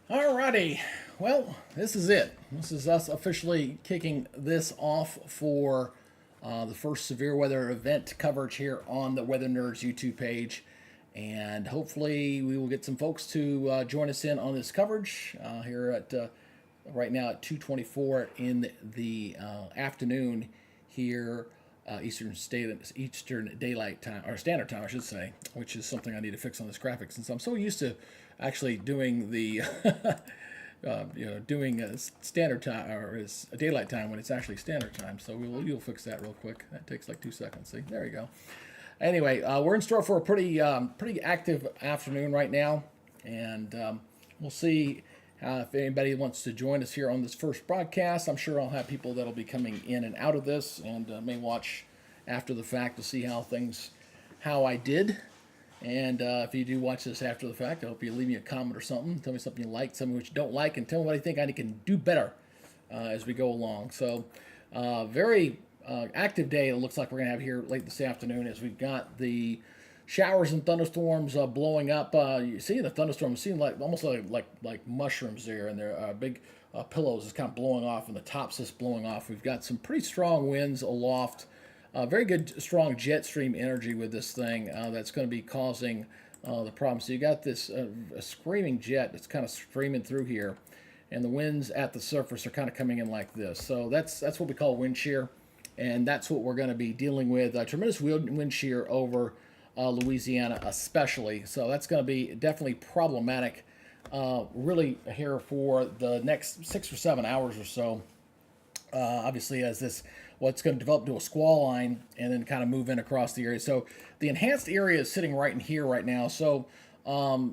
Alrighty, well, this is it. This is us officially kicking this off for the first severe weather event coverage here on the Weather Nerds YouTube page. And hopefully, we will get some folks to join us in on this coverage here at right now at 2:24 in the afternoon here Eastern Daylight Time, or Standard Time, I should say, which is something I need to fix on this graphic since I'm so used to actually doing the doing a standard time or is a daylight time when it's actually standard time. So you'll fix that real quick. That takes like 2 seconds. See, there you go. Anyway, we're in store for a pretty active afternoon right now, and we'll see if anybody wants to join us here on this first broadcast. I'm sure I'll have people that'll be coming in and out of this, and may watch after the fact to see how I did. And if you do watch this after the fact, I hope you leave me a comment or something. Tell me something you like, something which you don't like, and tell me what I think I can do better as we go along. So, very active day it looks like we're going to have here late this afternoon as we've got the showers and thunderstorms blowing up. You see the thunderstorms seem like almost like mushrooms there, and they're big pillows is kind of blowing off, and the top's just blowing off. We've got some pretty strong winds aloft. Very good, strong jet stream energy with this thing that's going to be causing the problem. So you got this a screaming jet that's kind of streaming through here, and the winds at the surface are kind of coming in like this. So that's what we call wind shear, and that's what we're going to be dealing with. Tremendous wind shear over Louisiana, especially. So that's going to be definitely problematic, really here for the next 6 or 7 hours or so. Obviously, as this what's going to develop to a squall line and then kind of move in across the area. So the enhanced area is sitting right in here right now. So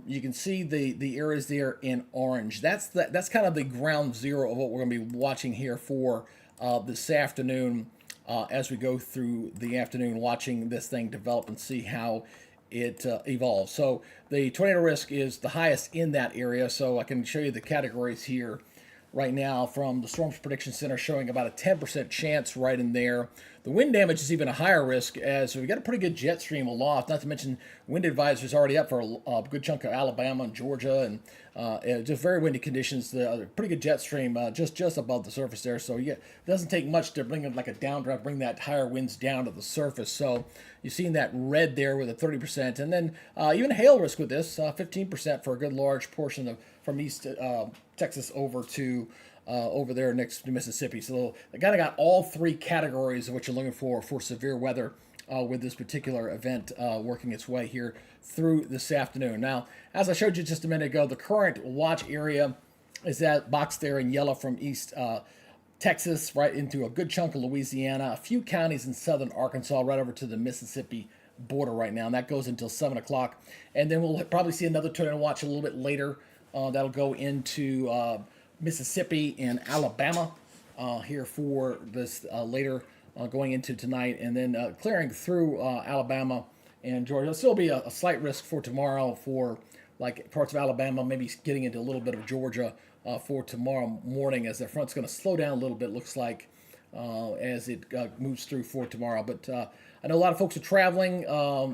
you can see the areas there in orange. That's kind of the ground zero of what we're going to be watching here for this afternoon as we go through the afternoon, watching this thing develop and see how it evolves. So the tornado risk is the highest in that area. So I can show you the categories here right now from the Storms Prediction Center, showing about a 10% chance right in there. The wind damage is even a higher risk, as we've got a pretty good jet stream aloft, not to mention wind advisories already up for a good chunk of Alabama and Georgia, and just very windy conditions. The pretty good jet stream just above the surface there. So yeah, it doesn't take much to bring it like a downdraft, bring that higher winds down to the surface. So you've seen that red there with a 30%, and then even hail risk with this, 15% for a good large portion of from east Texas over there next to Mississippi. So they kind of got all three categories of what you're looking for severe weather with this particular event working its way here through this afternoon. Now, as I showed you just a minute ago, the current watch area is that box there in yellow from east Texas right into a good chunk of Louisiana, a few counties in southern Arkansas, right over to the Mississippi border right now, and that goes until 7 o'clock. And then we'll probably see another tornado watch a little bit later. That'll go into Mississippi and Alabama here for this later going into tonight, and then clearing through Alabama and Georgia. There'll still be a slight risk for tomorrow for like parts of Alabama, maybe getting into a little bit of Georgia for tomorrow morning, as the front's going to slow down a little bit, looks like, as it moves through for tomorrow. But I know a lot of folks are traveling,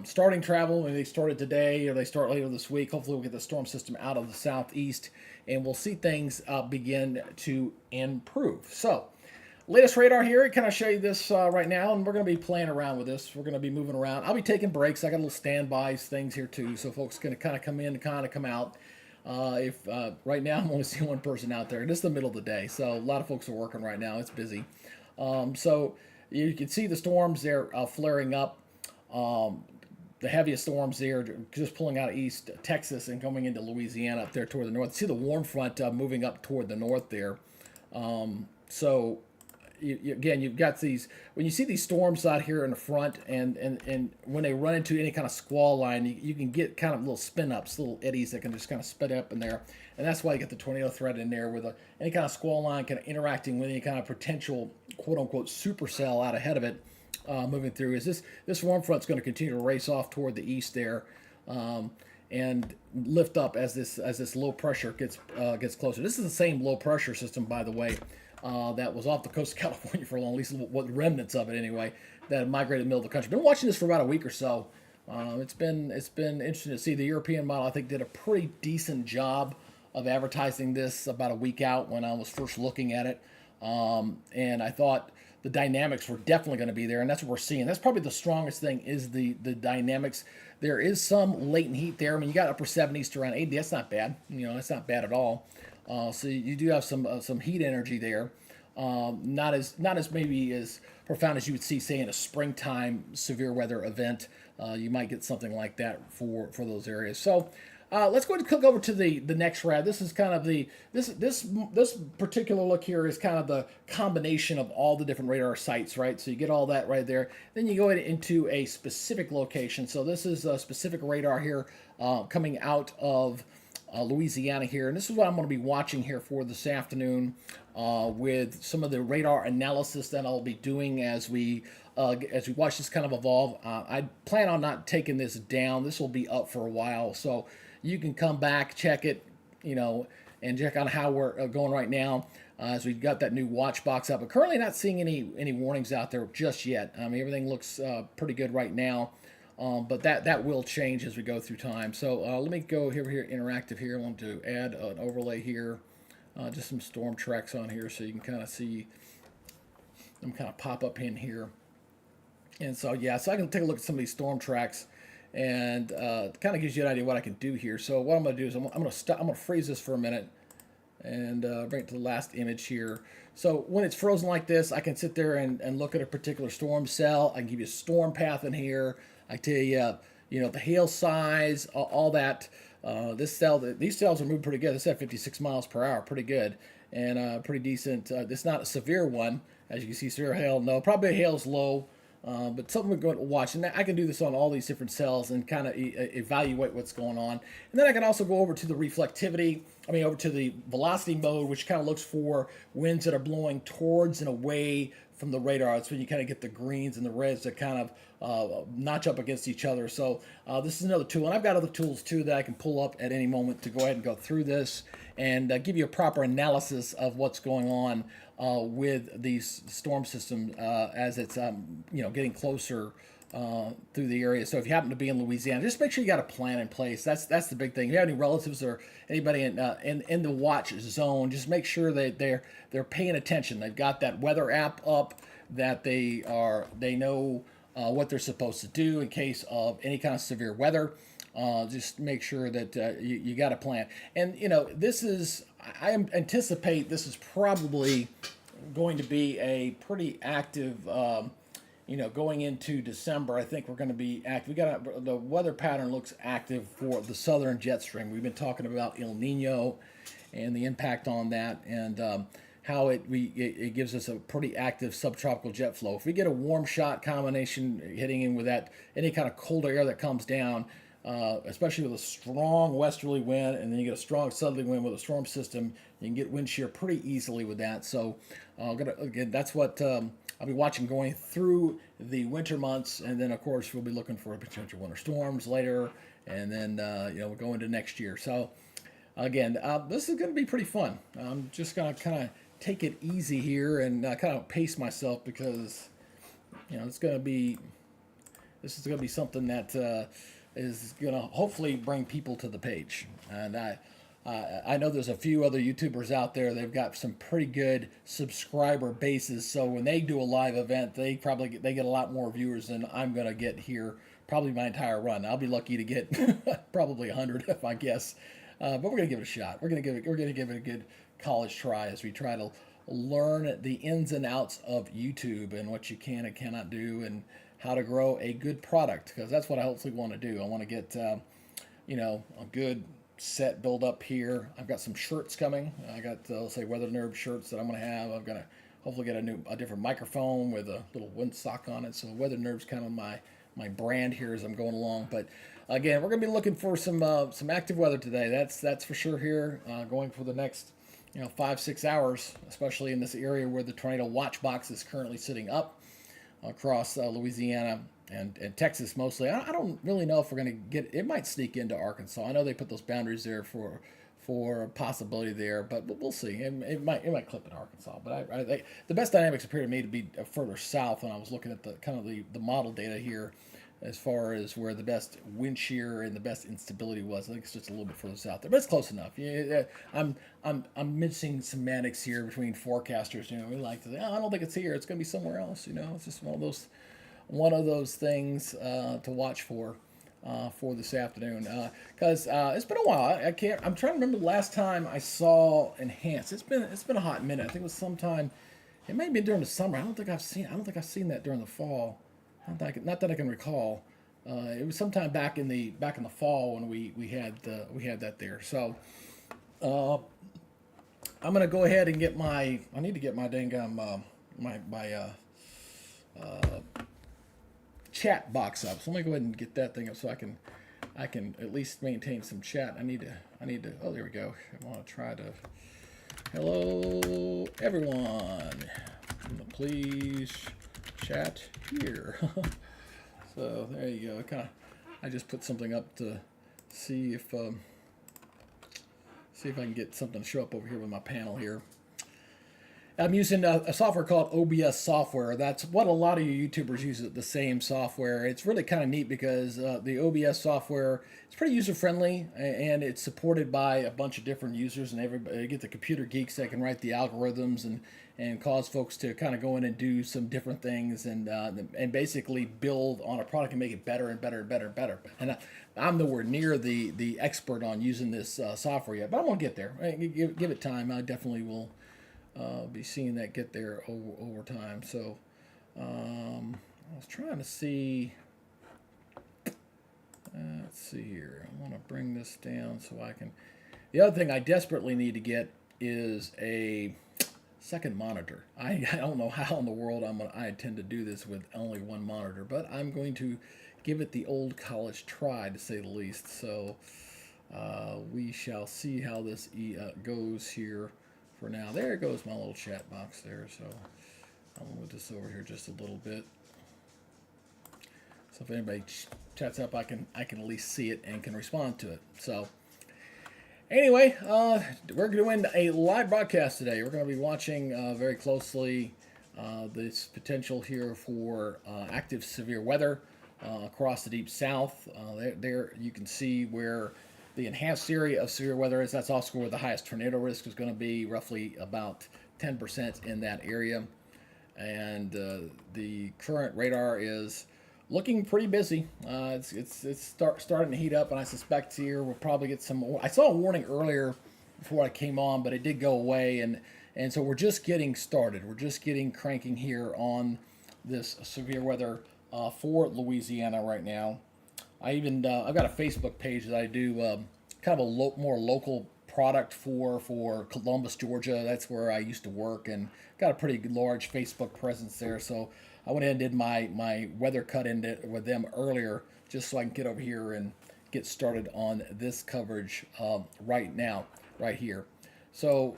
starting travel, and they started today or they start later this week. Hopefully we'll get the storm system out of the southeast and we'll see things begin to improve. So latest radar here, I kind of show you this right now, and we're going to be playing around with this. We're going to be moving around. I'll be taking breaks. I got little standbys things here too, so folks can kind of come in and kind of come out. If right now I'm only seeing one person out there, and it's the middle of the day, so a lot of folks are working right now. It's busy. So you can see the storms there flaring up. The heaviest storms there just pulling out of east Texas and coming into Louisiana up there toward the north. See the warm front moving up toward the north there. So again, you've got these, when you see these storms out here in the front, and when they run into any kind of squall line, you can get kind of little spin ups, little eddies that can just kind of spit up in there. And that's why you get the tornado threat in there with any kind of squall line kind of interacting with any kind of potential quote unquote supercell out ahead of it. Moving through is this warm front's going to continue to race off toward the east there, and lift up as this low pressure gets closer. This is the same low pressure system, by the way, that was off the coast of California for long, at least what remnants of it anyway, that migrated in the middle of the country. Been watching this for about a week or so. It's been interesting to see. The European model, I think, did a pretty decent job of advertising this about a week out when I was first looking at it, and I thought the dynamics were definitely going to be there, and that's what we're seeing. That's probably the strongest thing is the dynamics. There is some latent heat there. I mean, you got upper 70s to around 80. That's not bad. You know, that's not bad at all. So you do have some heat energy there. Not as maybe as profound as you would see, say, in a springtime severe weather event. You might get something like that for those areas. So let's go ahead and click over to the next rad. This is kind of this particular look here is kind of the combination of all the different radar sites, right? So you get all that right there. Then you go into a specific location. So this is a specific radar here coming out of Louisiana here, and this is what I'm going to be watching here for this afternoon with some of the radar analysis that I'll be doing as we watch this kind of evolve. I plan on not taking this down. This will be up for a while, so you can come back, check it, you know, and check on how we're going right now as we've got that new watch box up. But currently not seeing any warnings out there just yet. I mean, everything looks pretty good right now. But that will change as we go through time. So let me go here interactive here. I want to add an overlay here, just some storm tracks on here so you can kind of see them kind of pop up in here. And so yeah, so I can take a look at some of these storm tracks and kind of gives you an idea of what I can do here. So what I'm going to do is I'm going to freeze this for a minute and bring it to the last image here. So when it's frozen like this, I can sit there and look at a particular storm cell. I can give you a storm path in here. I tell you, you know, the hail size, all that. These cells are moving pretty good. This is at 56 miles per hour, pretty good, and pretty decent. It's not a severe one, as you can see. Severe hail, no. Probably hail's low, but something we're going to watch. And I can do this on all these different cells and kind of evaluate what's going on. And then I can also go over to the reflectivity. I mean, over to the velocity mode, which kind of looks for winds that are blowing towards and away from the radar. That's when you kind of get the greens and the reds that kind of notch up against each other. So this is another tool, and I've got other tools too that I can pull up at any moment to go ahead and go through this and give you a proper analysis of what's going on with these storm systems as it's you know, getting closer through the area. So if you happen to be in Louisiana, just make sure you got a plan in place. That's the big thing. If you have any relatives or anybody in the watch zone, just make sure that they're paying attention. They've got that weather app up, that they know what they're supposed to do in case of any kind of severe weather. Just make sure that you got a plan. And you know, I anticipate this is probably going to be a pretty active. You know, going into December, I think we're going to be active. The weather pattern looks active for the southern jet stream. We've been talking about El Nino and the impact on that, and how it gives us a pretty active subtropical jet flow. If we get a warm shot combination hitting in with that any kind of colder air that comes down, especially with a strong westerly wind, and then you get a strong southerly wind with a storm system, you can get wind shear pretty easily with that. So again, that's what I'll be watching going through the winter months, and then of course we'll be looking for potential winter storms later, and then you know, we'll go into next year. So again, this is going to be pretty fun. I'm just going to kind of take it easy here and kind of pace myself, because you know, this is going to be something that is going to hopefully bring people to the page. And I know there's a few other YouTubers out there. They've got some pretty good subscriber bases, so when they do a live event, they get a lot more viewers than I'm going to get here. Probably my entire run. I'll be lucky to get probably 100 if I guess. But we're going to give it a shot. We're going to give it a good college try as we try to learn the ins and outs of YouTube and what you can and cannot do, and how to grow a good product, because that's what I hopefully want to do. I want to get you know, a good set build up here. I've got some shirts coming. I got let's say Weather Nerd shirts that I'm going to have. I'm going to hopefully get a different microphone with a little windsock on it. So Weather Nerd's kind of my brand here as I'm going along. But again, we're going to be looking for some active weather today. That's for sure here. Going for the next 5-6 hours, especially in this area where the tornado watch box is currently sitting up across Louisiana and Texas mostly. I don't really know if we're going to get it. Might sneak into Arkansas. I know they put those boundaries there for a possibility there, but we'll see. It might clip in Arkansas. But the best dynamics appear to me to be further south when I was looking at the kind of the model data here. as far as where the best wind shear and the best instability was. I think it's just a little bit further south there, but it's close enough. Yeah, I'm mixing semantics here between forecasters. We like to say, oh, I don't think it's here. It's going to be somewhere else. It's just one of those things to watch for this afternoon, because it's been a while. I'm trying to remember the last time I saw Enhanced. It's been a hot minute. I think it was sometime. It may have been during the summer. I don't think I've seen that during the fall. Not that I can recall. It was sometime back in the fall when we had that there. So I'm gonna go ahead and get my. I need to get my dang my chat box up. So let me go ahead and get that thing up so I can at least maintain some chat. I need to. Oh, there we go. I want to try to. Hello, everyone. Please chat here. So there you go. I just put something up to see if I can get something to show up over here with my panel here. I'm using a software called OBS software. That's what a lot of you YouTubers use, the same software. It's really kind of neat because the OBS software is pretty user-friendly, and it's supported by a bunch of different users, and everybody, you get the computer geeks that can write the algorithms and cause folks to kind of go in and do some different things and basically build on a product and make it better and better and better and better. And I'm nowhere near the expert on using this software yet, but I'm going to get there. Give it time. I definitely will be seeing that get there over time. So I was trying to see. Let's see here. I want to bring this down so I can. The other thing I desperately need to get is a second monitor. I don't know how in the world I intend to do this with only one monitor, but I'm going to give it the old college try, to say the least. So we shall see how this goes here. For now, there goes my little chat box there. So I'll move this over here just a little bit. So if anybody chats up, I can at least see it and can respond to it. So anyway, we're doing a live broadcast today. We're going to be watching very closely this potential here for active severe weather across the deep south. There you can see where the enhanced area of severe weather is. That's also where the highest tornado risk is going to be, roughly about 10% in that area. And the current radar is looking pretty busy. It's starting to heat up, and I suspect here we'll probably get some more. I saw a warning earlier before I came on, but it did go away, and so we're just getting started. We're just getting cranking here on this severe weather for Louisiana right now. I've got a Facebook page that I do kind of a more local product for Columbus, Georgia. That's where I used to work, and got a pretty large Facebook presence there. So I went ahead and did my weather cut in with them earlier, just so I can get over here and get started on this coverage right now, right here. So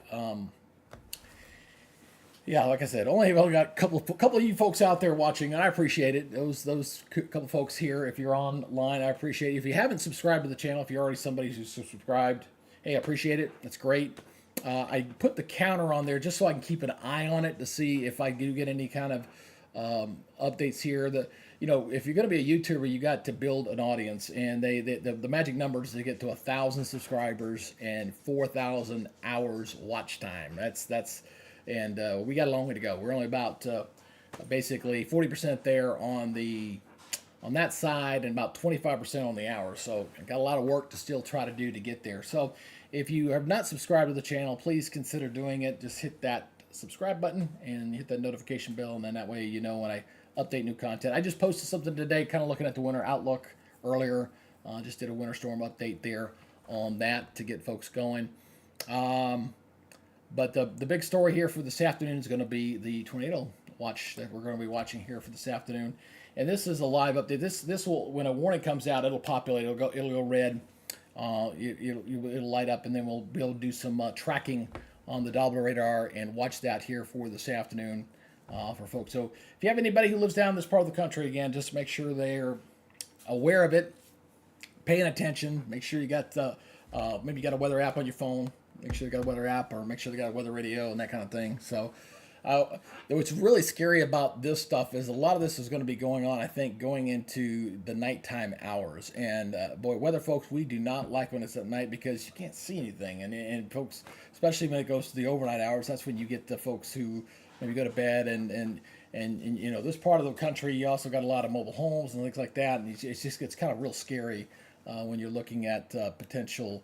yeah, like I said, only got a couple of you folks out there watching, and I appreciate it. Those couple folks here, if you're online, I appreciate it. If you haven't subscribed to the channel, if you're already somebody who's subscribed, hey, I appreciate it. That's great. I put the counter on there just so I can keep an eye on it to see if I do get any kind of updates here. If you're going to be a YouTuber, you got to build an audience, and the magic numbers is to get to 1,000 subscribers and 4,000 hours watch time. And we got a long way to go. We're only about basically 40% there on that side, and about 25% on the hours. So I've got a lot of work to still try to do to get there. So if you have not subscribed to the channel, please consider doing it. Just hit that subscribe button and hit that notification bell, and then that way you know when I update new content. I just posted something today, kind of looking at the winter outlook earlier. Just did a winter storm update there on that to get folks going. But the big story here for this afternoon is going to be the tornado watch that we're going to be watching here for this afternoon. And this is a live update. This will, when a warning comes out, it'll populate. It'll go red. It'll light up, and then we'll be able to do some tracking on the Doppler radar and watch that here for this afternoon for folks. So if you have anybody who lives down this part of the country, again, just make sure they're aware of it, paying attention. Make sure you got maybe you got a weather app on your phone. Make sure you got a weather app, or make sure they got a weather radio and that kind of thing. So What's really scary about this stuff is a lot of this is going to be going on, I think, going into the nighttime hours. And boy, weather folks, we do not like when it's at night because you can't see anything. And folks, especially when it goes to the overnight hours, that's when you get the folks who maybe go to bed and you know, this part of the country, you also got a lot of mobile homes and things like that. And it just gets kind of real scary when you're looking at potential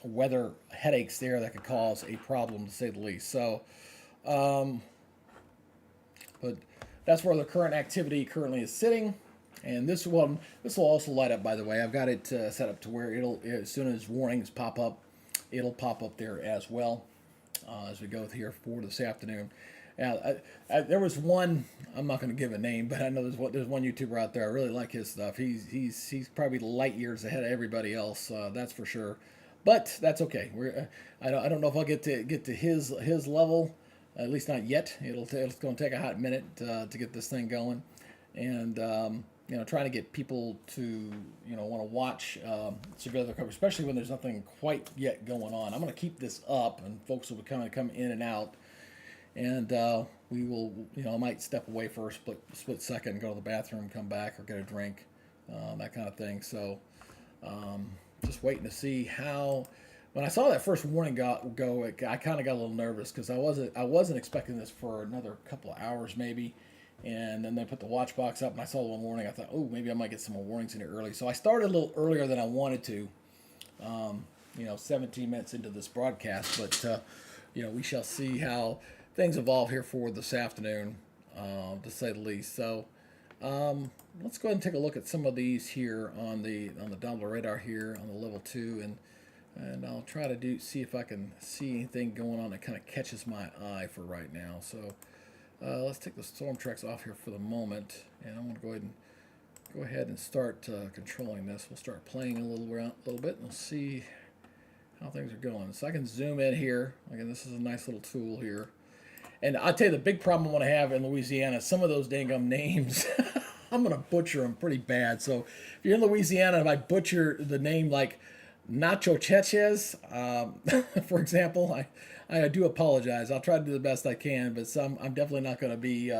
weather headaches there that could cause a problem, to say the least. So, but that's where the current activity currently is sitting. And this one, this will also light up, by the way. I've got it set up to where it'll, as soon as warnings pop up, it'll pop up there as well as we go here for this afternoon. There was one, I'm not going to give a name, but I know there's one YouTuber out there. I really like his stuff. He's probably light years ahead of everybody else. That's for sure. But that's okay. I don't know if I'll get to his level. At least not yet. It's going to take a hot minute to get this thing going, and you know, trying to get people to, you know, want to watch severe weather coverage, especially when there's nothing quite yet going on. I'm going to keep this up, and folks will kind of come in and out, and we will, you know, I might step away for a split second, go to the bathroom, come back, or get a drink, that kind of thing. So just waiting to see how. When I saw that first warning go, I kind of got a little nervous because I wasn't expecting this for another couple of hours maybe, and then they put the watch box up and I saw the one warning. I thought, oh, maybe I might get some more warnings in here early. So I started a little earlier than I wanted to, you know, 17 minutes into this broadcast. But you know, we shall see how things evolve here for this afternoon, to say the least. So let's go ahead and take a look at some of these here on the Doppler radar here on the level 2, and I'll try to see if I can see anything going on that kind of catches my eye for right now. So let's take the storm tracks off here for the moment, and I'm going to go ahead and start controlling this. We'll start playing a little bit, and we'll see how things are going. So I can zoom in here. Again, this is a nice little tool here. And I'll tell you the big problem I'm going to have in Louisiana, some of those dang names, I'm going to butcher them pretty bad. So if you're in Louisiana, if I butcher the name like Nacho Cheches, for example, I do apologize. I'll try to do the best I can, but I'm definitely not going to be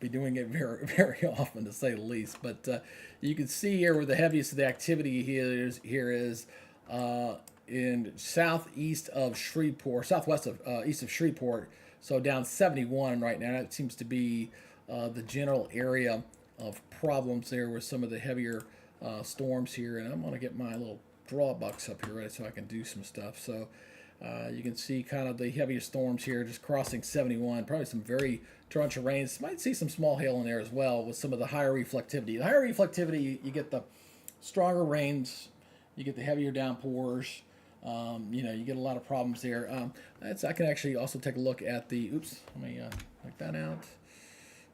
doing it very, very often, to say the least. But you can see here where the heaviest of the activity here is in southeast of Shreveport, southwest of east of Shreveport, so down 71 right now. That seems to be the general area of problems there with some of the heavier storms here. And I'm going to get my little draw box up here ready so I can do some stuff. So you can see kind of the heaviest storms here just crossing 71, probably some very torrential rains. Might see some small hail in there as well with some of the higher reflectivity. The higher reflectivity, you get the stronger rains, you get the heavier downpours. You know, you get a lot of problems there. I can actually also take a look at the, oops, let me make that out.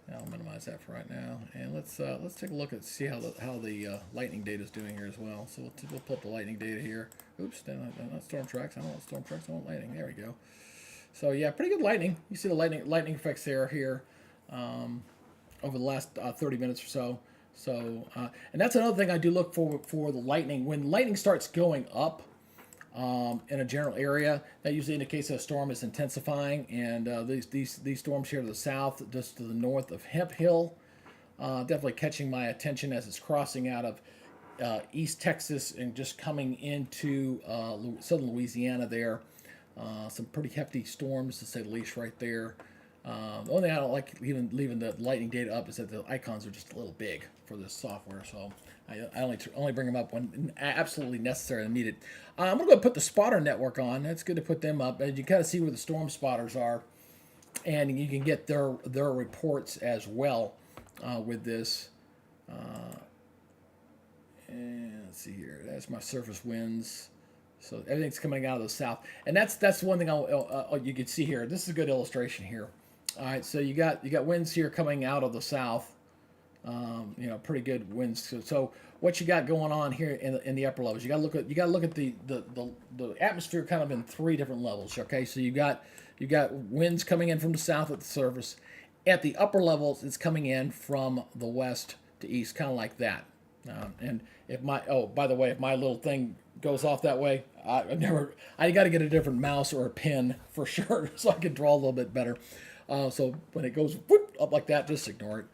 I'll minimize that for right now, and let's take a look at see how the lightning data is doing here as well. So we'll pull up the lightning data here. Oops, not storm tracks. I don't want storm tracks. I want lightning. There we go. So yeah, pretty good lightning. You see the lightning effects there here over the last 30 minutes or so. So and that's another thing I do look for the lightning. When lightning starts going up in a general area, that usually indicates that a storm is intensifying. And these storms here to the south, just to the north of Hemp Hill, definitely catching my attention as it's crossing out of East Texas and just coming into southern Louisiana there. Some pretty hefty storms, to say the least, right there. The only thing I don't like leaving the lightning data up is that the icons are just a little big for this software. So I only bring them up when absolutely necessary and needed. I'm going to go put the spotter network on. That's good to put them up. And you kind of see where the storm spotters are. And you can get their reports as well with this. And let's see here. That's my surface winds. So everything's coming out of the south. And that's one thing you can see here. This is a good illustration here. All right, so you got winds here coming out of the south. You know, pretty good winds. So what you got going on here in the upper levels? You got to look at the atmosphere kind of in three different levels. Okay, so you got winds coming in from the south at the surface. At the upper levels, it's coming in from the west to east, kind of like that. And by the way, if my little thing goes off that way. I got to get a different mouse or a pen for sure so I can draw a little bit better. So when it goes whoop, up like that, just ignore it.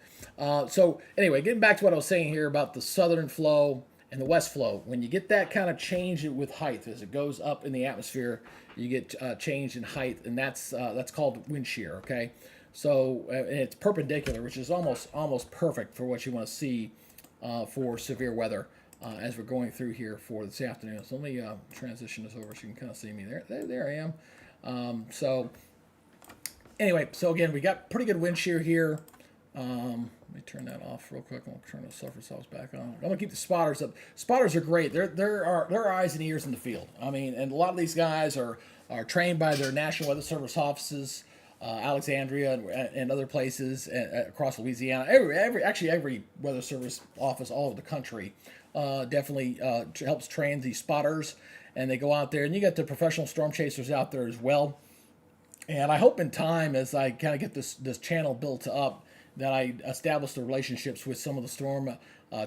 So anyway, getting back to what I was saying here about the southern flow and the west flow. When you get that kind of change with height as it goes up in the atmosphere, you get change in height, and that's called wind shear. Okay, so and it's perpendicular, which is almost perfect for what you want to see for severe weather as we're going through here for this afternoon. So let me transition this over so you can kind of see me there I am. So anyway, so again, we got pretty good wind shear here. Let me turn that off real quick. I'll turn the surface cells back on. I'm gonna keep the spotters up. Spotters are great. There are eyes and ears in the field. I mean, and a lot of these guys are trained by their National Weather Service offices, Alexandria and other places across Louisiana. Every Weather Service office all over the country definitely helps train these spotters, and they go out there. And you got the professional storm chasers out there as well. And I hope in time, as I kind of get this channel built up, that I establish the relationships with some of the storm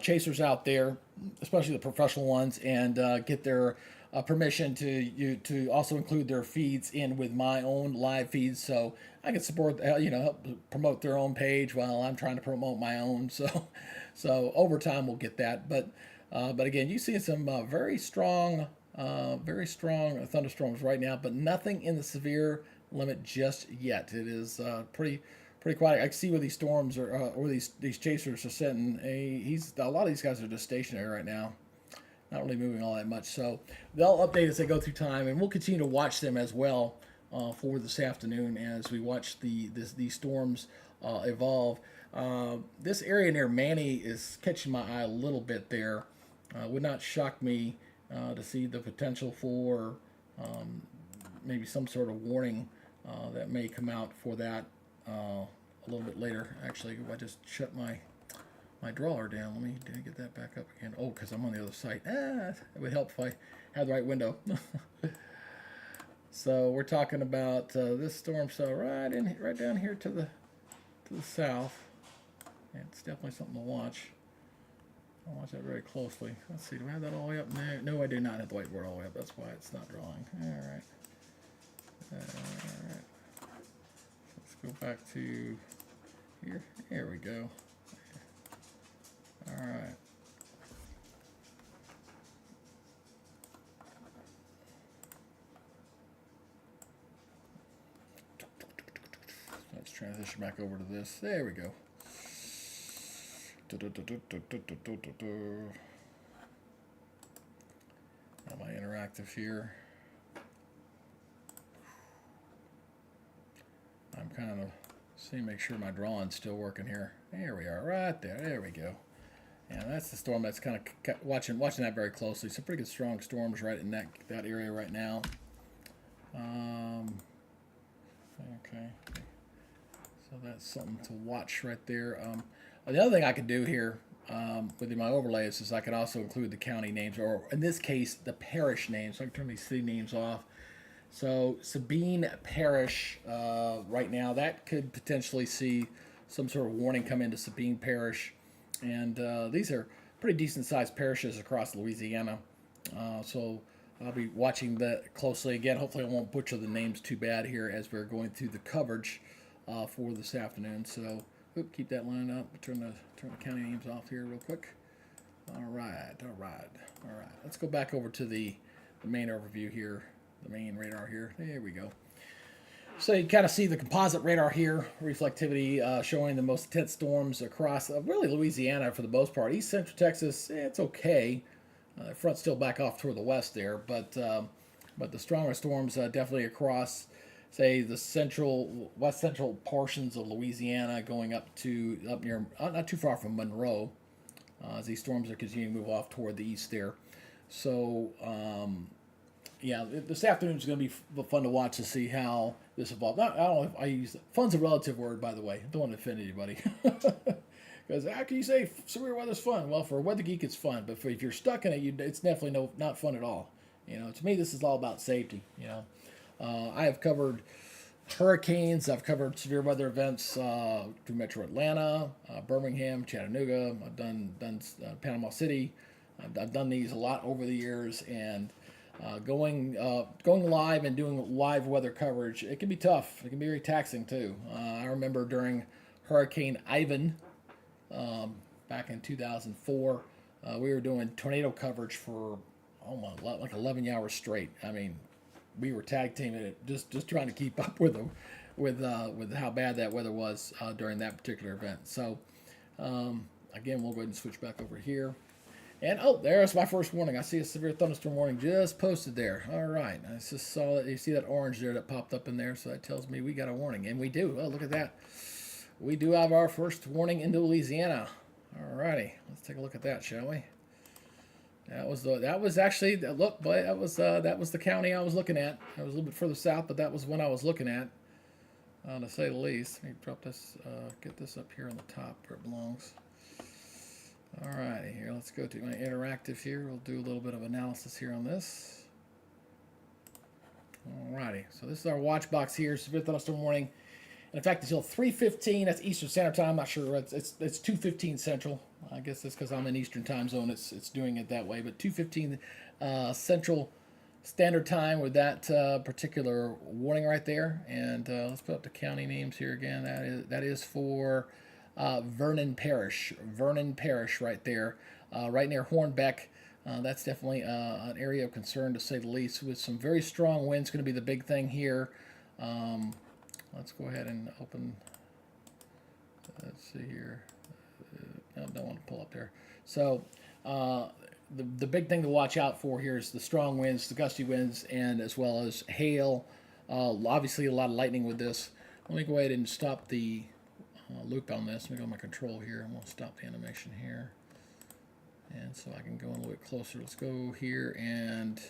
chasers out there, especially the professional ones, and get their permission to also include their feeds in with my own live feeds, so I can support help promote their own page while I'm trying to promote my own. So over time we'll get that, but again, you see some very strong thunderstorms right now, but nothing in the severe limit just yet. It is pretty quiet. I can see where these storms are, where these chasers are sitting. A lot of these guys are just stationary right now, not really moving all that much. So they'll update as they go through time, and we'll continue to watch them as well for this afternoon as we watch these storms evolve. This area near Manny is catching my eye a little bit there. Would not shock me to see the potential for maybe some sort of warning that may come out for that a little bit later. Actually, if I just shut my drawer down, let me get that back up again. Oh, because I'm on the other side. It would help if I had the right window. So we're talking about this storm cell right down here to the south. And it's definitely something to watch. I'll watch that very closely. Let's see, do I have that all the way up? No, I do not have the whiteboard all the way up. That's why it's not drawing. All right. Let's go back to here. There we go. All right. Let's transition back over to this. There we go. Got my interactive here. I'm kind of make sure my drawing's still working here. There we are, right there. There we go. Yeah, that's the storm that's kind of watching that very closely. Some pretty good strong storms right in that area right now. Okay. So that's something to watch right there. The other thing I could do here within my overlays is I can also include the county names, or in this case, the parish names. So I can turn these city names off. So Sabine Parish right now, that could potentially see some sort of warning come into Sabine Parish. And these are pretty decent sized parishes across Louisiana. So I'll be watching that closely. Again, hopefully I won't butcher the names too bad here as we're going through the coverage for this afternoon. So keep that line up. Turn the county names off here real quick. All right. Let's go back over to the main overview here, the main radar here. There we go. So you kind of see the composite radar here, reflectivity showing the most intense storms across really Louisiana for the most part. East Central Texas, it's okay. Front's still back off toward the west there, but the stronger storms definitely across, say, the west central portions of Louisiana, going up near, not too far from Monroe, as these storms are continuing to move off toward the east there. So yeah, this afternoon is going to be fun to watch to see how this evolves. I don't know if I use fun's a relative word, by the way. I don't want to offend anybody. Because how can you say severe weather's fun? Well, for a weather geek, it's fun, but if you're stuck in it, it's definitely not fun at all. To me, this is all about safety. I have covered hurricanes. I've covered severe weather events through Metro Atlanta, Birmingham, Chattanooga. I've done Panama City. I've done these a lot over the years, and going live and doing live weather coverage, it can be tough. It can be very taxing too. I remember during Hurricane Ivan back in 2004, we were doing tornado coverage for like 11 hours straight. I mean, we were tag teaming it, just trying to keep up with how bad that weather was during that particular event. So again, we'll go ahead and switch back over here. And oh, there's my first warning. I see a severe thunderstorm warning just posted there. All right, I just saw that. You see that orange there that popped up in there, so that tells me we got a warning, and we do. Oh, look at that. We do have our first warning into Louisiana. All righty, let's take a look at that, shall we? That was actually look, but that was the county I was looking at. I was a little bit further south, but that was one I was looking at, to say the least. Let me drop this, get this up here on the top where it belongs. All right, here, let's go to my interactive here. We'll do a little bit of analysis here on this. All righty, so this is our watch box here. Severe thunderstorm warning. And in fact, until 3:15, that's Eastern Standard Time. I'm not sure. It's 2:15 Central. I guess it's because I'm in Eastern Time Zone. It's doing it that way. But 2:15 Central Standard Time with that particular warning right there. And let's put up the county names here again. That is for Vernon Parish. Vernon Parish right there, right near Hornbeck. That's definitely an area of concern, to say the least, with some very strong winds. Going to be the big thing here. Let's go ahead and open. Let's see here. I don't want to pull up there. So the big thing to watch out for here is the strong winds, the gusty winds, and as well as hail. Obviously, a lot of lightning with this. Let me go ahead and stop the loop on this. Let me go to my control here. I'm going to stop the animation here. And so I can go a little bit closer. Let's go here and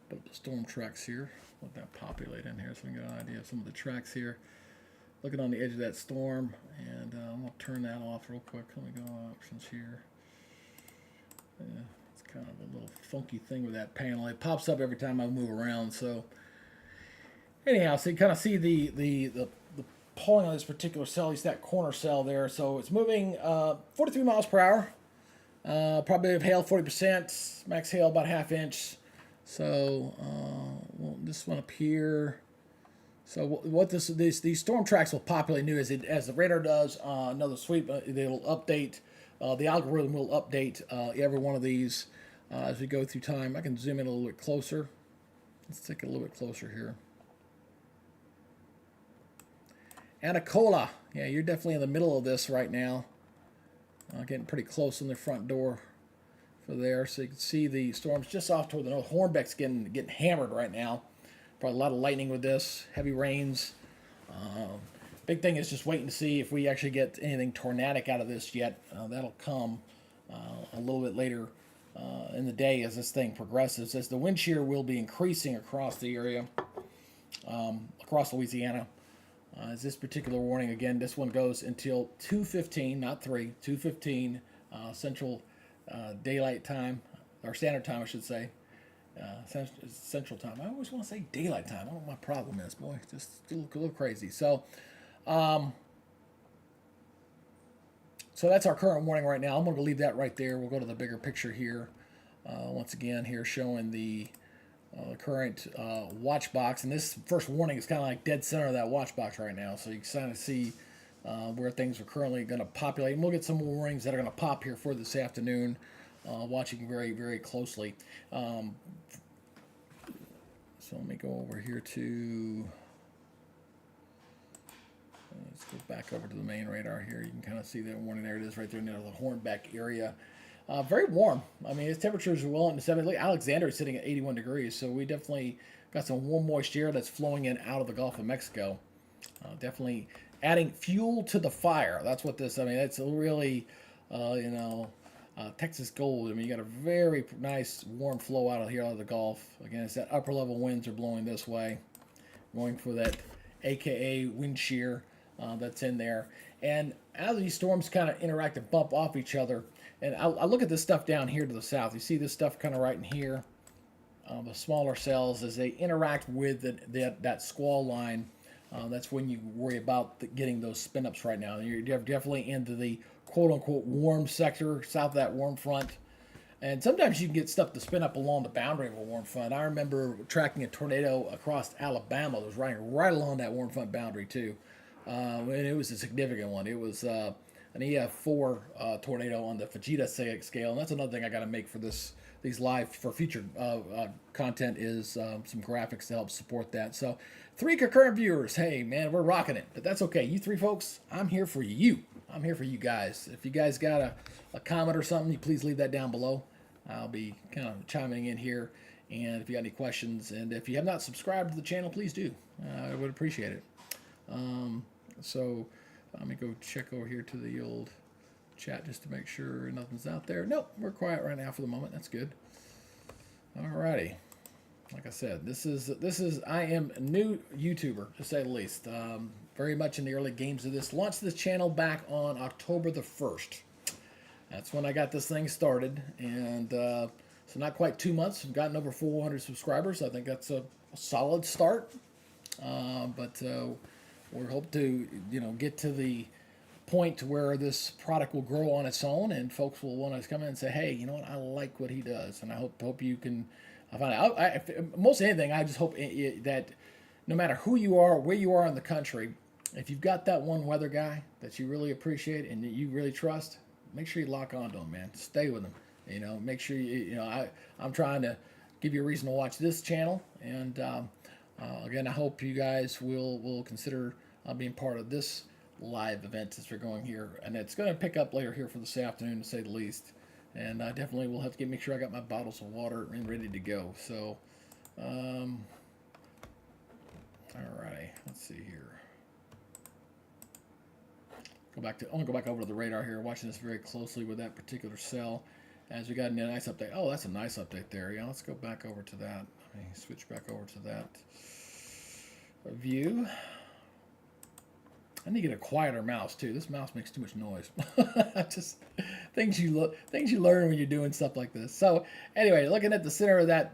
put up the storm tracks here. Let that populate in here so we can get an idea of some of the tracks here. Looking on the edge of that storm, and I'm going to turn that off real quick. Let me go on options here. It's kind of a little funky thing with that panel. It pops up every time I move around. So anyhow, so you kind of see the pulling on this particular cell. You see that corner cell there. So it's moving 43 miles per hour. Probability of hail 40%. Max hail about ½ inch. So well, this one up here. So what these storm tracks will populate new as the radar does another sweep. It'll update. The algorithm will update every one of these as we go through time. I can zoom in a little bit closer. Let's take a little bit closer here. Anacola. Yeah, you're definitely in the middle of this right now. Getting pretty close in the front door for there. So you can see the storms just off toward the north. Hornbeck's getting hammered right now. Probably a lot of lightning with this. Heavy rains. Big thing is just waiting to see if we actually get anything tornadic out of this yet. That'll come a little bit later in the day as this thing progresses. As the wind shear will be increasing across the area, across Louisiana. As this particular warning, again, this one goes until 2:15, not 3, 2:15 Central Daylight Time, or Standard Time, I should say. Central Time. I always want to say Daylight Time. I don't know what my problem is, boy. Just a little crazy. So that's our current warning right now. I'm going to leave that right there. We'll go to the bigger picture here. Once again, here showing the current watch box, and this first warning is kind of like dead center of that watch box right now, so you can kind of see where things are currently going to populate, and we'll get some more warnings that are going to pop here for this afternoon, watching very, very closely. So let me go over here to, let's go back over to the main radar here. You can kind of see that warning. There it is right there near the Hornbeck area. Very warm. I mean, its temperatures are well into 70. Alexander is sitting at 81 degrees, so we definitely got some warm, moist air that's flowing in out of the Gulf of Mexico. Definitely adding fuel to the fire. That's what this, I mean, it's really, Texas gold. I mean, you got a very nice warm flow out of the Gulf. Again, it's that upper level winds are blowing this way, going for that AKA wind shear that's in there. And as these storms kind of interact and bump off each other, and I look at this stuff down here to the south. You see this stuff kind of right in here, the smaller cells, as they interact with that squall line. That's when you worry about getting those spin ups right now. You're definitely into the quote unquote warm sector, south of that warm front. And sometimes you can get stuff to spin up along the boundary of a warm front. I remember tracking a tornado across Alabama that was running right along that warm front boundary, too. And it was a significant one. It was an EF4 tornado on the Fujita scale. And that's another thing I got to make for these live for future content is some graphics to help support that. So 3 concurrent viewers. Hey, man, we're rocking it. But that's okay. You 3 folks, I'm here for you. I'm here for you guys. If you guys got a comment or something, you please leave that down below. I'll be kind of chiming in here. And if you got any questions, and if you have not subscribed to the channel, please do. I would appreciate it. So let me go check over here to the old chat just to make sure nothing's out there. Nope, we're quiet right now for the moment. That's good. Alrighty. Like I said, this is I am a new YouTuber, to say the least. Very much in the early games of this. Launched this channel back on October the 1st. That's when I got this thing started, and so not quite 2 months. I've gotten over 400 subscribers. I think that's a solid start. But we hope to, get to the point where this product will grow on its own, and folks will want to come in and say, "Hey, you know what? I like what he does," and I hope you can. I find out. Most anything, I just hope that no matter who you are, where you are in the country, if you've got that one weather guy that you really appreciate and that you really trust, make sure you lock onto him, man. Stay with him. Make sure I'm trying to give you a reason to watch this channel, and again, I hope you guys will consider being part of this live event as we're going here, and it's going to pick up later here for this afternoon, to say the least. And I definitely will have to make sure I got my bottles of water and ready to go. So, all right, let's see here. I want to go back over to the radar here, watching this very closely with that particular cell. As we got a nice update. Oh, that's a nice update there. Yeah, let's go back over to that. Let me switch back over to that view. I need to get a quieter mouse too. This mouse makes too much noise. Just things you learn when you're doing stuff like this. So anyway, looking at the center of that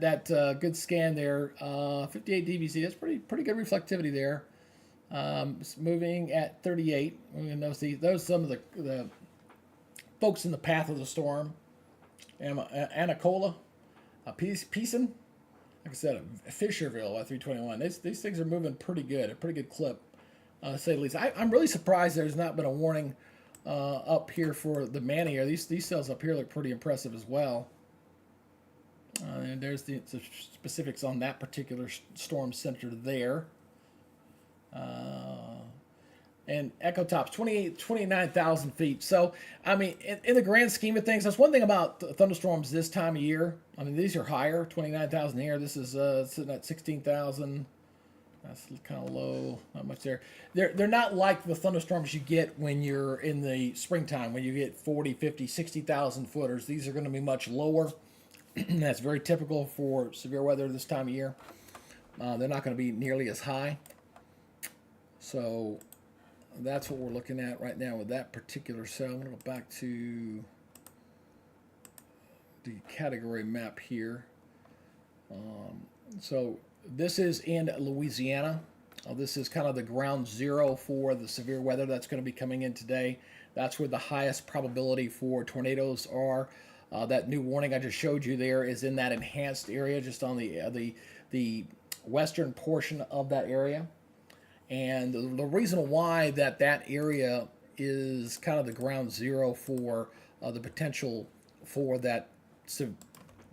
good scan there, 58 dBc. That's pretty good reflectivity there. It's moving at 38. We notice those some of the folks in the path of the storm. Anacola, Peason, like I said, Fisherville at 321. These things are moving pretty good, a pretty good clip. To say the least. I'm really surprised there's not been a warning up here for the Manny here. These cells up here look pretty impressive as well. And there's the specifics on that particular storm center there. And Echo Tops, 29,000 feet. So, I mean, in the grand scheme of things, that's one thing about thunderstorms this time of year. I mean, these are higher, 29,000 here. This is sitting at 16,000. That's kind of low, not much there. They're not like the thunderstorms you get when you're in the springtime, when you get 40, 50, 60,000 footers. These are going to be much lower. That's very typical for severe weather this time of year. They're not going to be nearly as high. So that's what we're looking at right now with that particular cell. I'm going to go back to the category map here. So this is in Louisiana. This is kind of the ground zero for the severe weather that's going to be coming in today. That's where the highest probability for tornadoes are. That new warning I just showed you there is in that enhanced area, just on the western portion of that area. And the reason why that area is kind of the ground zero for the potential for that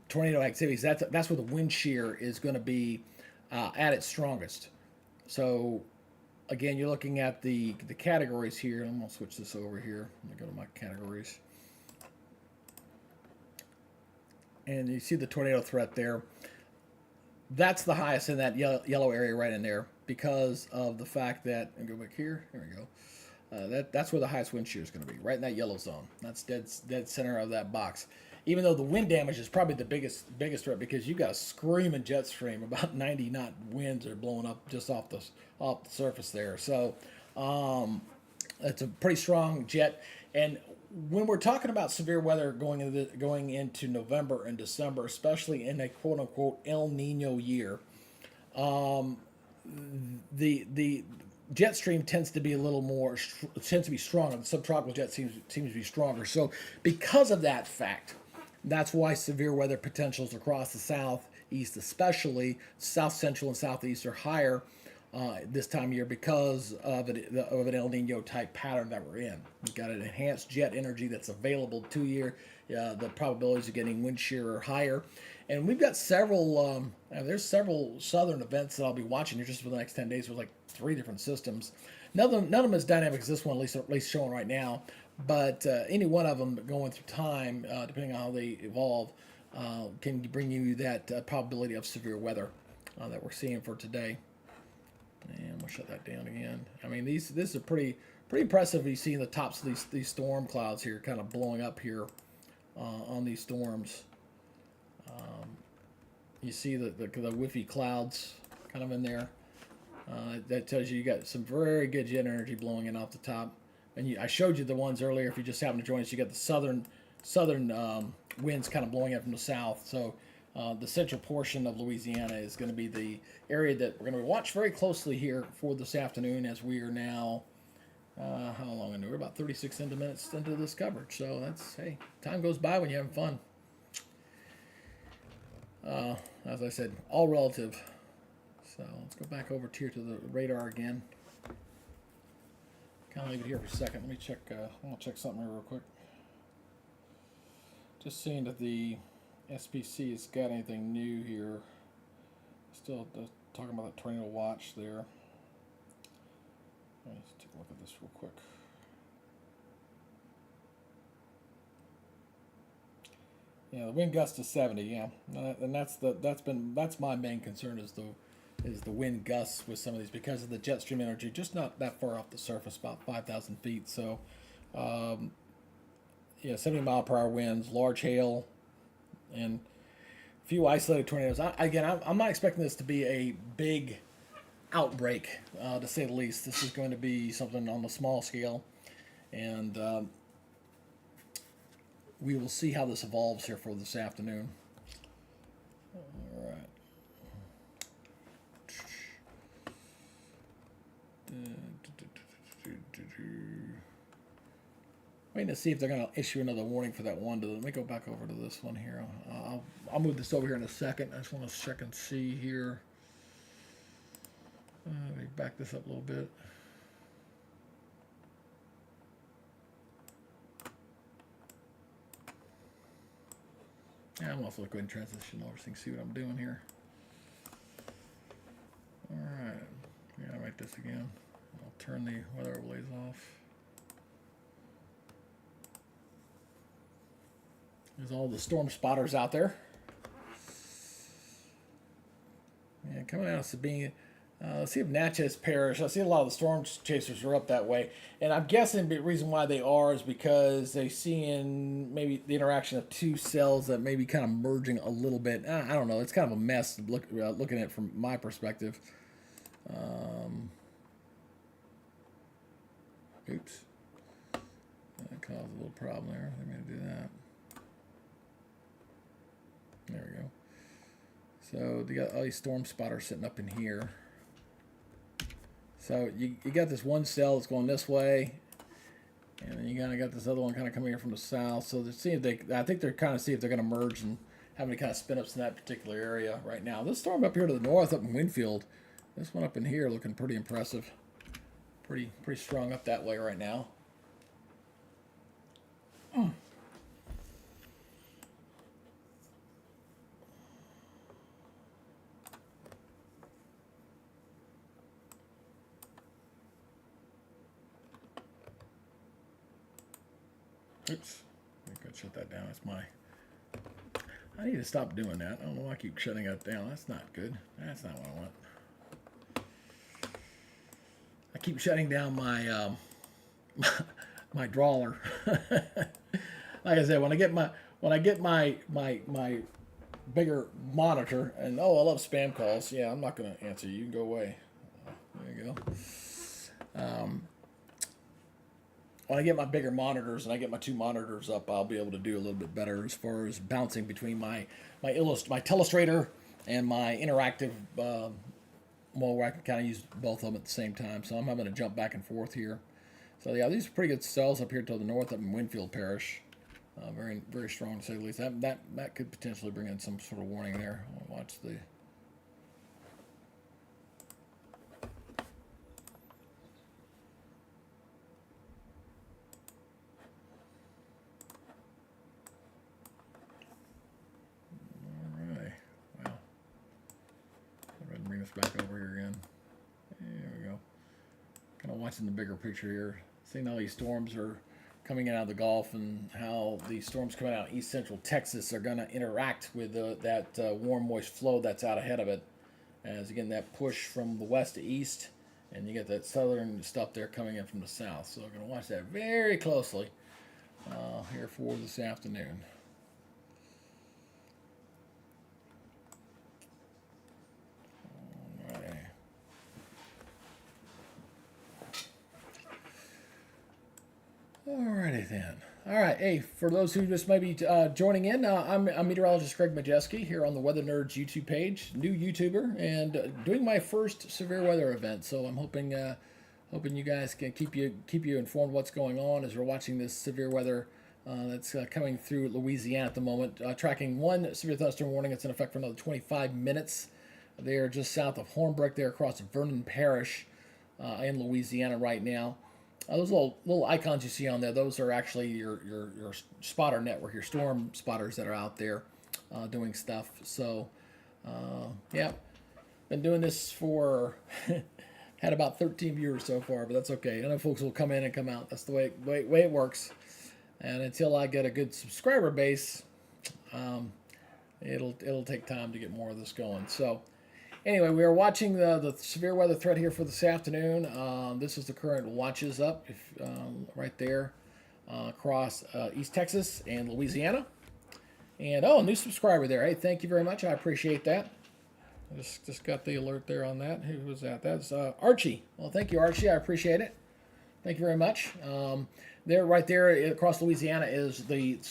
tornado activities, that's where the wind shear is going to be at its strongest. So again, you're looking at the categories here. I'm going to switch this over here. I'm going to go to my categories. And you see the tornado threat there. That's the highest in that yellow area right in there, because of the fact that, and go back here, here we go. That's where the highest wind shear is going to be, right in that yellow zone. That's dead center of that box. Even though the wind damage is probably the biggest threat, because you got a screaming jet stream, about 90 knot winds are blowing up just off the surface there. So it's a pretty strong jet. And when we're talking about severe weather going into November and December, especially in a quote unquote El Nino year, the jet stream tends to be a little more tends to be stronger. The subtropical jet seems to be stronger. So because of that fact, that's why severe weather potentials across the southeast, especially south central and southeast, are higher this time of year because of an El Nino type pattern that we're in. We've got an enhanced jet energy that's available to you. The probabilities of getting wind shear are higher. And we've got several, there's several southern events that I'll be watching here just for the next 10 days with like 3 different systems. None of them as dynamic as this one, at least showing right now. But any one of them going through time, depending on how they evolve, can bring you that probability of severe weather that we're seeing for today. And we'll shut that down again. I mean, this is pretty impressive. You see the tops of these storm clouds here, kind of blowing up here on these storms. You see the whiffy clouds kind of in there. That tells you got some very good jet energy blowing in off the top. And I showed you the ones earlier. If you just happen to join us, you got the southern winds kind of blowing up from the south. So the central portion of Louisiana is going to be the area that we're going to watch very closely here for this afternoon, as we are now, how long into? We're about 36 minutes into this coverage. So that's, hey, time goes by when you're having fun. As I said, all relative. So let's go back over here to the radar again. Kind of leave it here for a second. Let me check. I want to check something here real quick. Just seeing that the SPC has got anything new here. Still talking about that tornado watch there. Let's take a look at this real quick. Yeah, the wind gust is 70. Yeah, and that's my main concern is the wind gusts with some of these because of the jet stream energy, just not that far off the surface, about 5,000 feet. So, 70-mile-per-hour winds, large hail, and a few isolated tornadoes. I'm not expecting this to be a big outbreak, to say the least. This is going to be something on the small scale, and we will see how this evolves here for this afternoon. All right. Waiting to see if they're going to issue another warning for that one. Let me go back over to this one here. I'll move this over here in a second. I just want to check and see here. Let me back this up a little bit. Yeah, I'm also going to transition over so you can see what I'm doing here. All right. Yeah, I'll write this again. I'll turn the weather overlays off. There's all the storm spotters out there. Yeah, coming out of Sabine. Let's see if Natchez Parish. I see a lot of the storm chasers are up that way. And I'm guessing the reason why they are is because they see in maybe the interaction of 2 cells that may be kind of merging a little bit. I don't know. It's kind of a mess looking at it from my perspective. Oops. That caused a little problem there. I'm going to do that. There we go. So you got all these storm spotters sitting up in here. So you got this one cell that's going this way, and then you kind of got this other one kind of coming here from the south. So they're seeing I think they're kind of see if they're going to merge and have any kind of spin ups in that particular area right now. This storm up here to the north, up in Winfield, this one up in here looking pretty impressive, pretty strong up that way right now. Oops, I could shut that down. I need to stop doing that. I don't know why I keep shutting that down. That's not good. That's not what I want. I keep shutting down my my drawler. Like I said, when I get my bigger monitor, and I love spam calls. Yeah, I'm not gonna answer you. You can go away. There you go. When I get my bigger monitors and I get my 2 monitors up, I'll be able to do a little bit better as far as bouncing between my Telestrator and my interactive well, where I can kind of use both of them at the same time. So I'm having to jump back and forth here. So yeah, these are pretty good cells up here to the north, up in Winfield Parish. Very very strong to say the least. That could potentially bring in some sort of warning there. I'll watch the. All right. Wow. Go ahead and bring this back over here again. There we go. Kind of watching the bigger picture here, seeing how these storms are coming out of the Gulf and how the storms coming out of east central Texas are going to interact with that warm, moist flow that's out ahead of it. As again, that push from the west to east, and you get that southern stuff there coming in from the south. So we're going to watch that very closely here for this afternoon. Alrighty then. All right. Hey, for those who just may be joining in, I'm meteorologist Greg Majeski here on the Weather Nerds YouTube page, new YouTuber, and doing my first severe weather event. So I'm hoping you guys can keep you informed what's going on as we're watching this severe weather that's coming through Louisiana at the moment. Tracking one severe thunderstorm warning that's in effect for another 25 minutes. They're just south of Hornbrook, there across Vernon Parish in Louisiana right now. Those little icons you see on there, those are actually your spotter network, your storm spotters that are out there doing stuff. So, yeah, been doing this for had about 13 viewers so far, but that's okay. I know folks will come in and come out. That's the way it works. And until I get a good subscriber base, it'll take time to get more of this going. So. Anyway, we are watching the severe weather threat here for this afternoon. This is the current watches up right there across East Texas and Louisiana. And, oh, new subscriber there. Hey, thank you very much. I appreciate that. I just got the alert there on that. Who was that? That's Archie. Well, thank you, Archie. I appreciate it. Thank you very much. There, right there across Louisiana is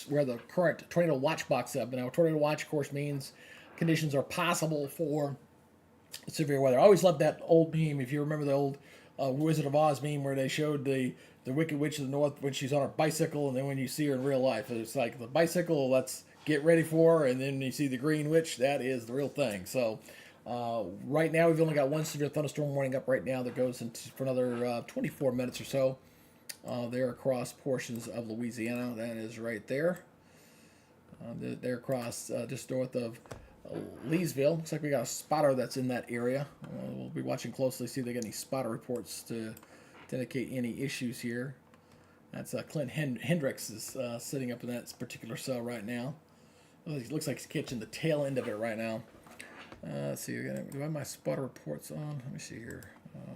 where the current tornado watch box is. Now, tornado watch, of course, means conditions are possible for severe weather. I always loved that old meme. If you remember the old Wizard of Oz meme where they showed the Wicked Witch of the North when she's on her bicycle, and then when you see her in real life, it's like the bicycle, let's get ready for her, and then you see the Green Witch, that is the real thing. So right now we've only got one severe thunderstorm warning up right now that goes into for another 24 minutes or so there across portions of Louisiana. That is right there. They're across just north of Leesville. Looks like we got a spotter that's in that area. We'll be watching closely, see if they get any spotter reports to indicate any issues here. That's Clint Hendricks is sitting up in that particular cell right now. It looks like he's catching the tail end of it right now. Let's see, do I have my spotter reports on? Let me see here. I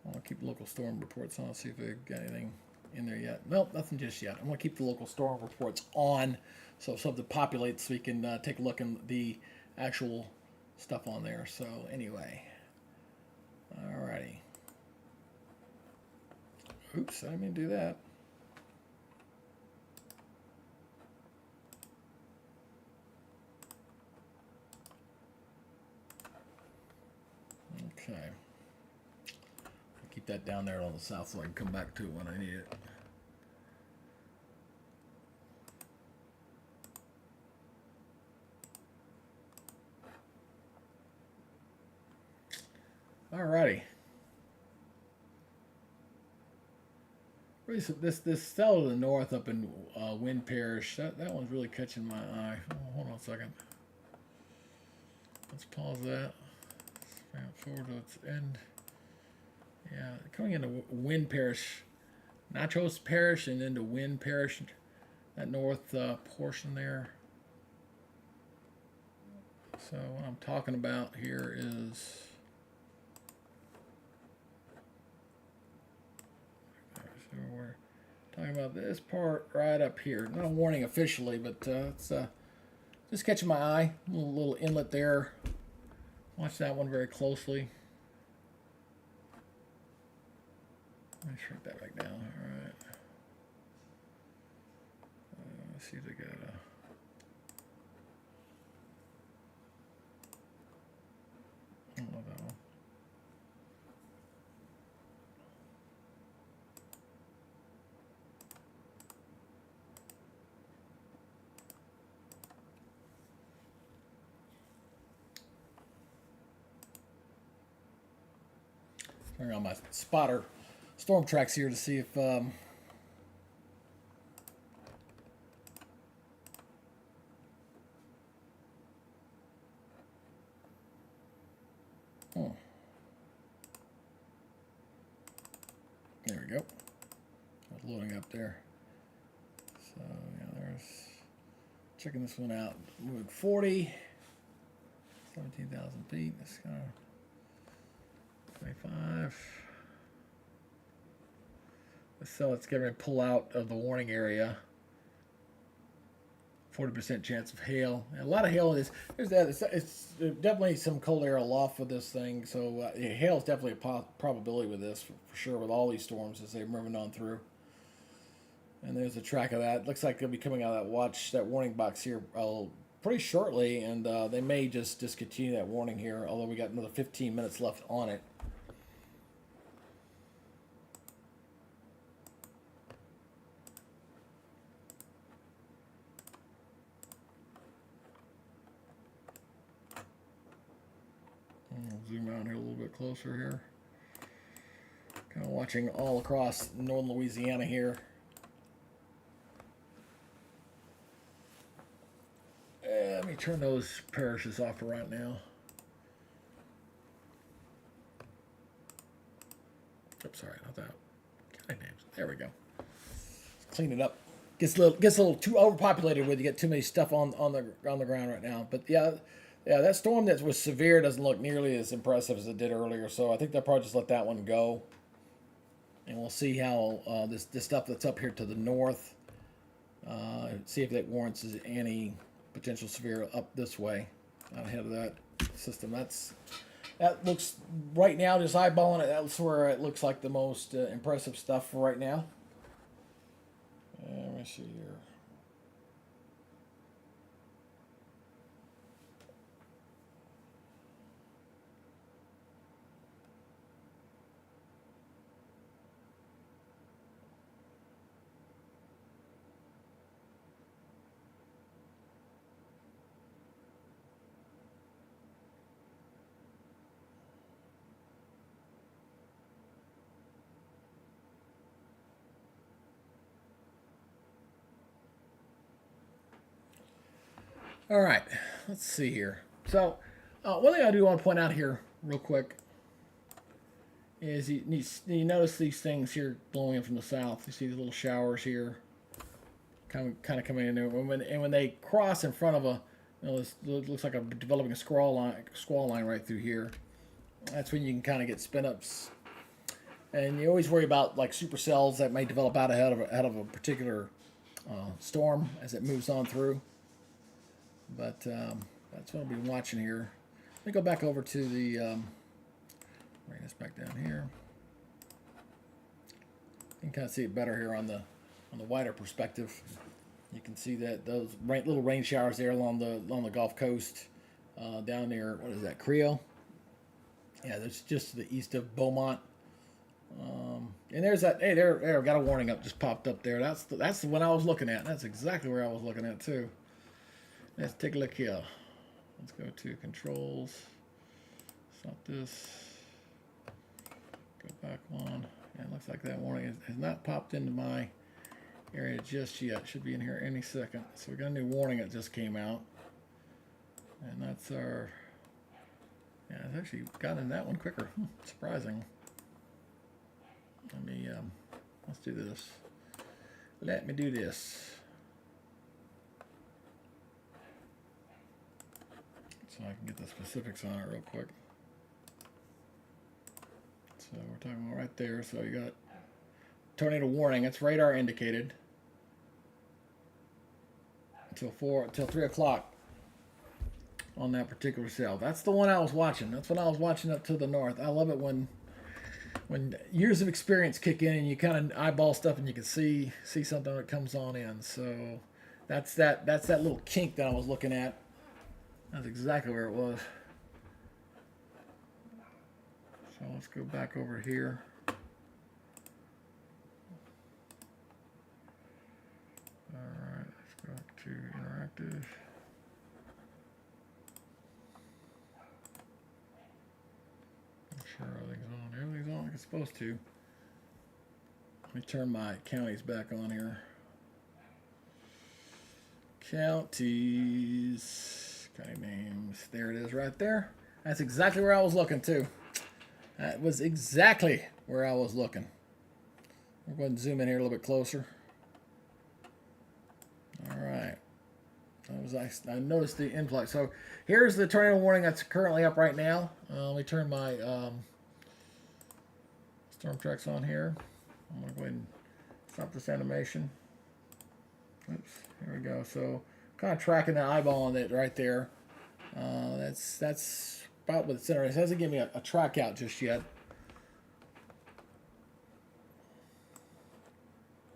want to keep local storm reports on, see if they've got anything in there yet. Nope, nothing just yet. I'm going to keep the local storm reports on, so if something populates, we can take a look at the actual stuff on there. So anyway, alrighty. Oops, I didn't mean to do that. Okay. I'll keep that down there on the south so I can come back to it when I need it. Alrighty. This cell to the north up in Wynn Parish, that one's really catching my eye. Oh, hold on a second. Let's pause that. Span forward to its end. Yeah, coming into Wynn Parish, Nachos Parish, and into Wynn Parish, that north portion there. So what I'm talking about here is. So we're talking about this part right up here. Not a warning officially, but it's just catching my eye. A little inlet there. Watch that one very closely. Let me shrink that back down. All right. Let's see if they got don't know that one. Turning on my spotter storm tracks here to see if there we go. It's loading up there. So yeah, there's checking this one out. Moving 40, 17,000 feet. That's kind of 25. So it's going to pull out of the warning area. 40% chance of hail. And a lot of hail is there's that. It's definitely some cold air aloft with this thing. So hail is definitely a probability with this for sure with all these storms as they're moving on through. And there's a track of that. Looks like they'll be coming out of that warning box here pretty shortly, and they may just discontinue that warning here. Although we got another 15 minutes left on it. Zoom out here a little bit closer here. Kind of watching all across northern Louisiana here. Let me turn those parishes off for right now. Oops, sorry, not that. God names. There we go. Let's clean it up. Gets a little too overpopulated when you get too many stuff on the ground right now. But yeah, that storm that was severe doesn't look nearly as impressive as it did earlier. So I think they'll probably just let that one go. And we'll see how this stuff that's up here to the north, see if that warrants any potential severe up this way ahead of that system. That looks right now, just eyeballing it, that's where it looks like the most impressive stuff for right now. Let me see here. All right, let's see here. So, one thing I do want to point out here, real quick, is you notice these things here blowing in from the south. You see these little showers here, kind of coming in there. And when they cross in front of this looks like developing a squall line right through here. That's when you can kind of get spin ups. And you always worry about like supercells that may develop out ahead of a particular storm as it moves on through. But that's what I'll be watching here. Let me go back over to the, bring this back down here. You can kind of see it better here on the wider perspective. You can see that those little rain showers there along the Gulf Coast, down near, what is that, Creo? Yeah, that's just to the east of Beaumont. And there's that. Hey, there, got a warning up just popped up there. That's the one I was looking at. That's exactly where I was looking at too. Let's take a look here. Let's go to controls. Stop this. Go back one. And it looks like that warning has not popped into my area just yet. Should be in here any second. So we got a new warning that just came out. And that's our. Yeah, it's actually got in that one quicker. Surprising. Let me. Let's do this. Let me do this. So I can get the specifics on it real quick. So we're talking about right there. So you got tornado warning. It's radar indicated until 3 o'clock on that particular cell. That's the one I was watching. That's what I was watching up to the north. I love it when years of experience kick in and you kind of eyeball stuff and you can see something that comes on in. So that's that little kink that I was looking at. That's exactly where it was. let's go back over here. Alright, let's go to interactive. Make sure everything's on. Everything's on like it's supposed to. Let me turn my counties back on here. Counties. County names. There it is right there. That's exactly where I was looking too. That was exactly where I was looking. We're going to zoom in here a little bit closer. All right. I noticed the influx. So here's the tornado warning that's currently up right now. Let me turn my storm tracks on here. I'm going to go ahead and stop this animation. Oops, here we go. So kind of tracking the eyeball on it right there. That's about what the center is. It hasn't given me a track out just yet.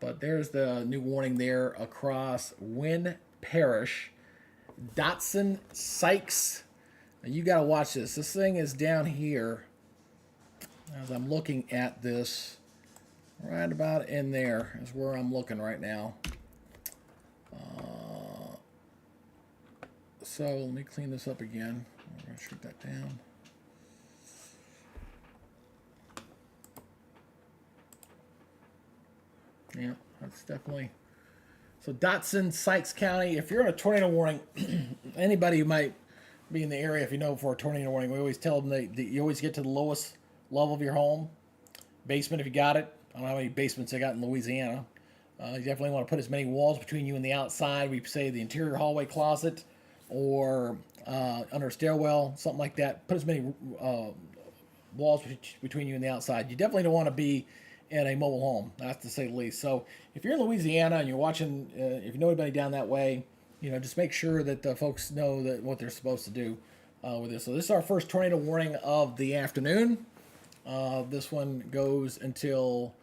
But there's the new warning there across Wynn Parish, Dotson, Sykes. And you got to watch this. This thing is down here. As I'm looking at this, right about in there is where I'm looking right now. So let me clean this up again. I'm going to shoot that down. Yeah, that's definitely. So Dotson, Sykes County. If you're in a tornado warning, anybody who might be in the area, if you know for a tornado warning, we always tell them that you always get to the lowest level of your home. Basement if you got it. I don't know how many basements they got in Louisiana. You definitely want to put as many walls between you and the outside. We say the interior hallway closet or under a stairwell, something like that. Put as many walls between you and the outside. You definitely don't want to be in a mobile home, that's to say the least. So if you're in Louisiana and you're watching, if you know anybody down that way, just make sure that the folks know that what they're supposed to do with this. So this is our first tornado warning of the afternoon. This one goes until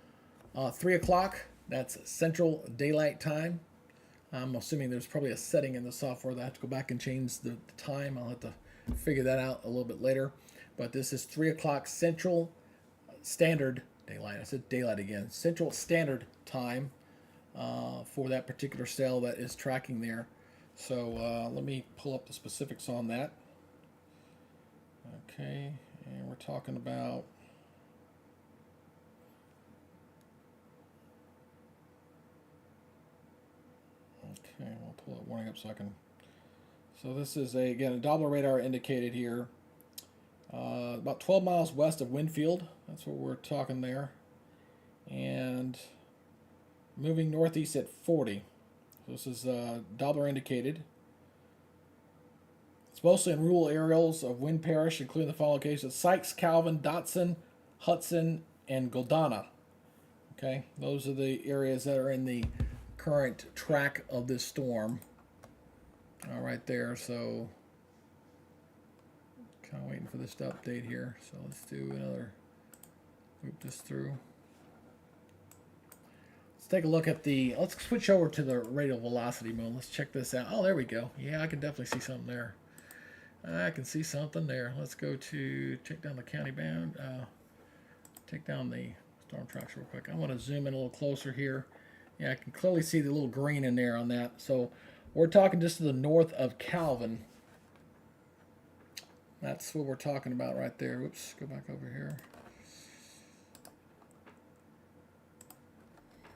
3 o'clock. That's Central Daylight Time. I'm assuming there's probably a setting in the software that I have to go back and change the time. I'll have to figure that out a little bit later. But this is 3 o'clock Central Standard Daylight. I said daylight again. Central Standard Time for that particular cell that is tracking there. So let me pull up the specifics on that. Okay, and we're talking about okay, I'll pull that warning up so I can. So this is again a Doppler radar indicated here. About 12 miles west of Winfield. That's what we're talking there. And moving northeast at 40. So this is Doppler indicated. It's mostly in rural areas of Wynn Parish, including the following locations: Sykes, Calvin, Dotson, Hudson, and Goldana. Okay, those are the areas that are in the current track of this storm. All right there, so kind of waiting for this to update here. So let's do another, loop this through. Let's take a look at the, let's switch over to the radial velocity mode. Let's check this out. Oh, there we go. Yeah, I can definitely see something there. I can see something there. Let's go to, check down the county bound, take down the storm tracks real quick. I want to zoom in a little closer here. Yeah, I can clearly see the little green in there on that. So we're talking just to the north of Calvin. That's what we're talking about right there. Whoops, go back over here.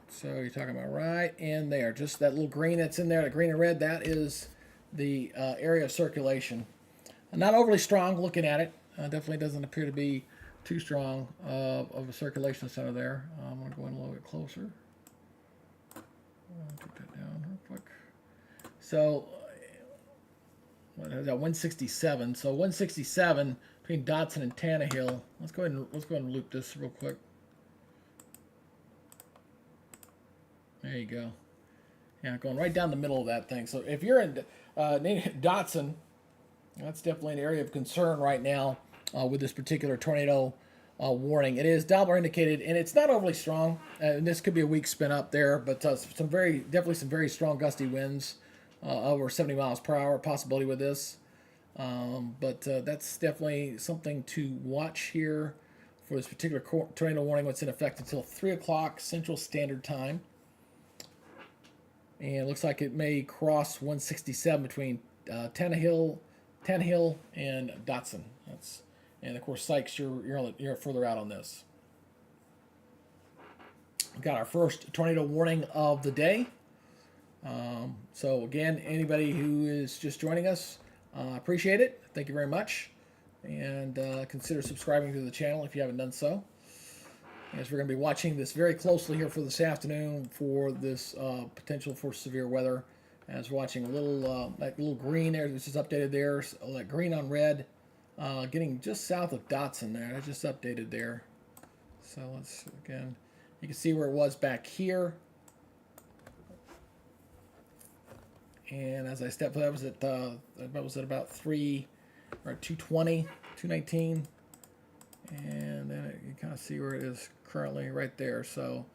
So you're talking about right in there. Just that little green that's in there, the green and red, that is the area of circulation. Not overly strong looking at it. Definitely doesn't appear to be too strong of a circulation center there. I'm going to go in a little bit closer. Put that down real quick. So, what is that? 167. So 167 between Dotson and Tannehill. Let's go ahead and loop this real quick. There you go. Yeah, going right down the middle of that thing. So if you're in Dotson, that's definitely an area of concern right now with this particular tornado warning. It is Doppler indicated, and it's not overly strong. And this could be a weak spin up there, but definitely some very strong gusty winds, over 70 miles per hour possibility with this. But that's definitely something to watch here for this particular tornado warning. What's in effect until 3 o'clock Central Standard Time. And it looks like it may cross 167 between Tannehill and Dotson. And of course, Sykes, you're further out on this. We've got our first tornado warning of the day. So again, anybody who is just joining us, appreciate it. Thank you very much. And consider subscribing to the channel if you haven't done so. As we're going to be watching this very closely here for this afternoon for this potential for severe weather. As we're watching a little, that little green there, this is updated there, so that green on red, getting just south of Dotson there. I just updated there. So let's, again, you can see where it was back here. And as I stepped, that was at about 220, 219. And then you kind of see where it is currently right there. So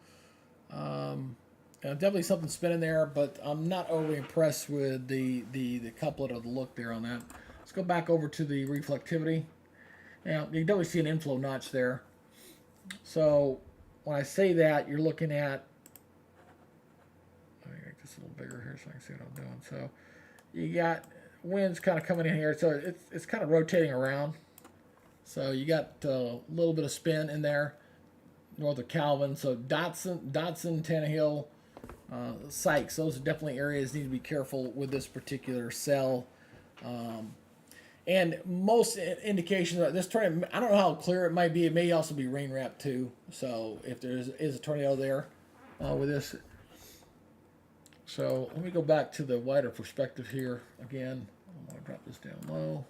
definitely something spinning there, but I'm not overly impressed with the couplet or the look there on that. Let's go back over to the reflectivity. Now you can definitely see an inflow notch there. So when I say that, you're looking at, let me make this a little bigger here so I can see what I'm doing. So you got winds kind of coming in here, so it's kind of rotating around. So you got a little bit of spin in there, north of Calvin. So Dotson, Tannehill, Sykes, those are definitely areas need to be careful with this particular cell. And most indications of this tornado, I don't know how clear it might be. It may also be rain wrapped too. So if there is a tornado there with this. So let me go back to the wider perspective here again. I'm going to drop this down low.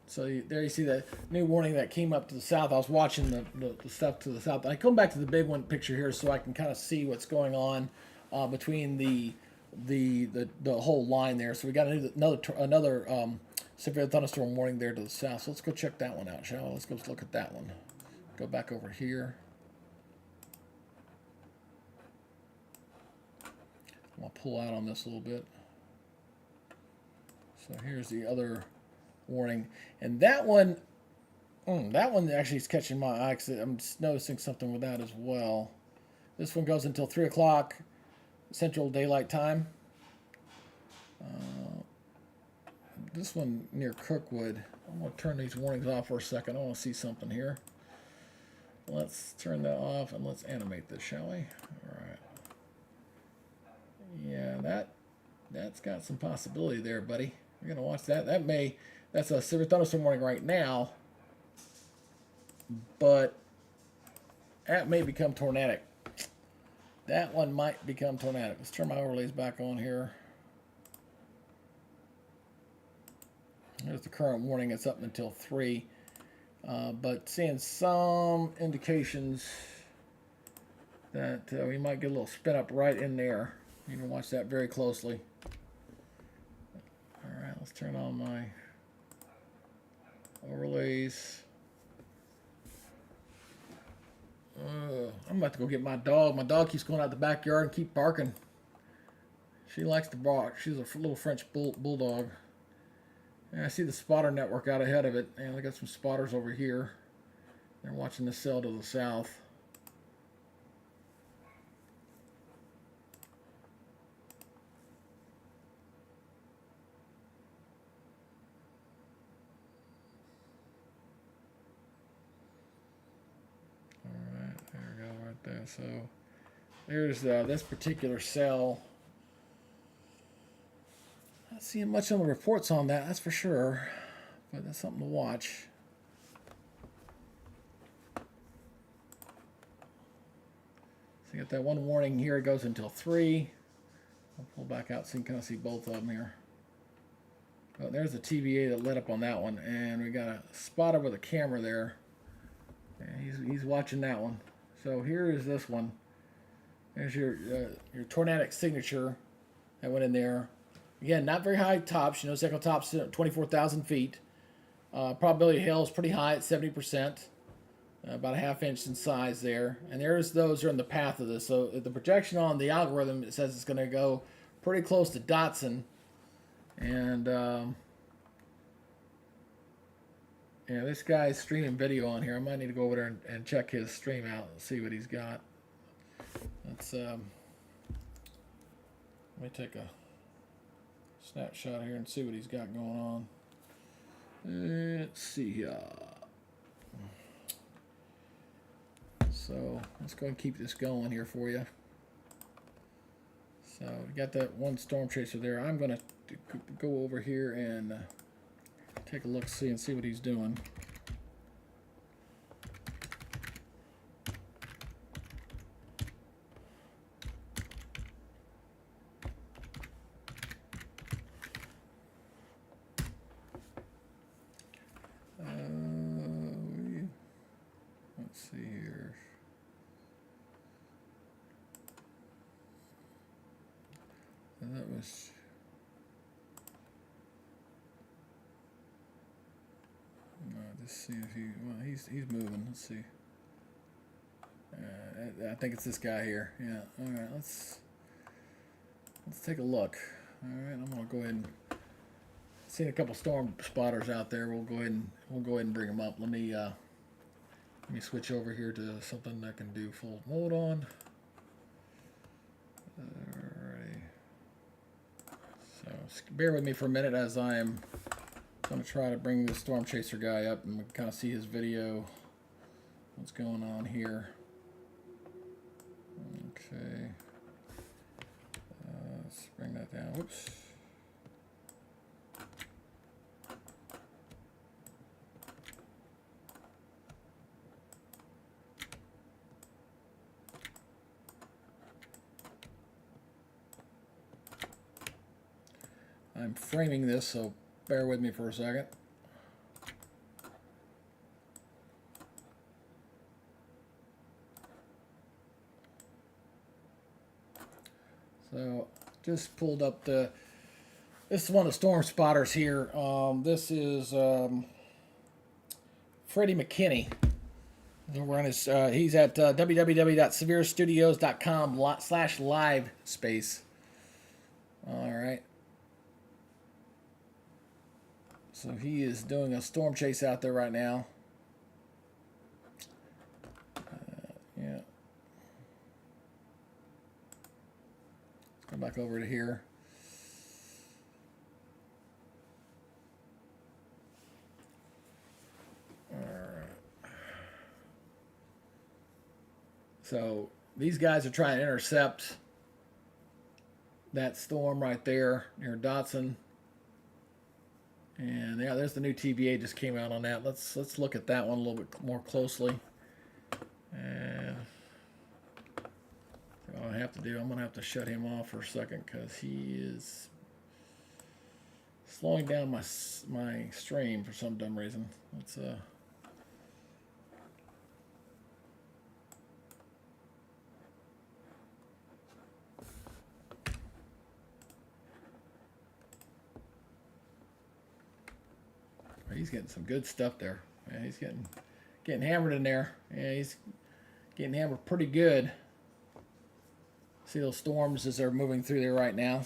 So there you see the new warning that came up to the south. I was watching the stuff to the south. I come back to the big one picture here so I can kind of see what's going on between the whole line there. So we got another severe thunderstorm warning there to the south. So let's go check that one out, shall we? Let's go look at that one. Go back over here. I'm going to pull out on this a little bit. So here's the other warning, and that one actually is catching my eye because I'm just noticing something with that as well. This one goes until 3 o'clock Central Daylight Time. This one near Kirkwood. I'm going to turn these warnings off for a second. I want to see something here. Let's turn that off and let's animate this, shall we? All right. Yeah, that's got some possibility there, buddy. We're going to watch that. That's a severe thunderstorm warning right now, but that may become tornadic. That one might become tornadic. Let's turn my overlays back on here. There's the current warning. It's up until 3, but seeing some indications that we might get a little spin up right in there. You can watch that very closely. All right, let's turn on my overlays. I'm about to go get my dog. My dog keeps going out the backyard and keep barking. She likes to bark. She's a little French bulldog. And I see the spotter network out ahead of it. And I got some spotters over here. They're watching the cell to the south. There. So there's this particular cell. Not seeing much on the reports on that, that's for sure, but that's something to watch. So you got that one warning here. It goes until 3. I'll pull back out so you can kind of see both of them here. Oh, there's the TVA that lit up on that one, and we got a spotter with a camera there. And he's watching that one. So here is this one. There's your tornadic signature that went in there. Again, not very high tops. You know, second top's 24,000 feet. Probability of hail is pretty high at 70%. About a ½ inch in size there. And those are in the path of this. So the projection on the algorithm, it says it's going to go pretty close to Dotson. And Yeah, this guy's streaming video on here. I might need to go over there and check his stream out and see what he's got. Let's let me take a snapshot here and see what he's got going on. Let's see. So let's go and keep this going here for you. So we got that one storm chaser there. I'm gonna go over here and take a look, see what he's doing. Let's see here. And that was. Let's see if he. Well, he's moving. Let's see. I think it's this guy here. Yeah. All right. Let's take a look. All right. I'm gonna go ahead and. Seen a couple storm spotters out there. We'll go ahead and bring them up. Let me switch over here to something that can do full mode on. Alrighty. So bear with me for a minute as I'm going to try to bring the storm chaser guy up and kind of see his video. What's going on here? Okay. Let's bring that down. Whoops. I'm framing this, so bear with me for a second. So just pulled up this is one of the storm spotters here. This is Freddie McKinney. We're on his, he's at www.severestudios.com/live space. All right. So he is doing a storm chase out there right now. Yeah. Let's go back over to here. All right. So these guys are trying to intercept that storm right there near Dotson. And yeah, there's the new TVA just came out on that. Let's look at that one a little bit more closely. And what I have to do, I'm gonna have to shut him off for a second because he is slowing down my stream for some dumb reason. Let's he's getting some good stuff there. Yeah, he's getting hammered in there. Yeah, he's getting hammered pretty good. See those storms as they're moving through there right now.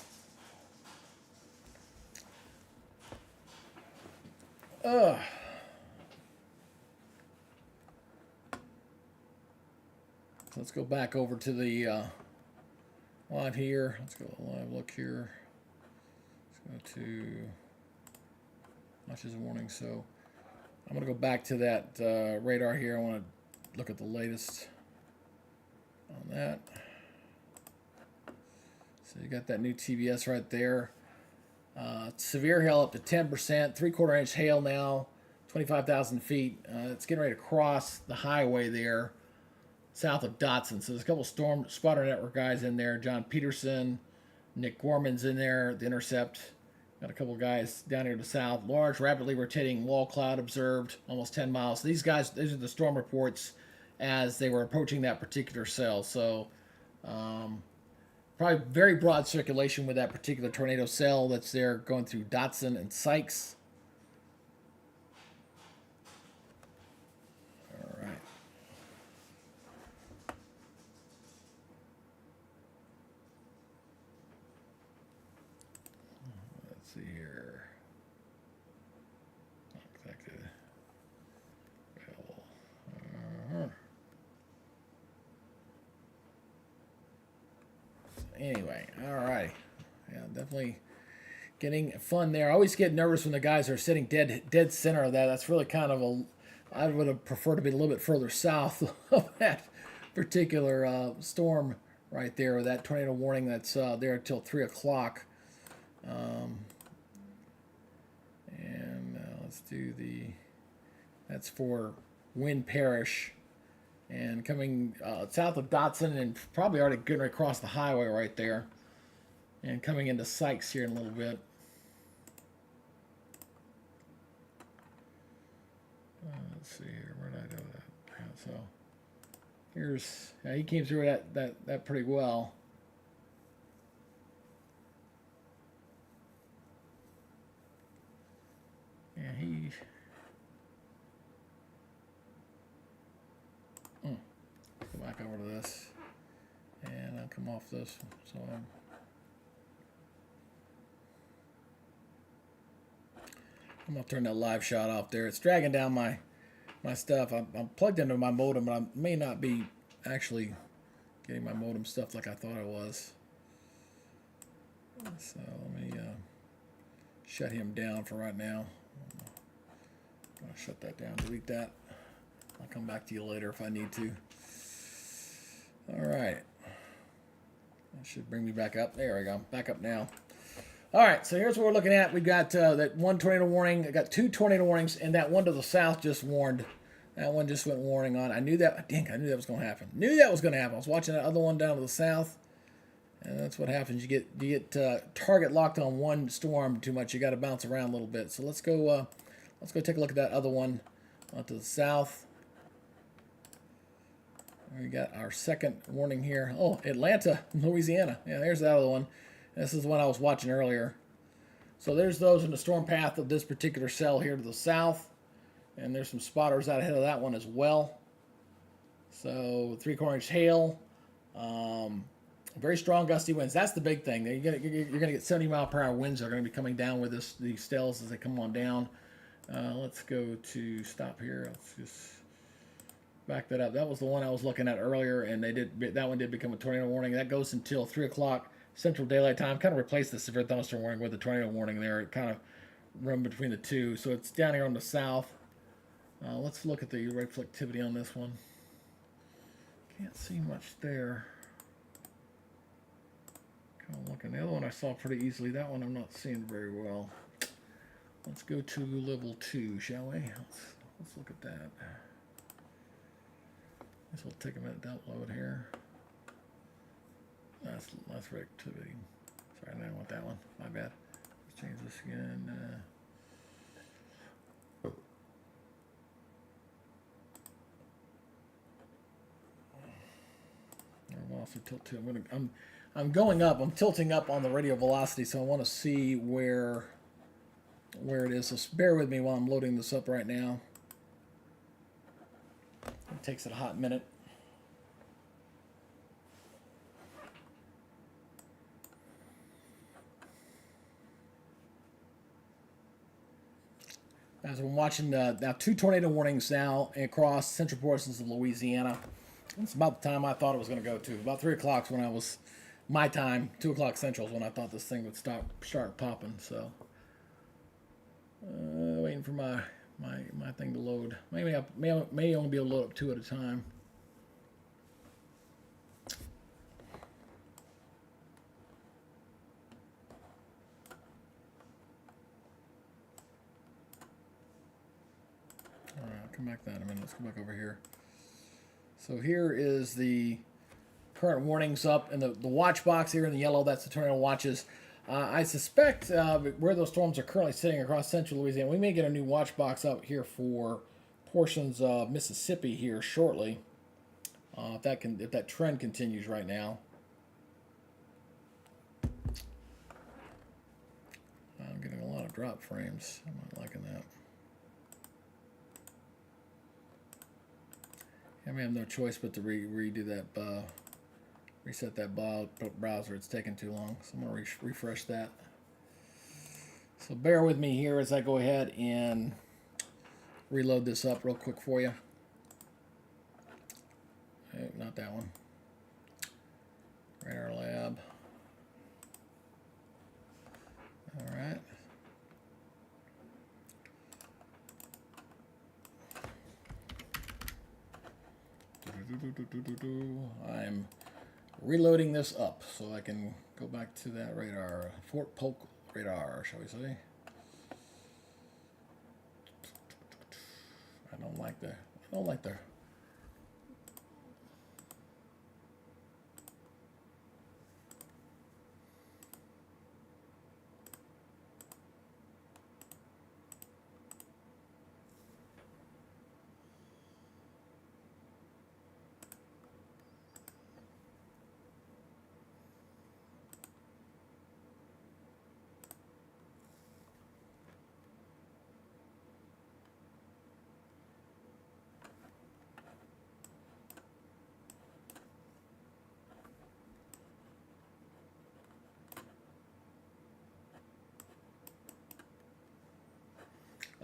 So let's go back over to the live here. Let's go to live look here. Let's go to watch as a warning. So I'm going to go back to that radar here. I want to look at the latest on that. So you got that new TBS right there. Severe hail up to 10%, 3/4 inch hail now, 25,000 feet. It's getting ready to cross the highway there south of Dotson. So there's a couple storm spotter network guys in there. John Peterson, Nick Gorman's in there, the intercept. Got a couple guys down here to the south. Large, rapidly rotating wall cloud observed, almost 10 miles. These guys, these are the storm reports as they were approaching that particular cell. So probably very broad circulation with that particular tornado cell that's there going through Dotson and Sykes. All right. Let's see here. Not exactly. definitely getting fun there. I always get nervous when the guys are sitting dead center of that. That's really kind of a, I would have preferred to be a little bit further south of that particular storm right there, with that tornado warning that's there until 3 o'clock. And let's do that's for Wynn Parish. And coming south of Dotson, and probably already getting across the highway right there. And coming into Sykes here in a little bit. Let's see here, where did I go with that? Yeah, so here's, he came through that pretty well. Yeah, he. Go back over to this, and I'll come off this. So I'm gonna turn that live shot off there. It's dragging down my stuff. I'm plugged into my modem, but I may not be actually getting my modem stuff like I thought I was. So let me shut him down for right now. I'll shut that down, delete that. I'll come back to you later if I need to. All right. That should bring me back up. There we go. Back up now. All right, so here's what we're looking at. We've got that one tornado warning. I got 2 tornado warnings, and that one to the south just warned. That one just went warning on. I knew that. Dang, I knew that was going to happen. Knew that was going to happen. I was watching that other one down to the south, and that's what happens. You get target locked on one storm too much. You got to bounce around a little bit. So let's go take a look at that other one to the south. We got our second warning here. Oh, Atlanta, Louisiana. Yeah, there's that other one. This is the one I was watching earlier. So there's those in the storm path of this particular cell here to the south. And there's some spotters out ahead of that one as well. So 3/4 inch hail. Very strong gusty winds. That's the big thing. You're gonna get 70-mile-per-hour winds that are going to be coming down with these cells as they come on down. Let's go to stop here. Let's just back that up. That was the one I was looking at earlier, and that one did become a tornado warning. That goes until 3 o'clock Central Daylight Time. Kind of replaced the severe thunderstorm warning with the tornado warning there. It kind of run between the two. So it's down here on the south. Let's look at the reflectivity on this one. Can't see much there. Kind of looking. The other one I saw pretty easily. That one I'm not seeing very well. Let's go to level 2, shall we? Let's look at that. This will take a minute to upload here. That's reactivity. Sorry, I didn't want that one. My bad. Let's change this again. I'll also tilt to. I'm going up. I'm tilting up on the radio velocity, so I want to see where it is. So bear with me while I'm loading this up right now. It takes it a hot minute. As I'm watching now 2 tornado warnings now across central portions of Louisiana. It's about the time I thought it was going to go to. About 3 o'clock when I was my time. 2 o'clock Central is when I thought this thing would start popping. So waiting for my thing to load. Maybe I may only be able to load up 2 at a time. All right, I'll come back to that in a minute. Let's go back over here. So here is the current warnings up, and the watch box here in the yellow, that's the tornado watches. I suspect where those storms are currently sitting across central Louisiana, we may get a new watch box up here for portions of Mississippi here shortly. If that trend continues right now. I'm getting a lot of drop frames. I'm not liking that. I may have no choice but to redo that, reset that browser. It's taking too long, so I'm going to refresh that. So bear with me here as I go ahead and reload this up real quick for you. Hey, not that one. Radar Lab. All right. I'm reloading this up so I can go back to that radar, Fort Polk radar, shall we say? I don't like the.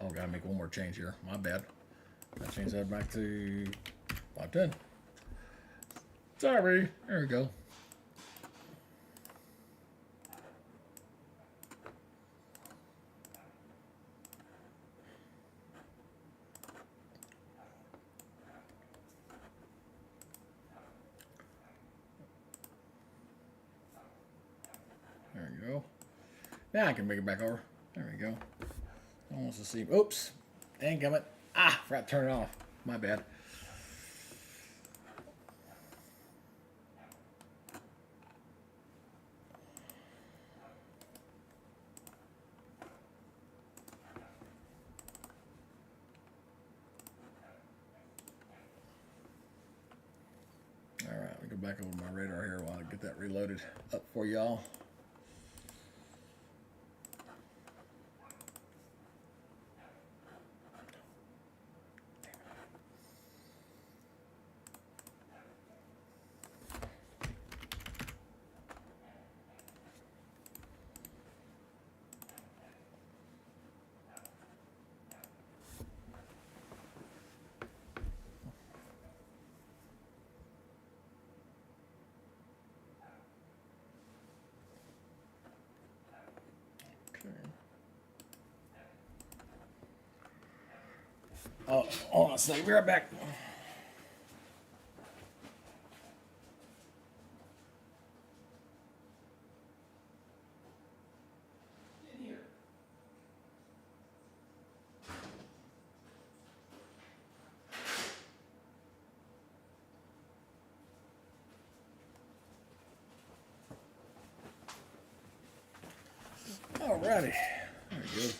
Oh, gotta make one more change here. My bad. I changed that back to 510. Sorry. There we go. There you go. Now I can bring it back over. There we go. I want to see. Oops. Dang gummit. Ah, forgot to turn it off. My bad. All right, we go back over my radar here while I get that reloaded up for y'all. Oh, hold on a second. Be right back. Alrighty. There we go.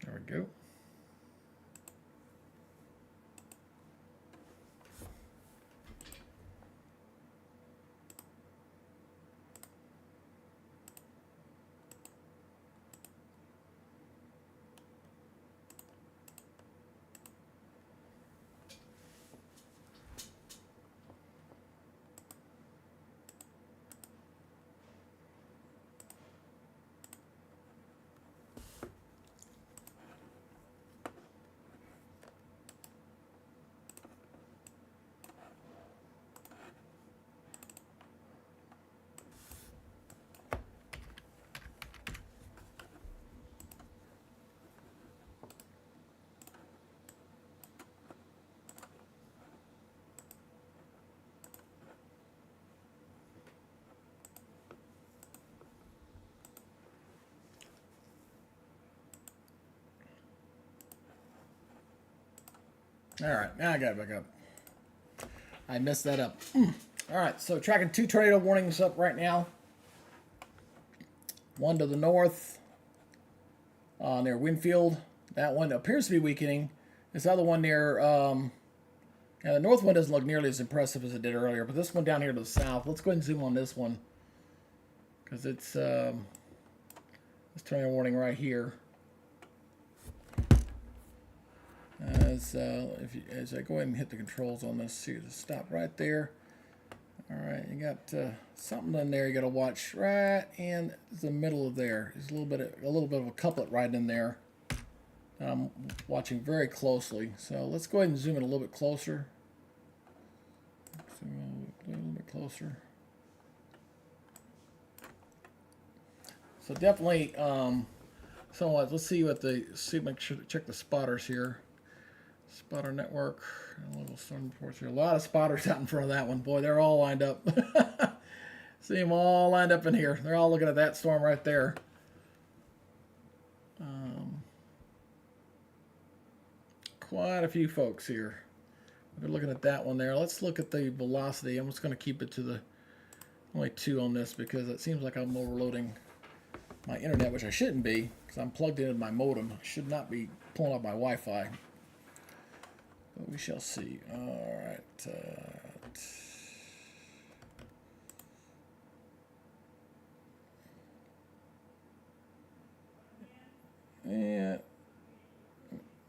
There we go. All right, now I got it back up. I messed that up. All right, so tracking 2 tornado warnings up right now. One to the north near Winfield. That one appears to be weakening. This other one near, the north one doesn't look nearly as impressive as it did earlier, but this one down here to the south, let's go ahead and zoom on this one. Because it's this tornado warning right here. As I go ahead and hit the controls on this, see, just stop right there. All right, you got something in there you got to watch right in the middle of there. There's a little bit of a couplet right in there. I'm watching very closely. So let's go ahead and zoom in a little bit closer. Zoom in a little bit closer. So definitely, so let's see what check the spotters here. Spotter network, a little storm reports here. A lot of spotters out in front of that one. Boy, they're all lined up. See them all lined up in here. They're all looking at that storm right there. Quite a few folks here. They're looking at that one there. Let's look at the velocity. I'm just going to keep it to the only 2 on this because it seems like I'm overloading my internet, which I shouldn't be because I'm plugged into my modem. I should not be pulling up my Wi-Fi. But we shall see. All right. Yeah.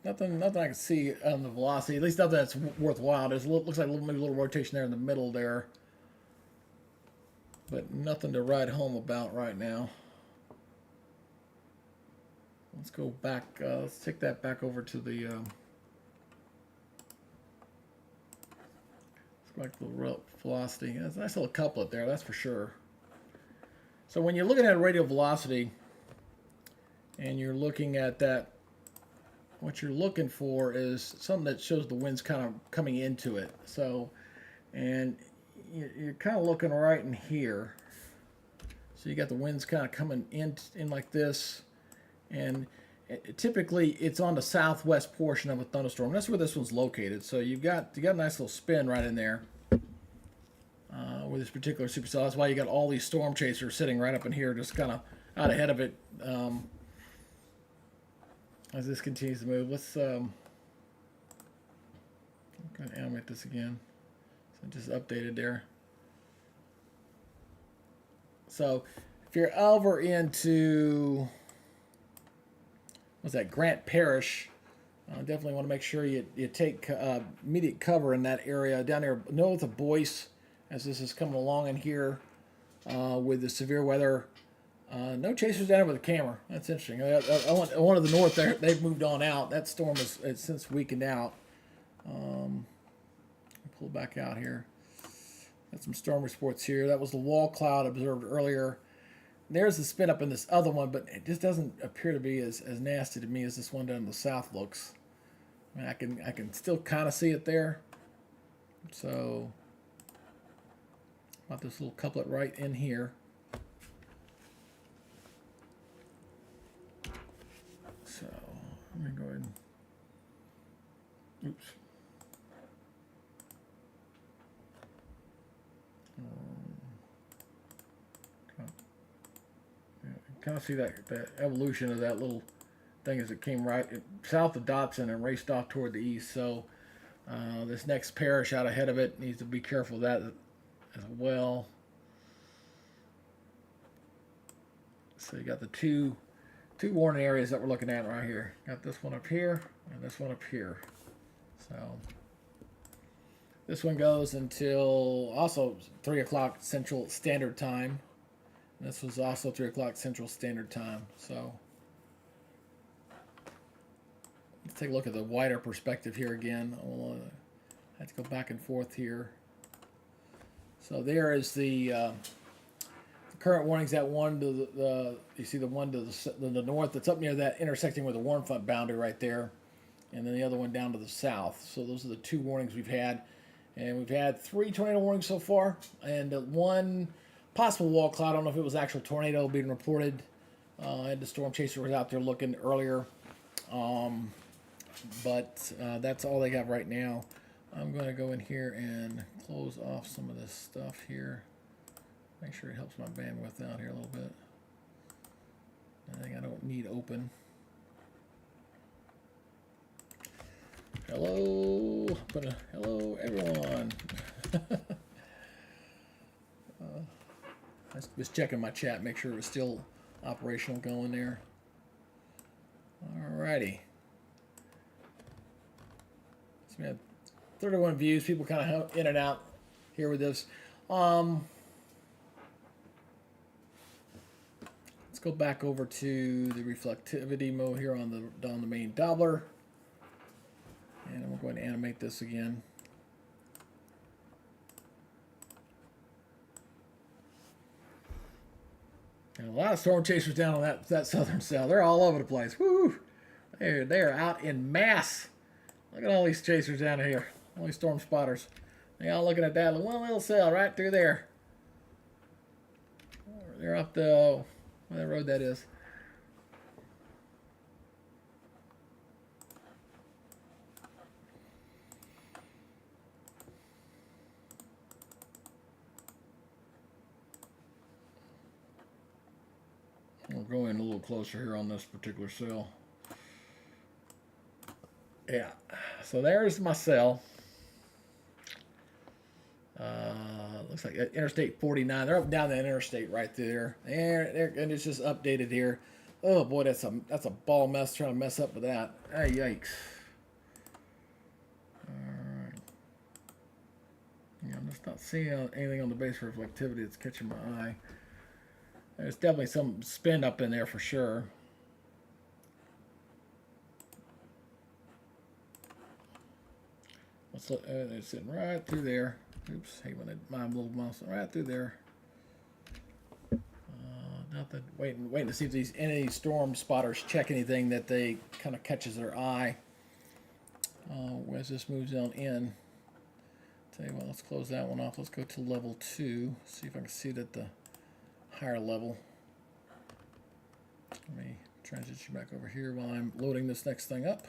Nothing I can see on the velocity. At least nothing that's worthwhile. There's looks like maybe a little rotation there in the middle there. But nothing to write home about right now. Let's go back. Let's take that back over to the... like the velocity. That's a nice little couplet there, that's for sure. So when you're looking at radial velocity and you're looking at that, what you're looking for is something that shows the wind's kind of coming into it. So, and you're kind of looking right in here. So you got the winds kind of coming in like this, and typically it's on the southwest portion of a thunderstorm. That's where this one's located. So you got a nice little spin right in there with this particular supercell. That's why you got all these storm chasers sitting right up in here, just kind of out ahead of it as this continues to move. Let's I'm going to animate this again. So just updated there. So if you're over into what's that, Grant Parish, definitely want to make sure you take immediate cover in that area down there north of Boyce as this is coming along in here with the severe weather. No chasers down there with a camera. That's interesting. One of the north there, they've moved on out. That storm has since weakened out. Pull back out here. Got some storm reports here. That was the wall cloud observed earlier. There's the spin up in this other one, but it just doesn't appear to be as nasty to me as this one down in the south looks. I mean, I can still kind of see it there. So, about this little couplet right in here. So, let me go ahead and, oops. Kind of see that evolution of that little thing as it came right south of Dotson and raced off toward the east. So this next parish out ahead of it needs to be careful of that as well. So you got the two warning areas that we're looking at right here. Got this one up here and this one up here. So this one goes until also 3 o'clock Central Standard Time. This was also 3 o'clock Central Standard Time. So let's take a look at the wider perspective here again. I'll have to go back and forth here. So there is the current warnings. That one to the you see the one to the north that's up near that intersecting with the warm front boundary right there, and then the other one down to the south. So those are the 2 warnings we've had, and we've had 3 tornado warnings so far, and one possible wall cloud. I don't know if it was actual tornado being reported. And the storm chaser was out there looking earlier. But that's all they got right now. I'm going to go in here and close off some of this stuff here. Make sure it helps my bandwidth out here a little bit. Anything I don't need open. Hello. Hello, everyone. I was checking my chat, make sure it was still operational going there. Alrighty. So we had 31 views. People kind of in and out here with this. Let's go back over to the reflectivity mode here on the main Doppler. And we're going to animate this again. And a lot of storm chasers down on that southern cell. They're all over the place. Woo! They're out in mass. Look at all these chasers down here. All these storm spotters. They all looking at that one little cell right through there. They're up the whatever road that is. We'll go in a little closer here on this particular cell. Yeah, so there's my cell. Looks like Interstate 49. They're up down the interstate right there. And it's just updated here. Oh boy, that's a ball mess trying to mess up with that. Hey, yikes. All right. Yeah, I'm just not seeing anything on the base reflectivity that's catching my eye. There's definitely some spin up in there for sure. Let's look. It's sitting right through there. Oops, hey, when my little mouse right through there. Nothing. Waiting to see if any storm spotters check anything that they kind of catches their eye. As this moves on in. Tell you what, let's close that one off. Let's go to level 2. See if I can see it at the higher level. Let me transition back over here while I'm loading this next thing up.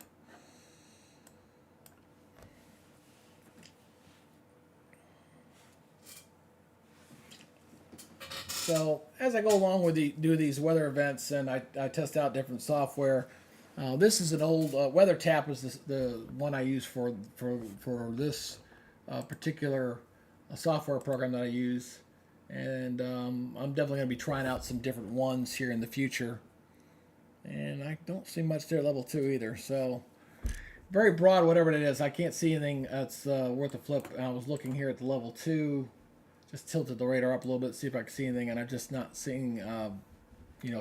So as I go along with do these weather events and I test out different software, this is an old WeatherTap is the one I use for this particular software program that I use, and I'm definitely going to be trying out some different ones here in the future. And I don't see much there at level 2 either. So very broad, whatever it is. I can't see anything that's worth a flip. I was looking here at the level 2. Just tilted the radar up a little bit, see if I can see anything, and I'm just not seeing,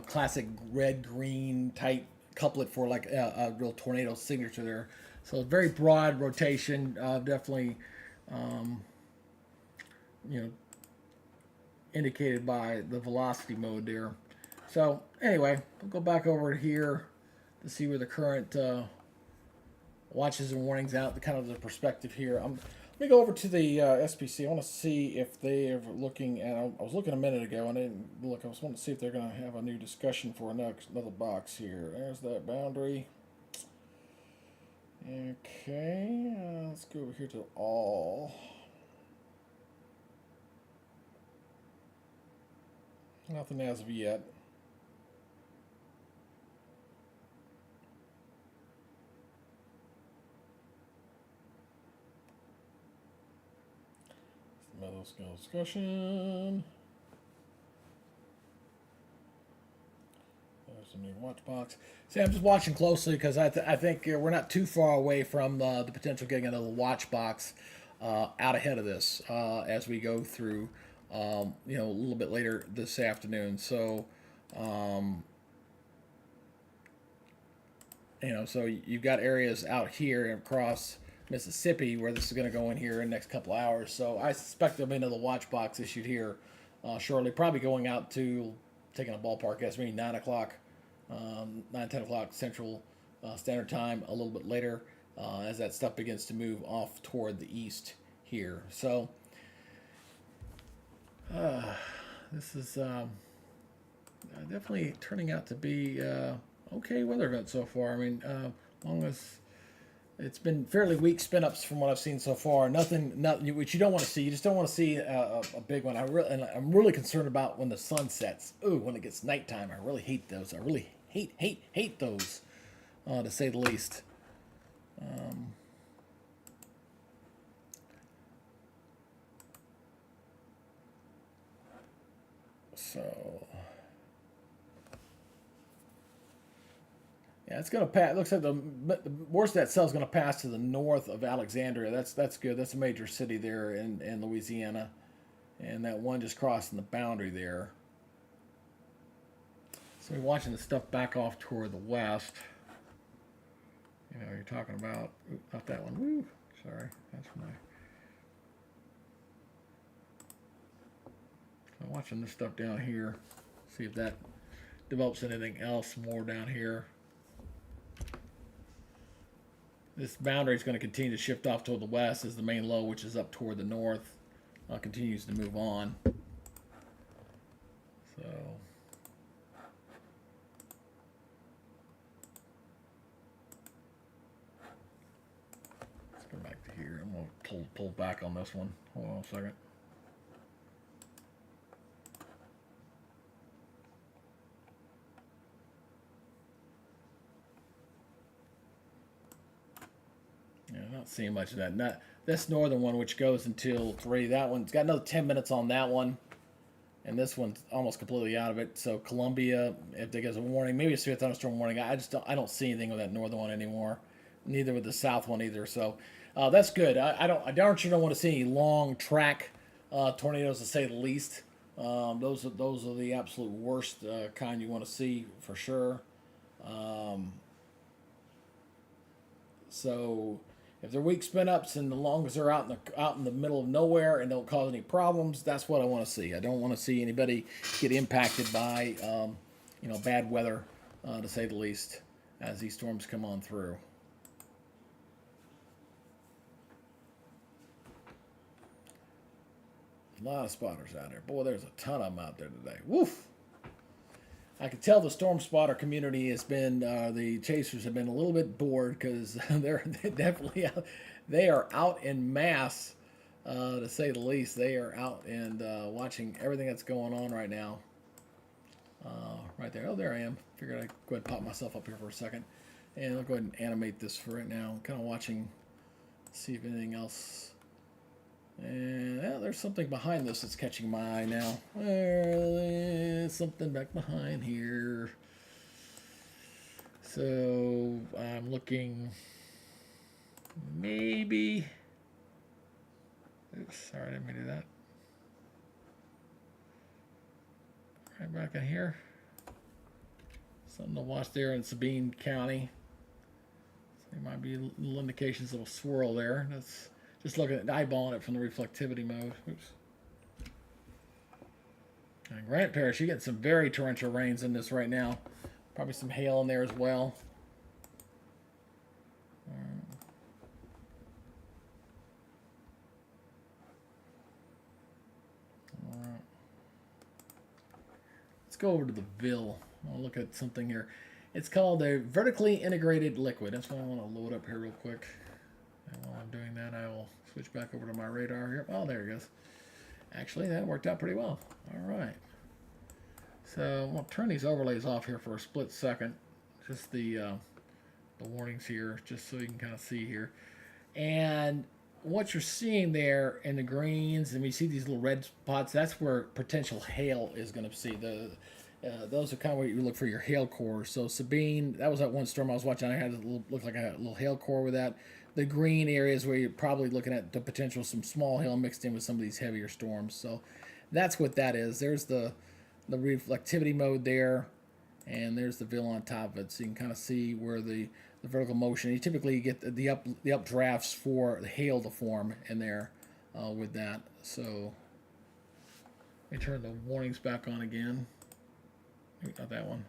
classic red-green type couplet for like a real tornado signature there. So very broad rotation, definitely, indicated by the velocity mode there. So anyway, we'll go back over here to see where the current watches and warnings out, the kind of the perspective here. Let me go over to the SPC. I want to see if they are looking at. I was looking a minute ago and I didn't look. I was wanting to see if they're going to have a new discussion for another box here. There's that boundary. Okay, let's go over here to all. Nothing as of yet. Metal scale discussion. There's a new watch box. See, I'm just watching closely because I think we're not too far away from the potential getting another watch box out ahead of this as we go through, a little bit later this afternoon. So, so you've got areas out here and across Mississippi where this is going to go in here in the next couple hours. So I suspect there'll be another watch box issued here shortly, probably going out to, taking a ballpark guess, maybe 9 o'clock, 10 o'clock Central Standard Time, a little bit later as that stuff begins to move off toward the east here. So this is definitely turning out to be okay weather event so far. I mean, long as it's been fairly weak spin-ups from what I've seen so far. Nothing, which you don't want to see. You just don't want to see a big one. I'm really concerned about when the sun sets. Ooh, when it gets nighttime, I really hate those. I really hate those, to say the least. So Yeah, it's going to pass. Looks like the worst of that cell is going to pass to the north of Alexandria. That's good. That's a major city there in Louisiana, and that one just crossing the boundary there. So we're watching the stuff back off toward the west. You know, you're talking about not that one. Woo, sorry, that's my. I'm watching this stuff down here. See if that develops anything else more down here. This boundary is going to continue to shift off toward the west as the main low, which is up toward the north, continues to move on. So let's go back to here. I'm going to pull back on this one. Hold on a second. Yeah, not seeing much of that. Not this northern one, which goes until 3. That one's got another 10 minutes on that one, and this one's almost completely out of it. So Columbia, if they get a warning, maybe it's a thunderstorm warning. I don't see anything with that northern one anymore. Neither with the south one either. So that's good. I darn sure don't want to see any long track tornadoes, to say the least. Those are the absolute worst kind you want to see for sure. So if they're weak spin ups and as long as they're out in the middle of nowhere and don't cause any problems, that's what I want to see. I don't want to see anybody get impacted by bad weather, to say the least, as these storms come on through. A lot of spotters out there. Boy, there's a ton of them out there today. Woof! I can tell the storm spotter community has been, the chasers have been a little bit bored because they're definitely out, they are out in mass, to say the least. They are out and watching everything that's going on right now. Right there. Oh, there I am. Figured I'd go ahead and pop myself up here for a second. And I'll go ahead and animate this for right now. I'm kind of watching, see if anything else. And there's something behind this that's catching my eye now. There's something back behind here. So I'm looking, maybe. Oops, sorry, I didn't mean to do that. Right back in here. Something to watch there in Sabine County. So there might be little indications of a swirl there. That's just looking at eyeballing it from the reflectivity mode. Oops. And Grant Parish, you're getting some very torrential rains in this right now. Probably some hail in there as well. All right. Let's go over to the Ville. I'll look at something here. It's called a vertically integrated liquid. That's what I want to load up here real quick. And while I'm doing that, I will switch back over to my radar here. Oh, there it goes. Actually, that worked out pretty well. All right. So I'll turn these overlays off here for a split second. Just the warnings here, just so you can kind of see here. And what you're seeing there in the greens, and we see these little red spots, that's where potential hail is going to see. Those are kind of where you look for your hail cores. So Sabine, that was that one storm I was watching. I had a little, looked like I had a little hail core with that. The green areas where you're probably looking at the potential some small hail mixed in with some of these heavier storms. So that's what that is. There's the reflectivity mode there, and there's the Ville on top of it. So you can kind of see where the vertical motion. You typically get the updrafts for the hail to form in there with that. So let me turn the warnings back on again. Not that one.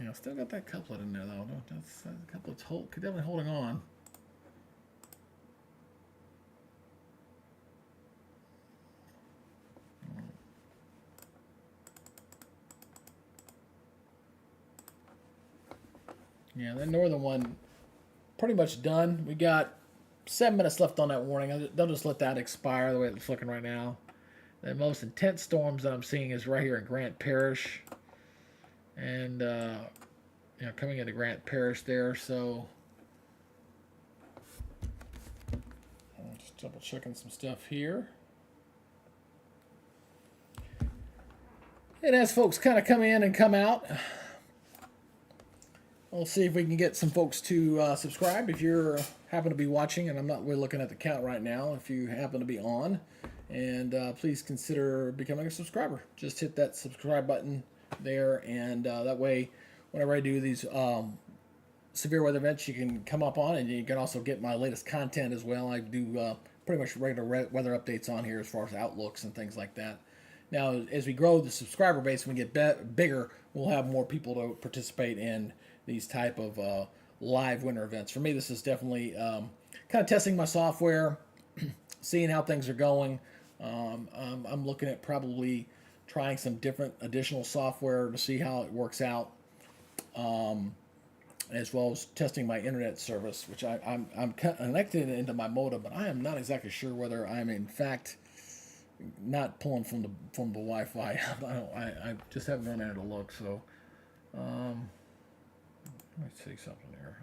Yeah, still got that couplet in there though. That's a couplet's definitely holding on. Yeah, that northern one pretty much done. We got 7 minutes left on that warning. They'll just let that expire the way it's looking right now. The most intense storms that I'm seeing is right here in Grant Parish. And, coming into Grant Parish there. So, I'm just double checking some stuff here. And as folks kind of come in and come out, we'll see if we can get some folks to subscribe. If you're happen to be watching, and we're looking at the count right now, if you happen to be on, and please consider becoming a subscriber. Just hit that subscribe button there, and that way, whenever I do these severe weather events, you can come up on, and you can also get my latest content as well. I do pretty much regular weather updates on here as far as outlooks and things like that. Now, as we grow the subscriber base, when we get bigger, we'll have more people to participate in these type of live winter events. For me, this is definitely kind of testing my software, seeing how things are going. I'm looking at probably trying some different additional software to see how it works out, as well as testing my internet service, which I'm connected into my modem, but I am not exactly sure whether I'm in fact not pulling from the Wi-Fi. I just haven't gone there to look. So let me see something here.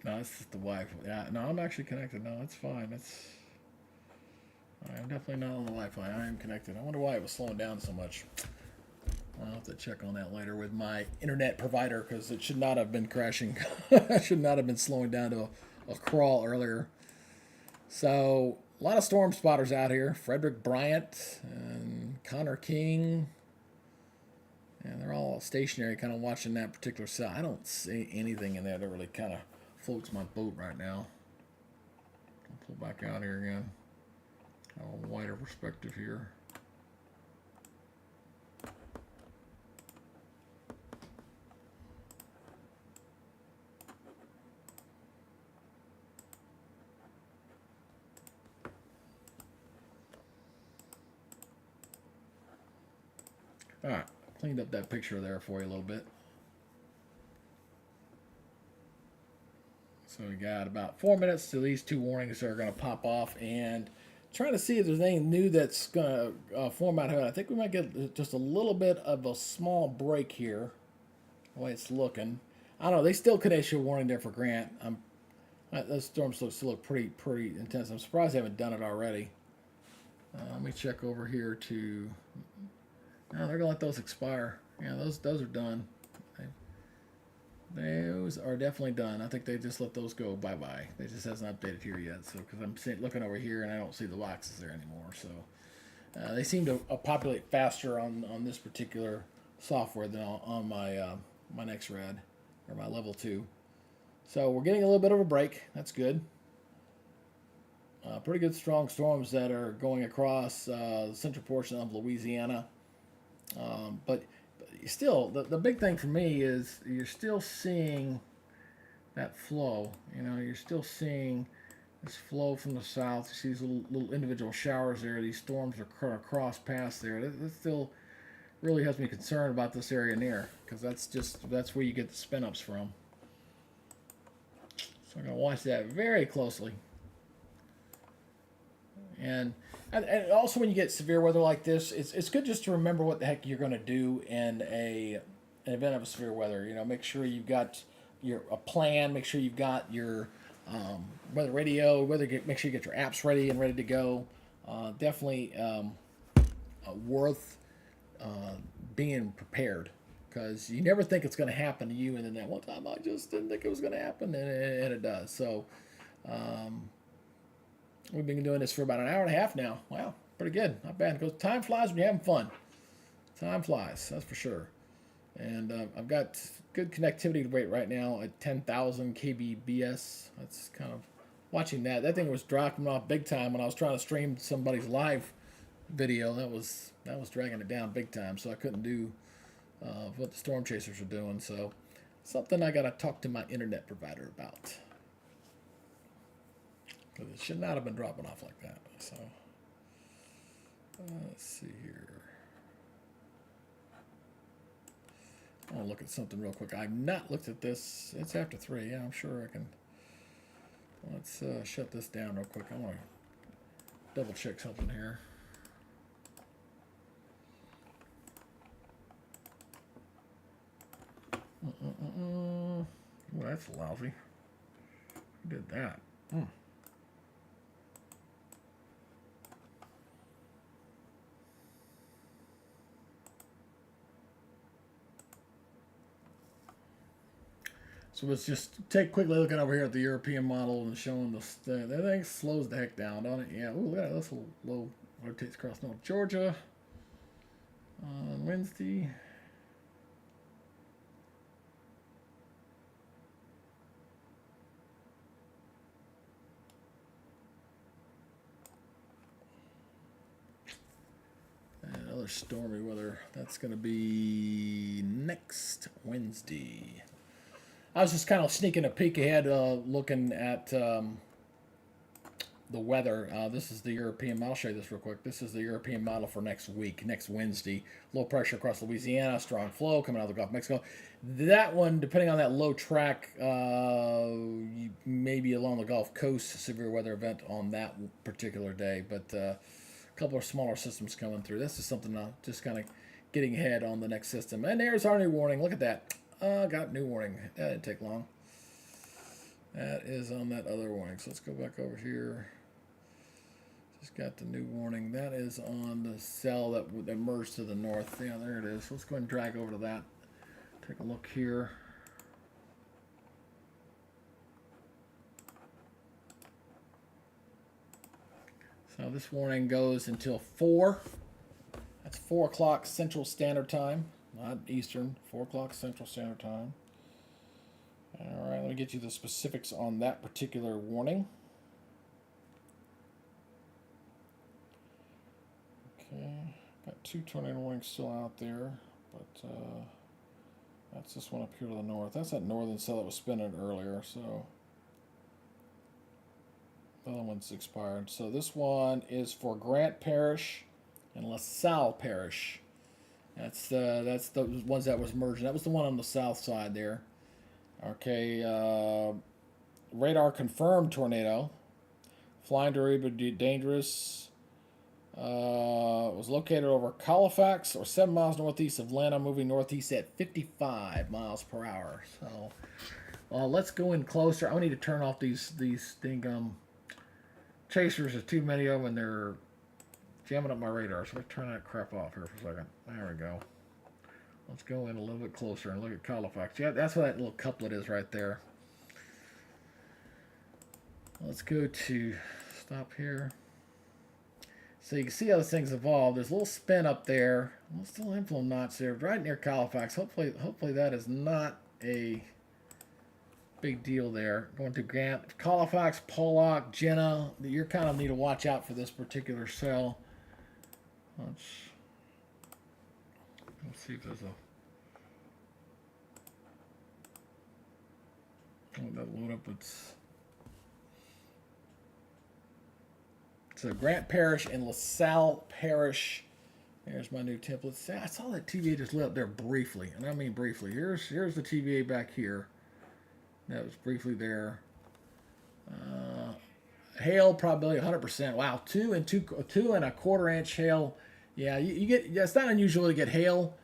No, it's just the Wi-Fi. Yeah, no, I'm actually connected. No, it's fine. I'm definitely not on the Wi-Fi. I am connected. I wonder why it was slowing down so much. I'll have to check on that later with my internet provider, because it should not have been crashing. It should not have been slowing down to a crawl earlier. So, a lot of storm spotters out here. Frederick Bryant and Connor King. And they're all stationary, kind of watching that particular cell. I don't see anything in there that really kind of floats my boat right now. I'll pull back out here again. Have a wider perspective here. All right, cleaned up that picture there for you a little bit. So we got about 4 minutes till these two warnings are going to pop off, and trying to see if there's anything new that's going to form out here. I think we might get just a little bit of a small break here, the way it's looking. I don't know. They still could issue a warning there for Grant. Those storms still look pretty intense. I'm surprised they haven't done it already. Let me check over here to. No, they're gonna let those expire. Yeah, those are done. Those are definitely done. I think they just let those go bye-bye. They just hasn't updated here yet. So because I'm looking over here and I don't see the boxes there anymore. So they seem to populate faster on this particular software than on my my NexRad or my level 2. So we're getting a little bit of a break. That's good. Pretty good strong storms that are going across the central portion of Louisiana. But still, the big thing for me is you're still seeing that flow. You know, you're still seeing this flow from the south. You see these little individual showers there. These storms are across past there. That still really has me concerned about this area near, because that's where you get the spin ups from. So I'm going to watch that very closely. And also, when you get severe weather like this, it's good just to remember what the heck you're going to do in an event of a severe weather. You know, make sure you've got a plan. Make sure you've got your weather radio. Make sure you get your apps ready and ready to go. Definitely worth being prepared, because you never think it's going to happen to you, and then that one time I just didn't think it was going to happen, and it does. So. We've been doing this for about an hour and a half now. Wow, pretty good. Not bad. Because time flies when you're having fun. Time flies, that's for sure. And I've got good connectivity rate right now at 10,000 kbps. That's kind of watching that. That thing was dropping off big time when I was trying to stream somebody's live video. That was dragging it down big time. So I couldn't do what the storm chasers were doing. So something I got to talk to my internet provider about. Because it should not have been dropping off like that. So, let's see here. I want to look at something real quick. I've not looked at this. It's after 3. Yeah, I'm sure I can. Let's shut this down real quick. I want to double check something here. that's lousy. Who did that? So let's just take quickly looking over here at the European model and showing the that thing slows the heck down, don't it? Yeah. Ooh, look at that. That's a low rotates across North Georgia on Wednesday. Another stormy weather. That's going to be next Wednesday. I was just kind of sneaking a peek ahead, looking at the weather. This is the European model. I'll show you this real quick. This is the European model for next week, next Wednesday. Low pressure across Louisiana, strong flow coming out of the Gulf of Mexico. That one, depending on that low track, maybe along the Gulf Coast, severe weather event on that particular day. But a couple of smaller systems coming through. This is something just kind of getting ahead on the next system. And there's our new warning. Look at that. Got new warning. That didn't take long. That is on that other warning. So let's go back over here. Just got the new warning. That is on the cell that merged to the north. Yeah, there it is. Let's go ahead and drag over to that. Take a look here. So this warning goes until 4. That's 4 o'clock Central Standard Time. Not Eastern, 4 o'clock Central Standard Time. All right, let me get you the specifics on that particular warning. Okay, got 2 tornado warnings still out there, but that's this one up here to the north. That's that northern cell that was spinning earlier, so the other one's expired. So this one is for Grant Parish and LaSalle Parish. That's the ones that was merged. That was the one on the south side there. Okay, radar confirmed tornado. Flying debris dangerous. Was located over Halifax or 7 miles northeast of Atlanta, moving northeast at 55 miles per hour. So, let's go in closer. I need to turn off these ding chasers. There's too many of them, and they're jamming up my radar. So let's turn that crap off here for a second. There we go. Let's go in a little bit closer and look at Halifax. Yeah, that's what that little couplet is right there. Let's go to stop here. So you can see how this thing's evolved. There's a little spin up there. Still inflow knots there, right near Halifax. Hopefully that is not a big deal there. Going to Grant, Halifax, Pollock, Jenna. You kind of need to watch out for this particular cell. Let's see if there's a. Oh, that load up. So Grant Parish and LaSalle Parish. There's my new template. I saw that TVA just lit up there briefly, and I mean briefly. Here's the TVA back here. That was briefly there. Hail probability 100%. Wow, 2.25 inch hail. Yeah, you get. Yeah, it's not unusual to get hail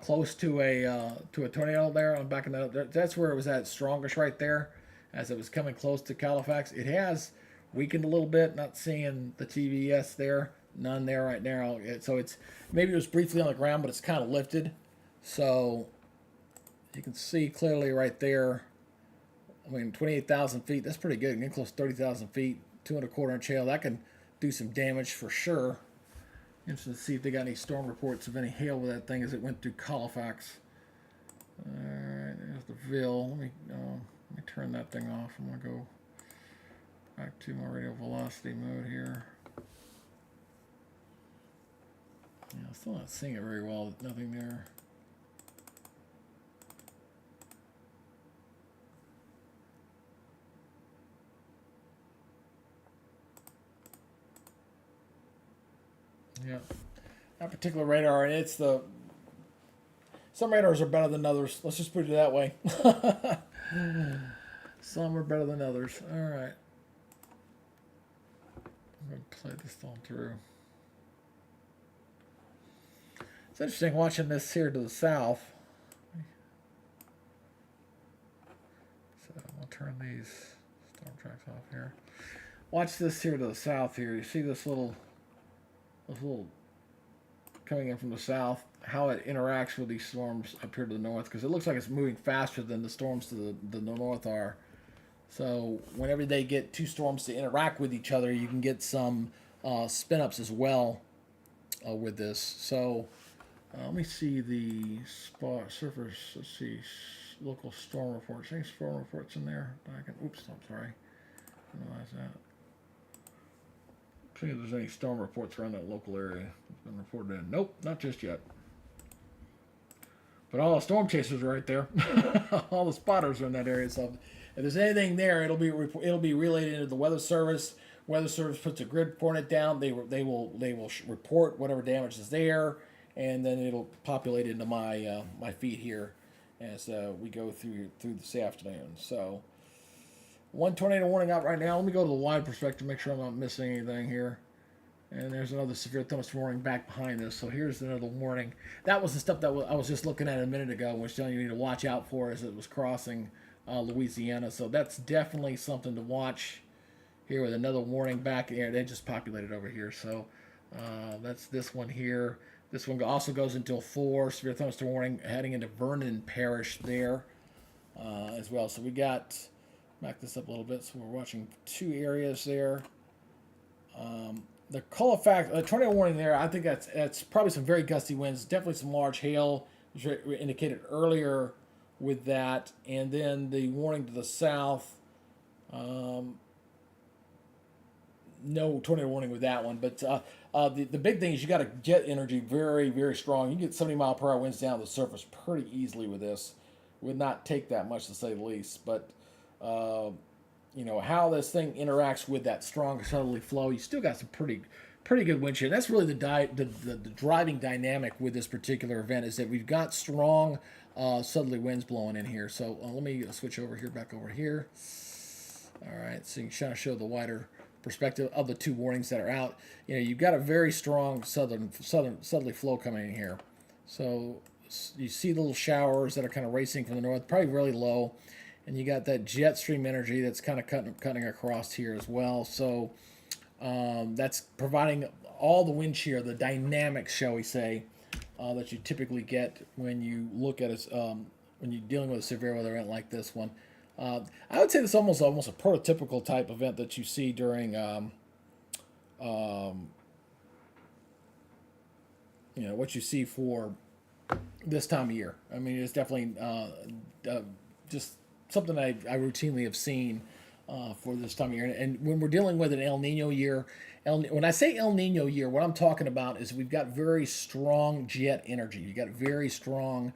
close to a tornado there. I'm backing that up. That's where it was at strongest right there, as it was coming close to Halifax. It has weakened a little bit. Not seeing the TVS there. None there right now. So it's maybe it was briefly on the ground, but it's kind of lifted. So you can see clearly right there. I mean, 28,000 feet. That's pretty good. Getting close to 30,000 feet. 2.25 inch hail. That can do some damage for sure. Interested to see if they got any storm reports of any hail with that thing as it went through Halifax. All right, there's the Ville. Let me turn that thing off. I'm gonna go back to my radial velocity mode here. Yeah, I'm still not seeing it very well. Nothing there. Yeah, that particular radar, and it's some radars are better than others. Let's just put it that way. Some are better than others. All right. I'm going to play this on through. It's interesting watching this here to the south. So tracks off here. Watch this here to the south here. You see this little coming in from the south, how it interacts with these storms up here to the north, because it looks like it's moving faster than the storms to the north are. So whenever they get two storms to interact with each other, you can get some spin ups as well with this. So let me see the spot surface. Let's see local storm reports. Any storm reports in there? Oops, I'm sorry. I didn't realize that. See if there's any storm reports around that local area that's been reported in. Nope, not just yet. But all the storm chasers are right there. All the spotters are in that area. So if there's anything there, it'll be relayed into the Weather Service. Weather Service puts a grid coordinate down. They will report whatever damage is there, and then it'll populate into my my feed here as we go through this afternoon. So. One tornado warning out right now. Let me go to the wide perspective, make sure I'm not missing anything here. And there's another severe thunderstorm warning back behind this. So here's another warning. That was the stuff that I was just looking at a minute ago, which telling you need to watch out for as it was crossing Louisiana. So that's definitely something to watch here with another warning back here. They just populated over here. So that's this one here. This one also goes until 4. Severe thunderstorm warning heading into Vernon Parish there as well. So we got... Back this up a little bit, so we're watching 2 areas there. The Colfax tornado warning there, I think that's probably some very gusty winds, definitely some large hail, which indicated earlier with that, and then the warning to the south. No tornado warning with that one, but the big thing is you got a jet energy very, very strong. You get 70-mile-per-hour winds down the surface pretty easily with this. Would not take that much to say the least, but. You know how this thing interacts with that strong southerly flow. You still got some pretty good wind shear. That's really the driving dynamic with this particular event is that we've got strong southerly winds blowing in here. So let me switch over here, back over here. All right, so you can kind of show the wider perspective of the 2 warnings that are out. You know, you've got a very strong southerly flow coming in here. So you see the little showers that are kind of racing from the north, probably really low. And you got that jet stream energy that's kind of cutting across here as well. So that's providing all the wind shear, the dynamics, shall we say, that you typically get when you look at it, when you're dealing with a severe weather event like this one. I would say this is almost a prototypical type event that you see during, you know, what you see for this time of year. I mean, it's definitely just something I routinely have seen for this time of year. And when we're dealing with an El Nino year, when I say El Nino year, what I'm talking about is we've got very strong jet energy. You got very strong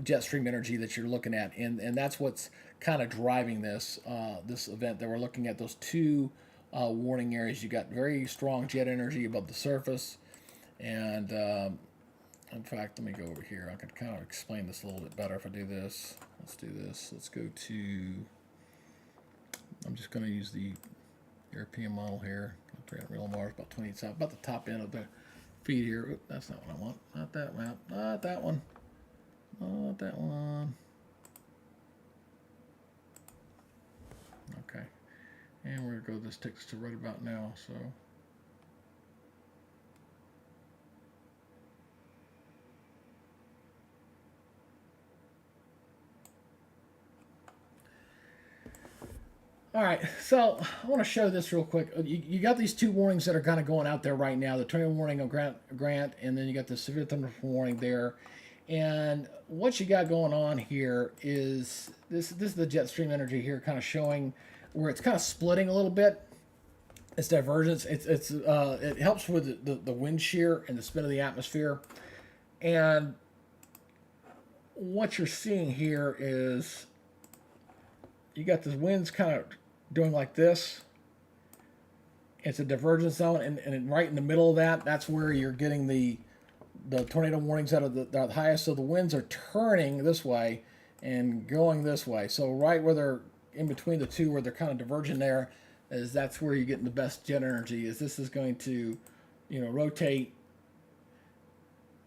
jet stream energy that you're looking at, and that's what's kind of driving this this event. That we're looking at those 2 warning areas. You got very strong jet energy above the surface, and in fact, let me go over here. I could kind of explain this a little bit better if I do this. Let's do this. Let's go to, I'm just going to use the European model here. Real Mars, about 20, about the top end of the feed here. Oop, that's not what I want. Not that map. Not that one. Not that one. Okay. And we're going to go, this takes us to right about now, so. All right, so I want to show this real quick. You got these 2 warnings that are kind of going out there right now. The tornado warning of Grant, and then you got the severe thunderstorm warning there. And what you got going on here is this is the jet stream energy here, kind of showing where it's kind of splitting a little bit. It's divergence. It helps with the wind shear and the spin of the atmosphere. And what you're seeing here is you got the winds kind of doing like this. It's a divergence zone, and right in the middle of that, that's where you're getting the tornado warnings out of the highest. So the winds are turning this way and going this way. So right where they're in between the 2, where they're kind of diverging there, is that's where you're getting the best jet energy. Is this is going to, you know, rotate,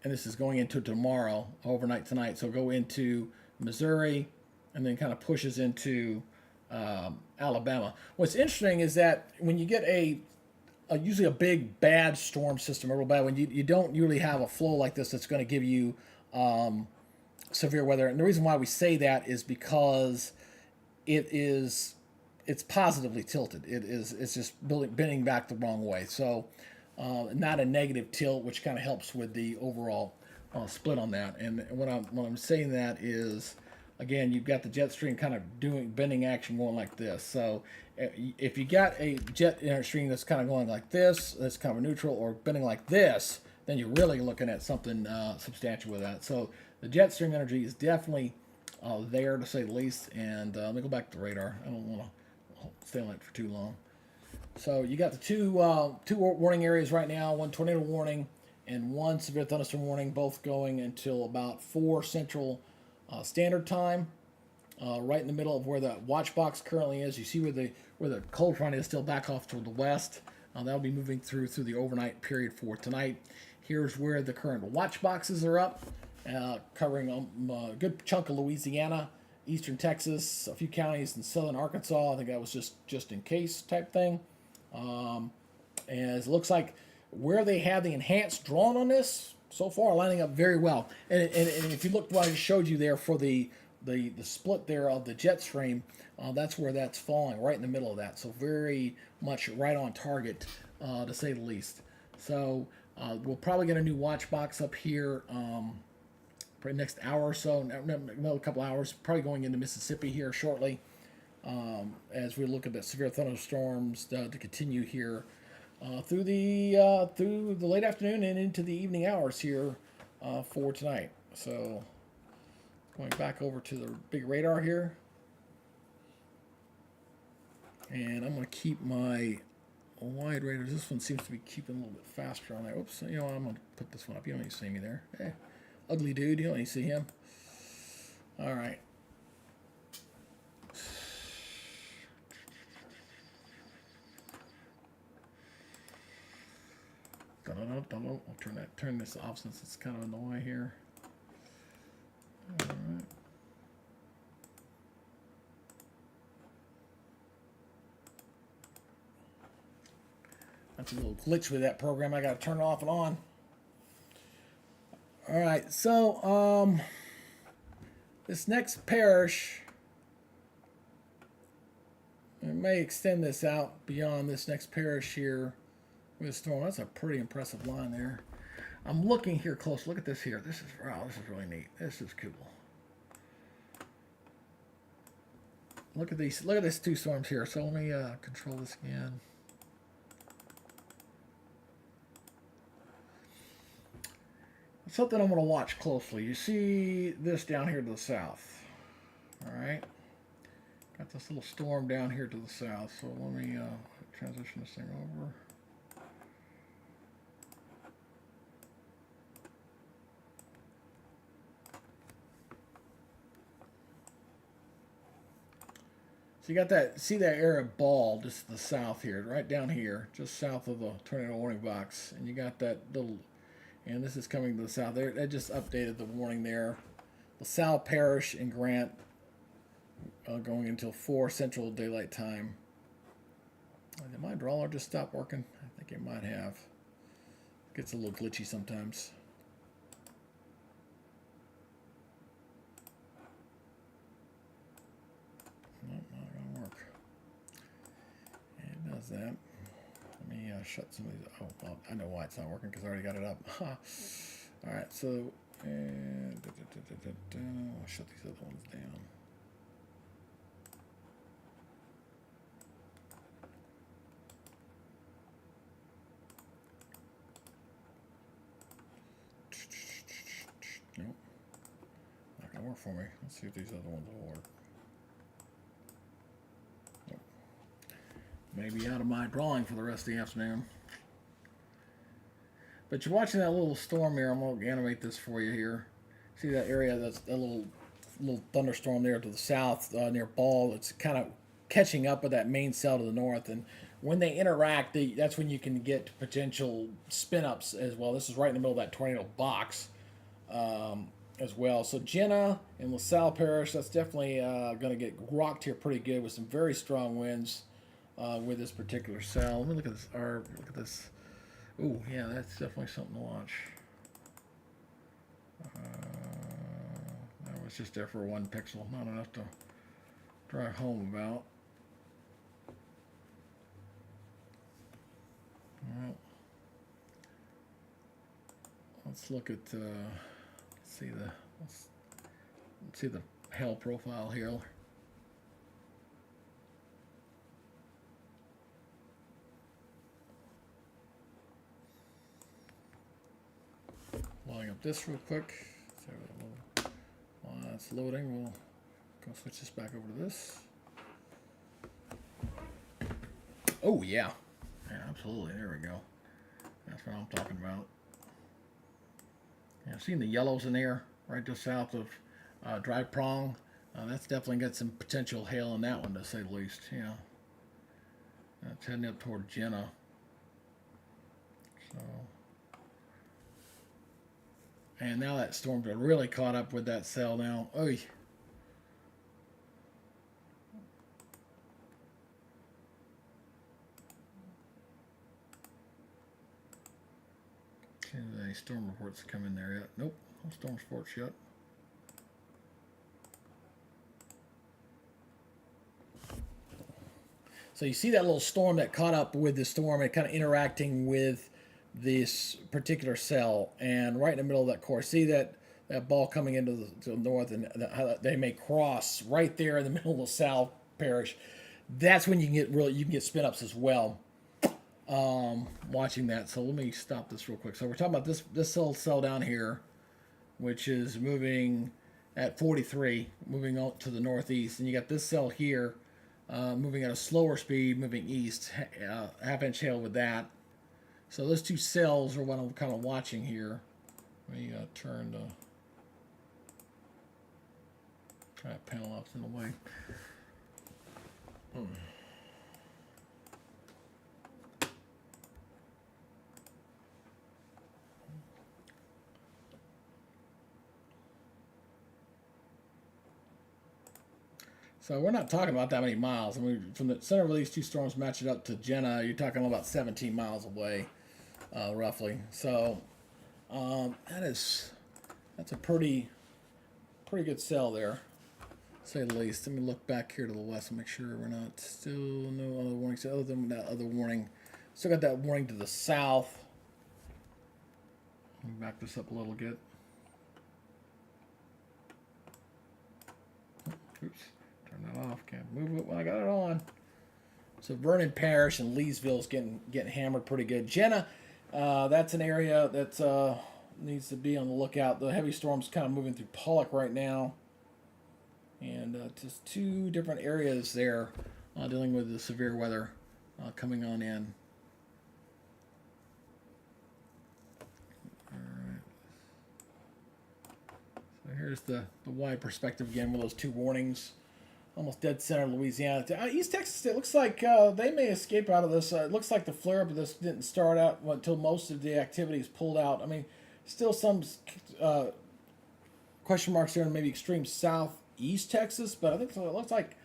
and this is going into tomorrow, overnight tonight. So go into Missouri, and then kind of pushes into Alabama. What's interesting is that when you get usually a big bad storm system, a real bad one, you don't usually have a flow like this that's going to give you severe weather. And the reason why we say that is because it's positively tilted. It's just bending back the wrong way. So not a negative tilt, which kind of helps with the overall split on that. And when I'm saying that is, again, you've got the jet stream kind of doing bending action going like this. So if you got a jet stream that's kind of going like this, that's kind of neutral, or bending like this, then you're really looking at something substantial with that. So the jet stream energy is definitely there, to say the least. And let me go back to the radar. I don't want to stay on it for too long. So you got the two warning areas right now, one tornado warning and one severe thunderstorm warning, both going until about 4 Central Standard Time, right in the middle of where the watch box currently is. You see where the cold front is still back off toward the west. That'll be moving through the overnight period for tonight. Here's where the current watch boxes are up, covering a good chunk of Louisiana, eastern Texas, a few counties in southern Arkansas. I think that was just in case type thing. As it looks like where they have the enhanced drawn on this so far, lining up very well. And if you look what I showed you there for the split there of the jet stream, that's where that's falling, right in the middle of that. So very much right on target, to say the least. So we'll probably get a new watch box up here probably next hour or so, another couple hours, probably going into Mississippi here shortly, as we look at the severe thunderstorms to continue here through the late afternoon and into the evening hours here for tonight. So going back over to the big radar here, and I'm going to keep my wide radar. This one seems to be keeping a little bit faster on there. Oops, I'm going to put this one up. You don't need to see me there. Ugly dude, you don't need to see him. All right. I'll turn this off since it's kind of in the way here. All right. That's a little glitch with that program. I got to turn it off and on. All right, so this next parish, I may extend this out beyond this next parish here with a storm. That's a pretty impressive line there. I'm looking here close. Look at this here. This is really neat. This is cool. Look at these. Look at these two storms here. So let me control this again. Something I'm going to watch closely. You see this down here to the south. All right. Got this little storm down here to the south. So let me transition this thing over. So you got that, see that area of ball just to the south here, right down here, just south of the tornado warning box. And you got that little, and this is coming to the south. There, they just updated the warning there. LaSalle Parish and Grant going until 4 Central Daylight Time. Did my drawler just stop working? I think it might have. It gets a little glitchy sometimes. Nope, not going to work. It does that. Let me shut some of these. Oh, well, I know why it's not working because I already got it up. All right, so I'll shut these other ones down. Nope, not gonna work for me. Let's see if these other ones will work. Nope. Maybe out of my drawing for the rest of the afternoon. But you're watching that little storm here. I'm going to animate this for you here. See that area? That's a little thunderstorm there to the south near Ball. It's kind of catching up with that main cell to the north. And when they interact, that's when you can get potential spin-ups as well. This is right in the middle of that tornado box. as well. So Jenna and LaSalle Parish, that's definitely going to get rocked here pretty good with some very strong winds with this particular cell. Let me look at this. Look at this. Oh yeah, that's definitely something to watch. That was just there for 1 pixel, not enough to drive home about. Well, let's look at let's see the hail profile here. Loading up this real quick. So while that's loading, we'll go switch this back over to this. Oh yeah, yeah, absolutely. There we go. That's what I'm talking about. Yeah, seeing the yellows in there, right just south of Dry Prong. That's definitely got some potential hail in that one, to say the least. Yeah, that's heading up toward Jenna. So, and now that storm's really caught up with that cell now. Oy. Any storm reports come in there yet? Nope, no storm reports yet. So you see that little storm that caught up with the storm and kind of interacting with this particular cell, and right in the middle of that core, see that ball coming into the north, and how they may cross right there in the middle of LaSalle Parish. That's when you can get spin ups as well. Watching that. So let me stop this real quick. So we're talking about this little cell down here, which is moving at 43, moving out to the northeast, and you got this cell here moving at a slower speed, moving east, half-inch hail with that. So those two cells are what I'm kind of watching here. Let me turn the panel off in the way. So we're not talking about that many miles. I mean, from the center of these two storms matching up to Jenna, you're talking about 17 miles away, roughly. So that's a pretty good cell there, to say the least. Let me look back here to the west and make sure we're not still no other warnings other than that other warning. Still got that warning to the south. Let me back this up a little bit. Oops. Turn that off. Can't move it when I got it on. So Vernon Parish and Leesville's getting hammered pretty good. Jenna, that's an area that needs to be on the lookout. The heavy storm's kind of moving through Pollock right now, and just two different areas there dealing with the severe weather coming on in. All right. So here's the wide perspective again with those two warnings. Almost dead center Louisiana. East Texas, it looks like they may escape out of this. It looks like the flare-up of this didn't start out until most of the activity is pulled out. I mean, still some question marks there in maybe extreme southeast Texas, but I think it looks like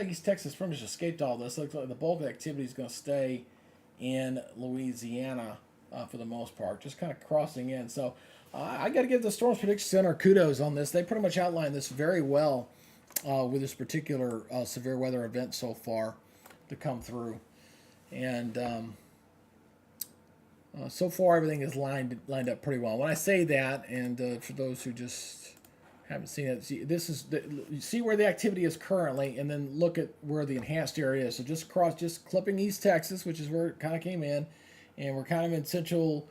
East Texas pretty much escaped all this. It looks like the bulk of the activity is going to stay in Louisiana for the most part, just kind of crossing in. So I got to give the Storms Prediction Center kudos on this. They pretty much outlined this very well. With this particular severe weather event so far to come through, and so far everything is lined up pretty well. When I say that, and for those who just haven't seen it, see where the activity is currently, and then look at where the enhanced area is. So just clipping East Texas, which is where it kind of came in, and we're kind of in central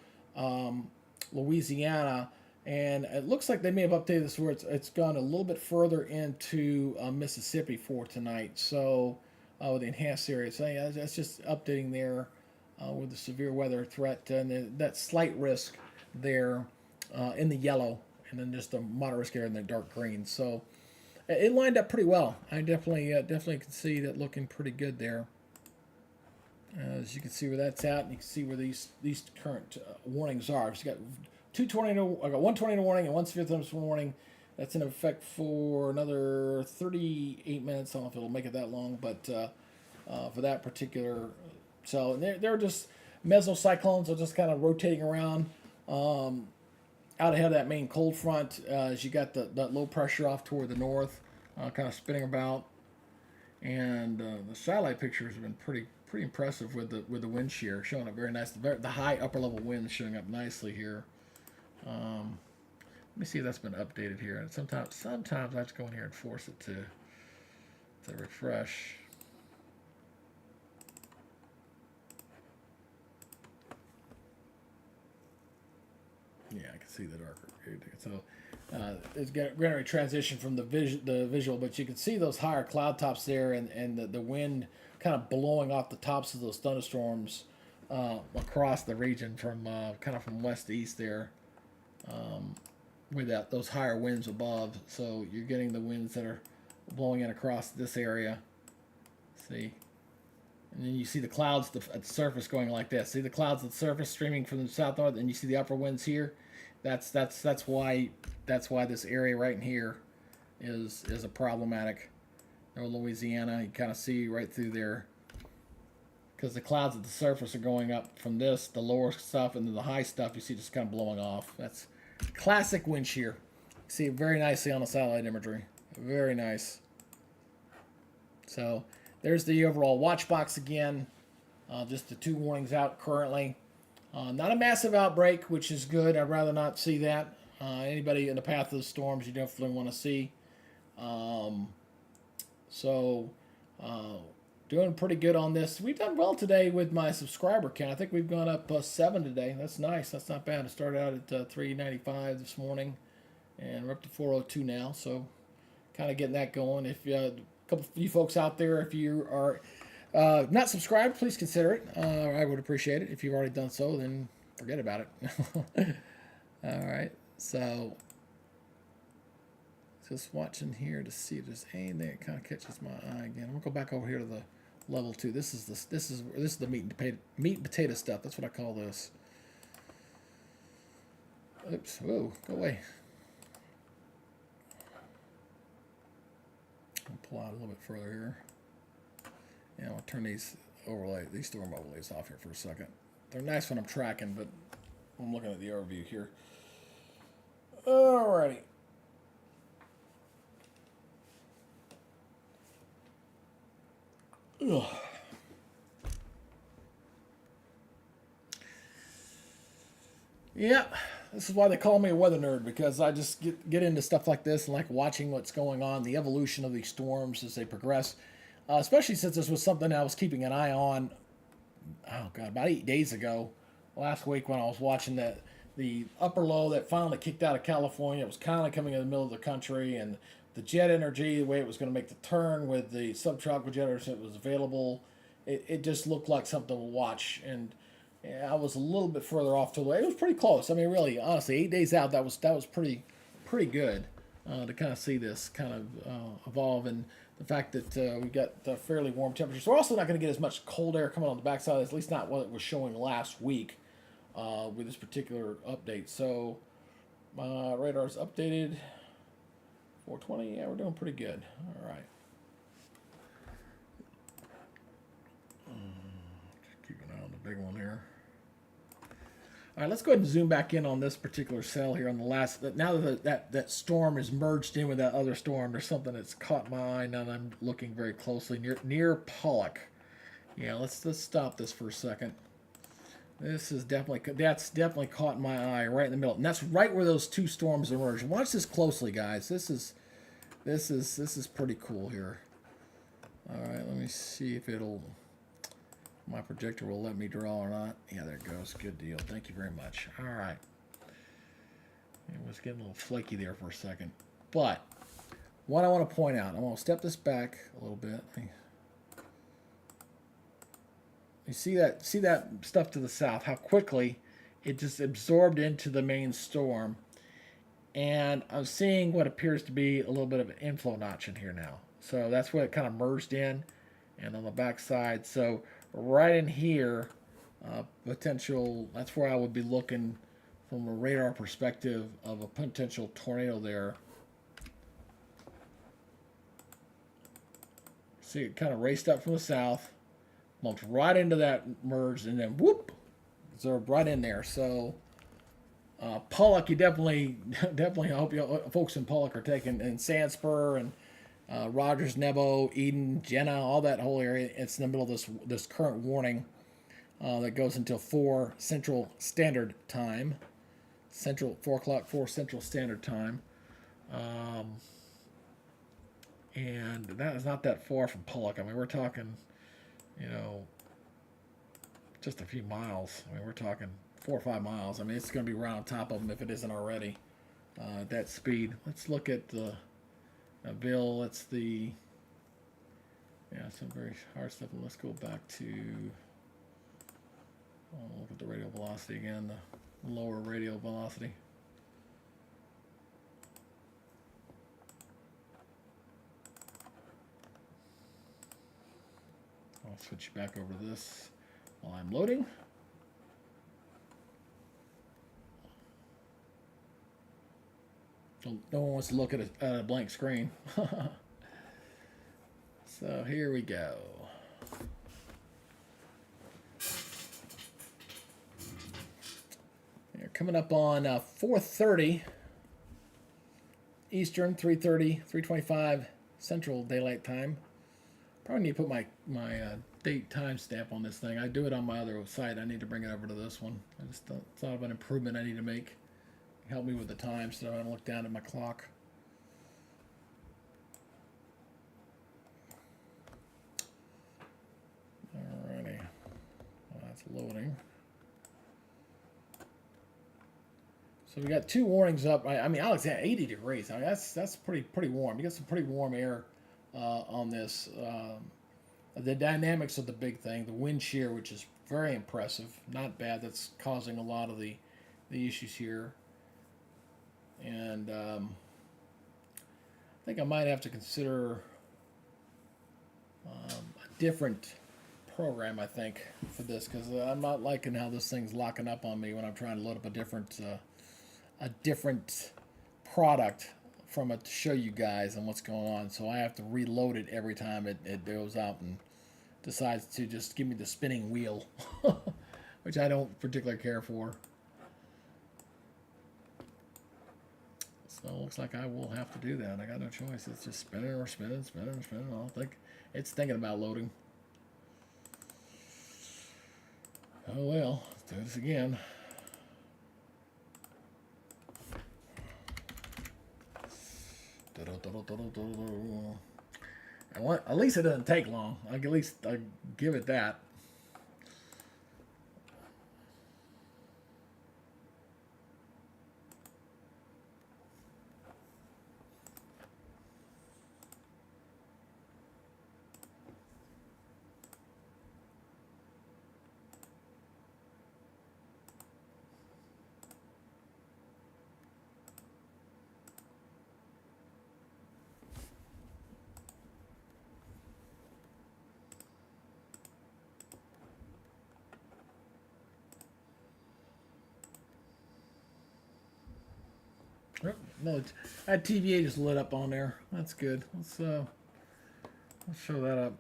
Louisiana. And it looks like they may have updated this where it's gone a little bit further into Mississippi for tonight. So with the enhanced area, so yeah, that's just updating there with the severe weather threat and that slight risk there in the yellow, and then just the moderate risk area in the dark green. So it lined up pretty well. I definitely can see that looking pretty good there. As you can see where that's at, and you can see where these current warnings are. So you got 2:20 I got 1:20 in the morning and 1:50 this morning. That's in effect for another 38 minutes. I don't know if it'll make it that long, but for that particular, so they're just mesocyclones are just kind of rotating around out ahead of that main cold front. As you got that low pressure off toward the north, kind of spinning about, and the satellite pictures have been pretty impressive with the wind shear, showing up very nice. The high upper level winds showing up nicely here. Let me see if that's been updated here. And sometimes I have to go in here and force it to refresh. Yeah, I can see the darker. So it's going to transition from the visual, but you can see those higher cloud tops there, and the wind kind of blowing off the tops of those thunderstorms across the region from kind of from west to east there. With those higher winds above, so you're getting the winds that are blowing in across this area. See, and then you see the clouds at the surface going like this. See the clouds at the surface streaming from the south north, and you see the upper winds here. That's why this area right in here is a problematic. Or Louisiana, you kind of see right through there, because the clouds at the surface are going up from this, the lower stuff, and then the high stuff you see just kind of blowing off. That's classic wind shear. See it very nicely on the satellite imagery. Very nice. So there's the overall watch box again. Just the 2 warnings out currently. Not a massive outbreak, which is good. I'd rather not see that. Anybody in the path of the storms you definitely want to see. Doing pretty good on this. We've done well today with my subscriber count. I think we've gone up 7 today. That's nice. That's not bad. I started out at 395 this morning, and we're up to 402 now. So, kind of getting that going. If a couple of you folks out there, if you are not subscribed, please consider it. I would appreciate it. If you've already done so, then forget about it. All right. So, just watching here to see if there's anything that kind of catches my eye again. I'm gonna go back over here to the level 2. This is the meat and potato stuff. That's what I call this. Oops. Whoa. Go away. I'll pull out a little bit further here. Yeah, I'll turn these storm overlays off here for a second. They're nice when I'm tracking, but I'm looking at the overview here. Alrighty. Ugh. Yeah, this is why they call me a weather nerd, because I just get into stuff like this and like watching what's going on, the evolution of these storms as they progress, especially since this was something I was keeping an eye on, about 8 days ago, last week, when I was watching the upper low that finally kicked out of California. It was kind of coming in the middle of the country, and the jet energy, the way it was going to make the turn with the subtropical jet energy that was available, it just looked like something to watch. And I was a little bit further off to the way. It was pretty close. I mean, really, honestly, 8 days out, that was pretty good to kind of see this kind of evolve, and the fact that we got fairly warm temperatures. We're also not going to get as much cold air coming on the backside, at least not what it was showing last week with this particular update. So radar's updated. 420, yeah, we're doing pretty good. All right. Just keep an eye on the big one here. All right, let's go ahead and zoom back in on this particular cell here on the last. Now that storm is merged in with that other storm, there's something that's caught my eye now that I'm looking very closely near Pollock. Yeah, let's stop this for a second. That's definitely caught my eye right in the middle, and that's right where those 2 storms emerge. Watch this closely, guys. This is pretty cool here. All right, let me see if my projector will let me draw or not. Yeah, there it goes. Good deal. Thank you very much. All right. It was getting a little flaky there for a second, but what I want to point out, I'm going to step this back a little bit. You see that stuff to the south, how quickly it just absorbed into the main storm. And I'm seeing what appears to be a little bit of an inflow notch in here now. So that's what it kind of merged in, and on the back side. So right in here, potential, that's where I would be looking from a radar perspective of a potential tornado there. See, it kind of raced up from the south, bumped right into that merge, and then whoop, absorbed right in there. So Pollock, you definitely, definitely, I hope you folks in Pollock are taking, and Sandspur and Rogers, Nebo, Eden, Jenna, all that whole area. It's in the middle of this current warning that goes until 4 Central Standard Time. 4 o'clock, 4 Central Standard Time. And that is not that far from Pollock. I mean, we're talking, you know, just a few miles. I mean, we're talking 4 or 5 miles. I mean, it's going to be right on top of them if it isn't already at that speed. Let's look at the Bill. It's the, yeah, some very hard stuff. Let's go back to, look at the radial velocity again, the lower radial velocity. I'll switch back over to this while I'm loading. No one wants to look at a blank screen. So here we go. You're coming up on 4:30 Eastern, 3:30, 3:25 Central Daylight Time. Probably need to put my date timestamp on this thing. I do it on my other site. I need to bring it over to this one. I just thought of an improvement I need to make. Help me with the time so I don't look down at my clock. Alrighty. Well, that's loading. So we got 2 warnings up. I mean, Alex, at 80 degrees. I mean, that's pretty warm. You got some pretty warm air on this. The dynamics are the big thing. The wind shear, which is very impressive, not bad. That's causing a lot of the issues here. And I think I might have to consider a different program, I think, for this, because I'm not liking how this thing's locking up on me when I'm trying to load up a different product from it to show you guys and what's going on. So I have to reload it every time it goes out and decides to just give me the spinning wheel, which I don't particularly care for. So it looks like I will have to do that. I got no choice. It's just spinning or spinning, spinning or spinning. I don't think it's thinking about loading. Oh well, let's do this again. At least it doesn't take long. At least I give it that. No, that TVA just lit up on there. That's good. Let's show that up.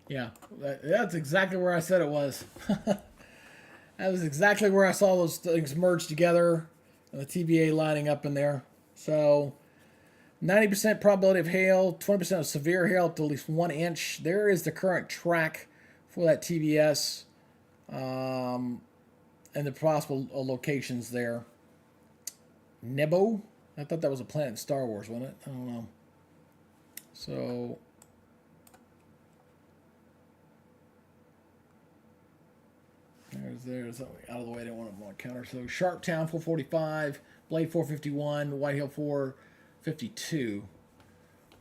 Yeah, that's exactly where I said it was. That was exactly where I saw those things merge together, and the TVA lining up in there. So 90% probability of hail, 20% of severe hail up to at least 1 inch. There is the current track for that TVS and the possible locations there. Nebo? I thought that was a planet in Star Wars, wasn't it? I don't know. So there's out of the way. I didn't want to counter. So Sharptown 445, Blade 451, Whitehill 452.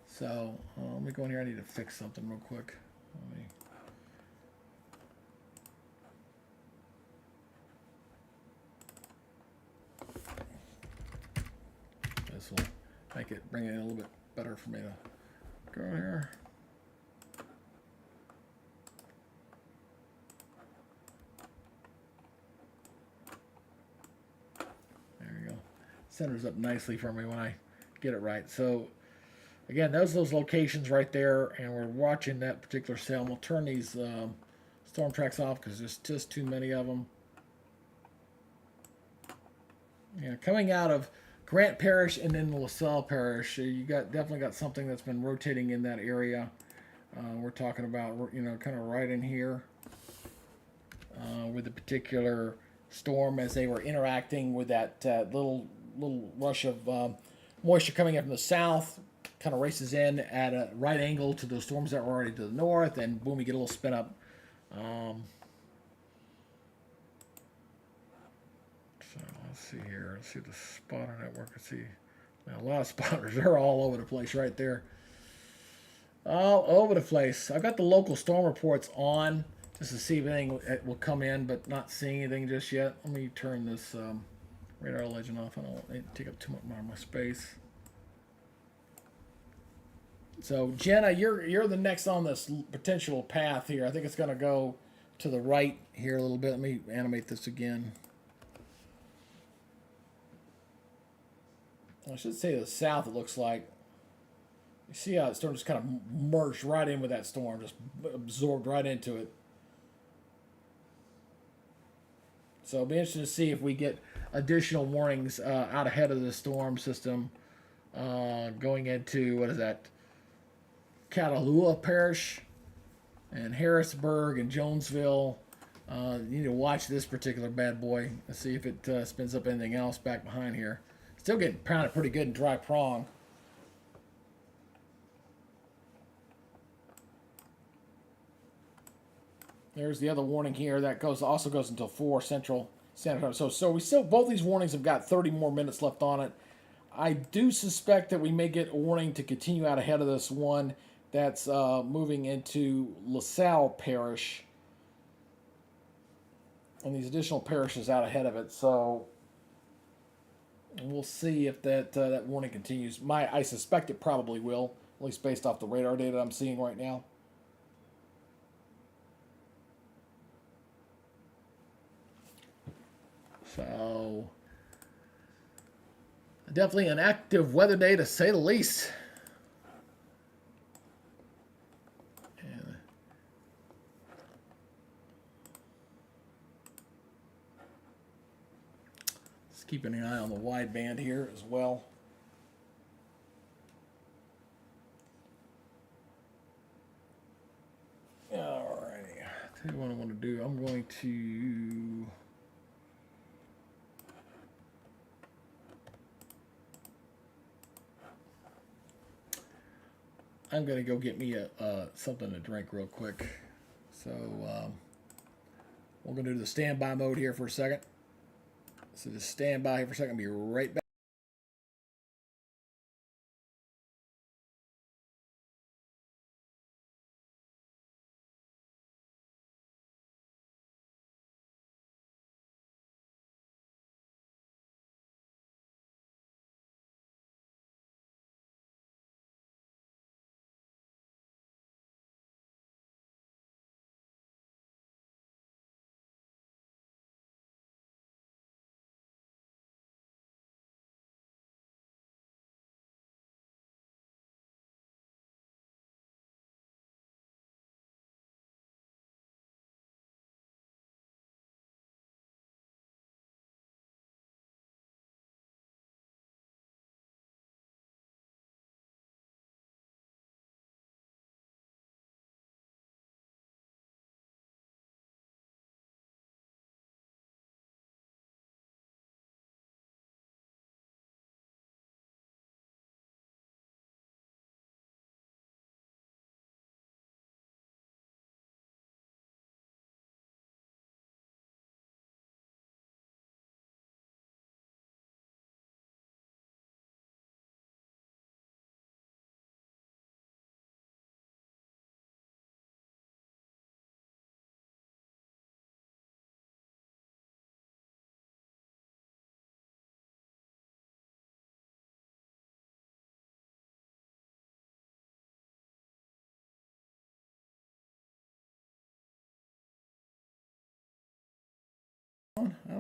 So let me go in here. I need to fix something real quick. Let me. bring it in a little bit better for me to go here. There you go. Centers up nicely for me when I get it right. So again, those locations right there, and we're watching that particular cell. And we'll turn these storm tracks off because there's just too many of them. Yeah, coming out of Grant Parish and then LaSalle Parish, you definitely got something that's been rotating in that area. We're talking about, kind of right in here with the particular storm as they were interacting with that little rush of moisture coming up from the south. Kind of races in at a right angle to those storms that were already to the north, and boom, we get a little spin up. So let's see here. Let's see the spotter network. Let's see. Now, a lot of spotters. They're all over the place right there. All over the place. I've got the local storm reports on just to see if anything will come in, but not seeing anything just yet. Let me turn this radar legend off. I don't want it to take up too much more of my space. So Jenna, you're the next on this potential path here. I think it's going to go to the right here a little bit. Let me animate this again. I should say the south, it looks like. You see how the storm just kind of merged right in with that storm, just absorbed right into it. So it'll be interesting to see if we get additional warnings out ahead of the storm system going into, what is that, Catalua Parish and Harrisburg and Jonesville. You need to watch this particular bad boy and see if it spins up anything else back behind here. Still getting pounded pretty good in Dry Prong. There's the other warning here that also goes until 4 Central Standard Time. So we still, both these warnings have got 30 more minutes left on it. I do suspect that we may get a warning to continue out ahead of this one that's moving into LaSalle Parish, and these additional parishes out ahead of it. So we'll see if that warning continues. I suspect it probably will, at least based off the radar data I'm seeing right now. So definitely an active weather day to say the least. And just keeping an eye on the wideband here as well. Alrighty, tell you what I want to do. I'm going to go get me something to drink real quick. So we're going to do the standby mode here for a second. So just stand by here for a second. I'll be right back.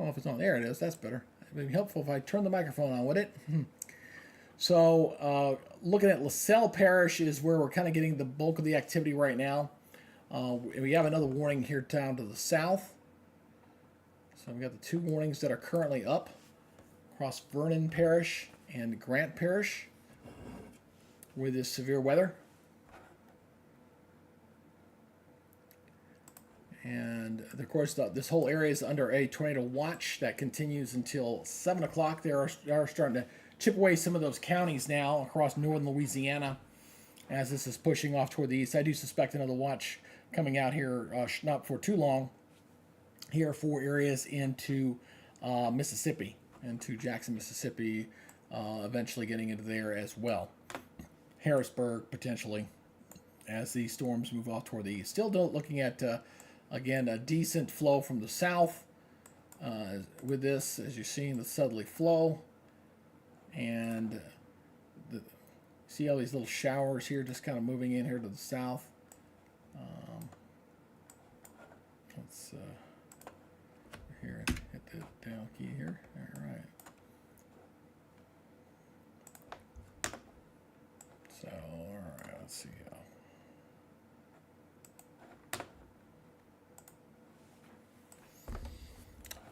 know if it's on. There it is. That's better. It'd be helpful if I turn the microphone on, would it? So, looking at LaSalle Parish is where we're kind of getting the bulk of the activity right now. We have another warning here down to the south. So we've got the two warnings that are currently up across Vernon Parish and Grant Parish with this severe weather. And of course, this whole area is under a tornado watch that continues until 7 o'clock. They are starting to chip away some of those counties now across northern Louisiana as this is pushing off toward the east. I do suspect another watch coming out here not for too long here for areas into Mississippi, into Jackson, Mississippi, eventually getting into there as well. Harrisburg, potentially, as these storms move off toward the east. Still looking at, again, a decent flow from the south with this, as you're seeing the southerly flow. And see all these little showers here just kind of moving in here to the south. Let's here, hit the down key here. All right. So, all right, let's see.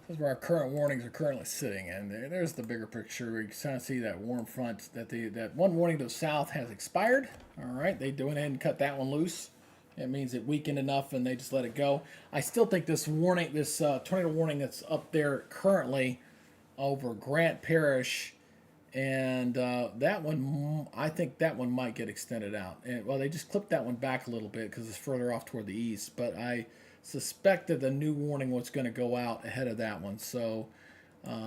This is where our current warnings are currently sitting, and there's the bigger picture. We can kind of see that warm front, that one warning to the south has expired. All right, they went ahead and cut that one loose. It means it weakened enough, and they just let it go. I still think this warning, this tornado warning that's up there currently over Grant Parish, and that one, I think that one might get extended out. And well, they just clipped that one back a little bit because it's further off toward the east, but I suspect that the new warning was going to go out ahead of that one. So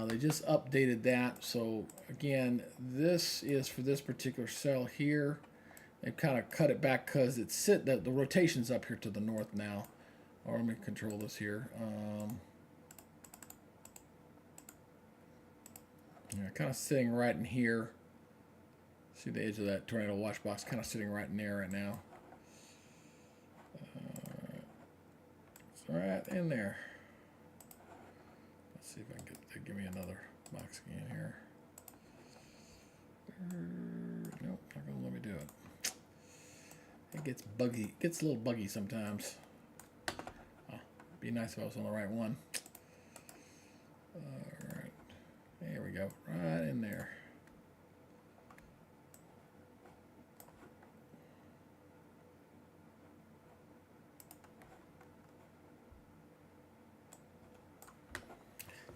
they just updated that. So again, this is for this particular cell here. They've kind of cut it back because it's the rotation's up here to the north now. Or let me control this here. Yeah, kind of sitting right in here. See the edge of that tornado watch box kind of sitting right in there right now. It's right in there. Let's see if I can give me another box again here. Nope, not gonna let me do it. It gets buggy. It gets a little buggy sometimes. Oh, be nice if I was on the right one. All right, there we go, right in there.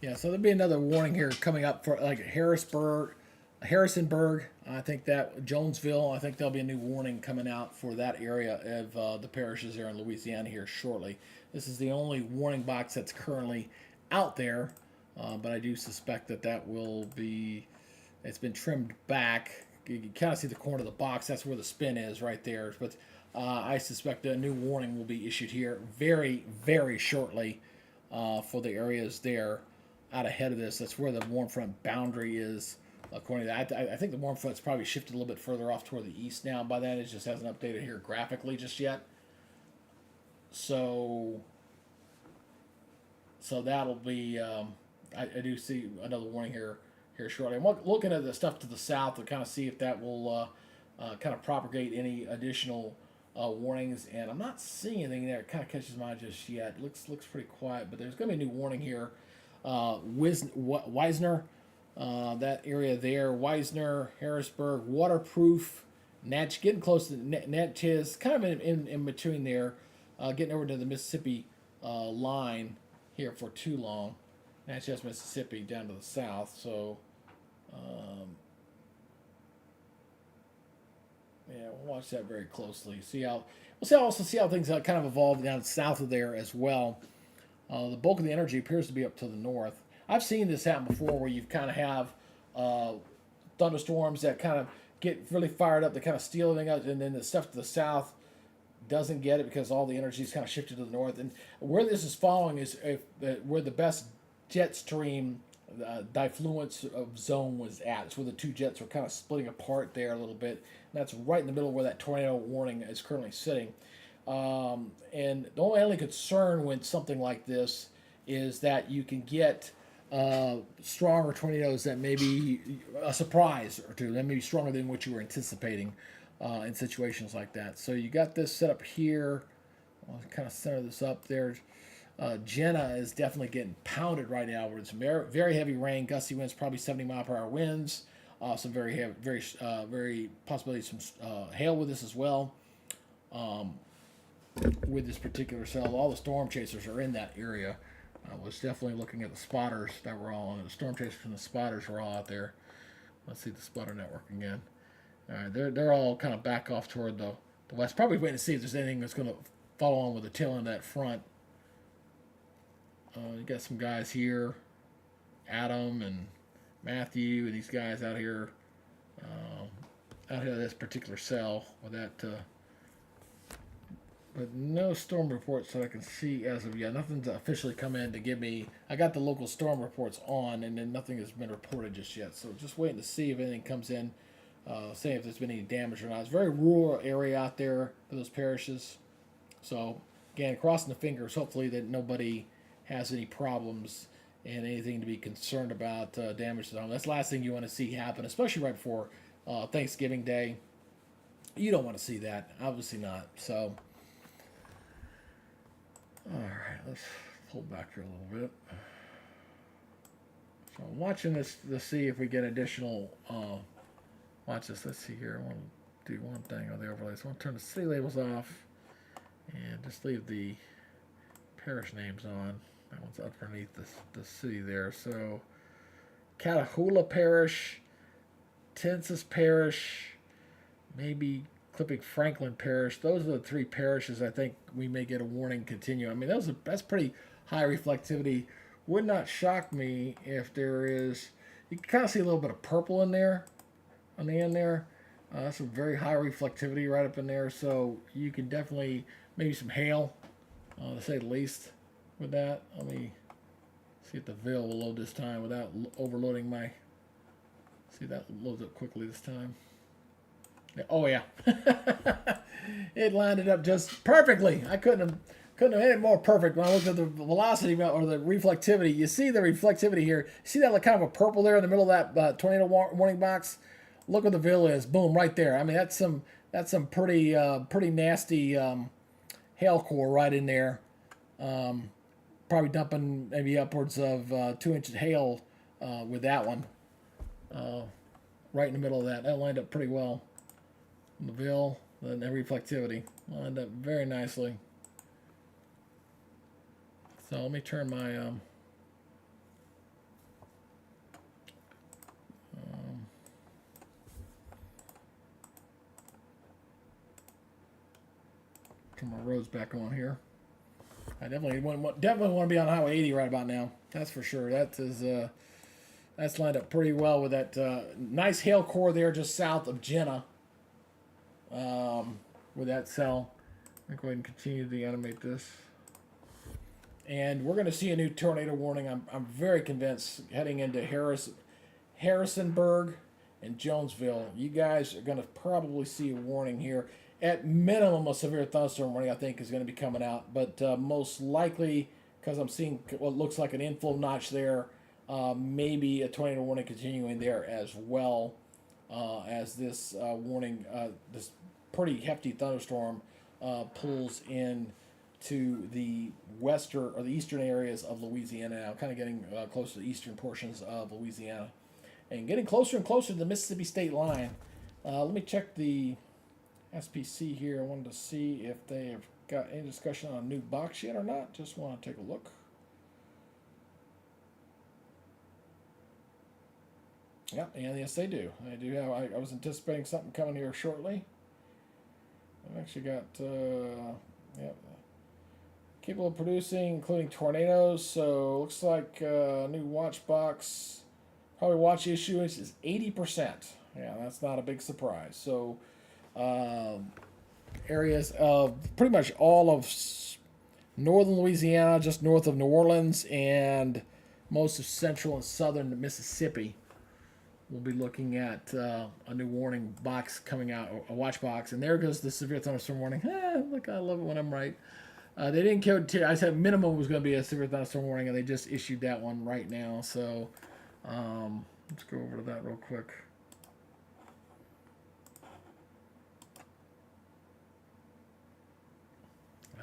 Yeah, so there'll be another warning here coming up for like Harrisonburg. I think that Jonesville. I think there'll be a new warning coming out for that area of the parishes there in Louisiana here shortly. This is the only warning box that's currently out there, but I do suspect that will be. It's been trimmed back. You can kind of see the corner of the box. That's where the spin is right there. But I suspect a new warning will be issued here very, very shortly for the areas there. Out ahead of this, that's where the warm front boundary is. According to that, I think the warm front's probably shifted a little bit further off toward the east now. By then, it just hasn't updated here graphically just yet. So that'll be. I do see another warning here shortly. I'm looking at the stuff to the south to kind of see if that will kind of propagate any additional warnings, and I'm not seeing anything there. It kind of catches my eye just yet. Looks pretty quiet, but there's going to be a new warning here. Wisner, that area there, Wisner, Harrisburg, Waterproof, Natch, getting close to Natchez, kind of in between there, getting over to the Mississippi line here for too long. Natchez, Mississippi, down to the south. So, yeah, we'll watch that very closely. We'll see how things kind of evolve down south of there as well. The bulk of the energy appears to be up to the north. I've seen this happen before where you kind of have thunderstorms that kind of get really fired up, they kind of steal everything out, and then the stuff to the south doesn't get it because all the energy is kind of shifted to the north. And where this is following is where the best jet stream diffluence of zone was at. It's where the two jets were kind of splitting apart there a little bit. And that's right in the middle where that tornado warning is currently sitting. And the only concern with something like this is that you can get stronger tornadoes that may be a surprise or two. That may be stronger than what you were anticipating in situations like that. So you got this set up here. I'll kind of center this up there. Jenna is definitely getting pounded right now. Where it's very heavy rain, gusty winds, probably 70-mile-per-hour winds. Some very heavy, very possibility some hail with this as well. With this particular cell, all the storm chasers are in that area. I was definitely looking at the spotters that were all on. The storm chasers and the spotters were all out there. Let's see the spotter network again. All right, they're all kind of back off toward the west. Probably waiting to see if there's anything that's going to follow on with the tail end of that front. You got some guys here, Adam and Matthew, and these guys out here this particular cell with that. But no storm reports that I can see as of yet. Nothing's officially come in to give me. I got the local storm reports on, and then nothing has been reported just yet. So just waiting to see if anything comes in, saying if there's been any damage or not. It's a very rural area out there for those parishes. So again, crossing the fingers, hopefully that nobody has any problems and anything to be concerned about damage to them. That's the last thing you want to see happen, especially right before Thanksgiving Day. You don't want to see that, obviously not. So. All right, let's pull back here a little bit. So I'm watching this to see if we get additional. Watch this. Let's see here. I want to do one thing on the overlays. I want to turn the city labels off and just leave the parish names on. That one's underneath the city there. So Catahoula Parish, Tensas Parish, maybe clipping Franklin Parish. Those are the three parishes I think we may get a warning continue. I mean, that's pretty high reflectivity. Would not shock me if there is. You can kind of see a little bit of purple in there, on the end there. That's some very high reflectivity right up in there. So you can definitely maybe some hail, to say the least, with that. Let me see if the VIL will load this time without overloading my. See that loads up quickly this time. Oh yeah, it lined it up just perfectly. I couldn't have made it more perfect when I looked at the velocity or the reflectivity. You see the reflectivity here. See that like kind of a purple there in the middle of that tornado warning box. Look where the VIL is. Boom, right there. I mean that's some pretty nasty hail core right in there. Probably dumping maybe upwards of 2 inches hail with that one. Right in the middle of that. That lined up pretty well. The VIL and the reflectivity lined up very nicely. So let me turn my turn my roads back on here. I definitely want to be on Highway 80 right about now. That's for sure. That's lined up pretty well with that nice hail core there just south of Jenna. With that cell. I'm going to go ahead and continue to animate this. And we're going to see a new tornado warning. I'm very convinced heading into Harrisonburg and Jonesville. You guys are going to probably see a warning here. At minimum, a severe thunderstorm warning I think is going to be coming out. But most likely, because I'm seeing what looks like an inflow notch there, maybe a tornado warning continuing there as well. As this warning, this pretty hefty thunderstorm pulls in to the western or the eastern areas of Louisiana now, kind of getting close to the eastern portions of Louisiana and getting closer and closer to the Mississippi state line. Let me check the SPC here. I wanted to see if they have got any discussion on a new box yet or not. Just want to take a look. Yeah, and yes, they do. They do have. I was anticipating something coming here shortly. I've actually got, capable of producing, including tornadoes. So looks like new watch box. Probably watch issuance is 80%. Yeah, that's not a big surprise. So areas of pretty much all of northern Louisiana, just north of New Orleans, and most of central and southern Mississippi. We'll be looking at a new warning box coming out, a watch box. And there goes the severe thunderstorm warning. Look, I love it when I'm right. They didn't code tier. I said minimum was going to be a severe thunderstorm warning, and they just issued that one right now. So let's go over to that real quick.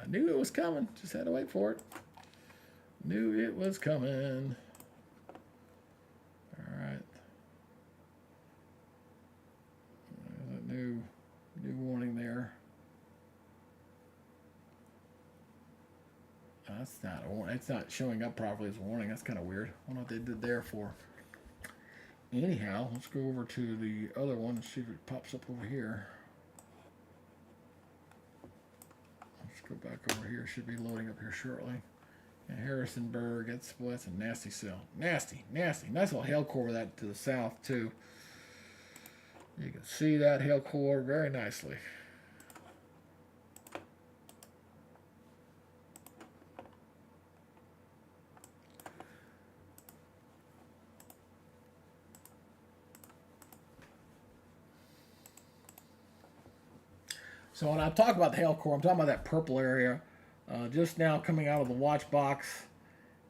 I knew it was coming. Just had to wait for it. Knew it was coming. All right. There's a new warning there. That's not a warning. It's not showing up properly as a warning. That's kind of weird. I don't know what they did there for. Anyhow, let's go over to the other one and see if it pops up over here. Let's go back over here. It should be loading up here shortly. And Harrisonburg, that's a nasty cell. Nasty. Nice little hail core with that to the south, too. You can see that hail core very nicely. So when I talk about the hail core, I'm talking about that purple area just now coming out of the watch box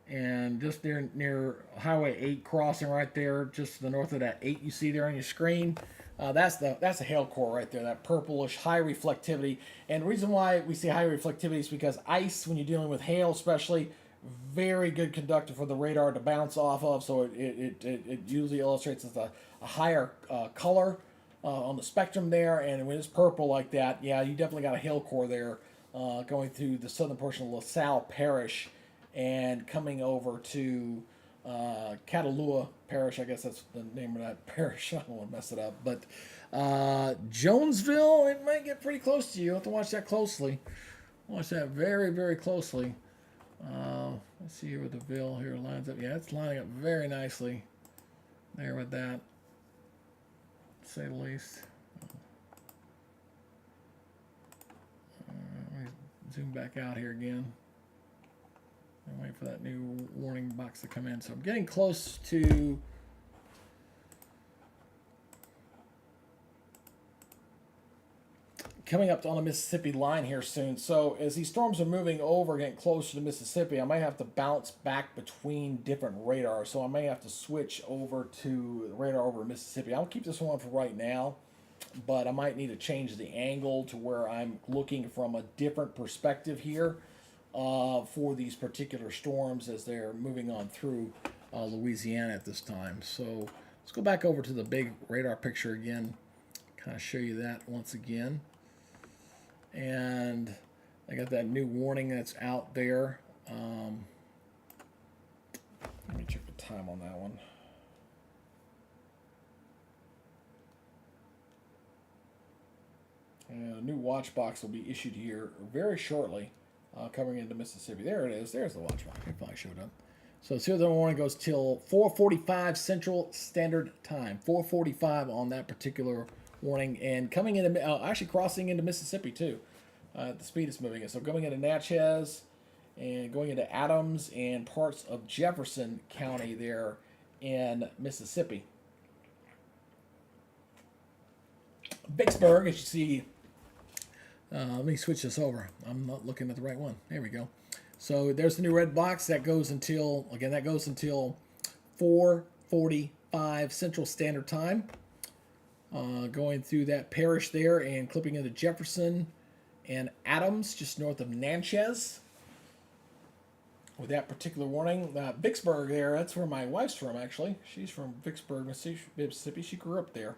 and just near Highway 8 crossing right there, just to the north of that 8 you see there on your screen. That's a hail core right there, that purplish high reflectivity. And the reason why we see high reflectivity is because ice, when you're dealing with hail especially, very good conductor for the radar to bounce off of, so it usually illustrates as a higher color on the spectrum there. And when it's purple like that, yeah, you definitely got a hail core there going through the southern portion of LaSalle Parish and coming over to Catalua Parish. I guess that's the name of that parish. I don't want to mess it up, but Jonesville, it might get pretty close to you. You have to watch that closely. Watch that very, very closely. Let's see where the Ville here lines up. Yeah, it's lining up very nicely there with that, to say the least. Let me zoom back out here again and wait for that new warning box to come in. So I'm getting close to coming up on the Mississippi line here soon. So as these storms are moving over, getting closer to Mississippi, I might have to bounce back between different radars. So I may have to switch over to radar over Mississippi. I'll keep this one for right now, but I might need to change the angle to where I'm looking from a different perspective here for these particular storms as they're moving on through Louisiana at this time. So let's go back over to the big radar picture again, kind of show you that once again. And I got that new warning that's out there. Let me check the time on that one. And a new watch box will be issued here very shortly, coming into Mississippi. There it is. There's the watch box. It probably showed up. So serial warning goes till 4:45 Central Standard Time. 4:45 on that particular warning, and coming into actually crossing into Mississippi too. The speed is moving it. So going into Natchez and going into Adams and parts of Jefferson County there in Mississippi. Vicksburg, as you see. Let me switch this over. I'm not looking at the right one. There we go. So there's the new red box that goes until 4:45 Central Standard Time. Going through that parish there and clipping into Jefferson and Adams, just north of Natchez. With that particular warning, Vicksburg there, that's where my wife's from actually. She's from Vicksburg, Mississippi. She grew up there.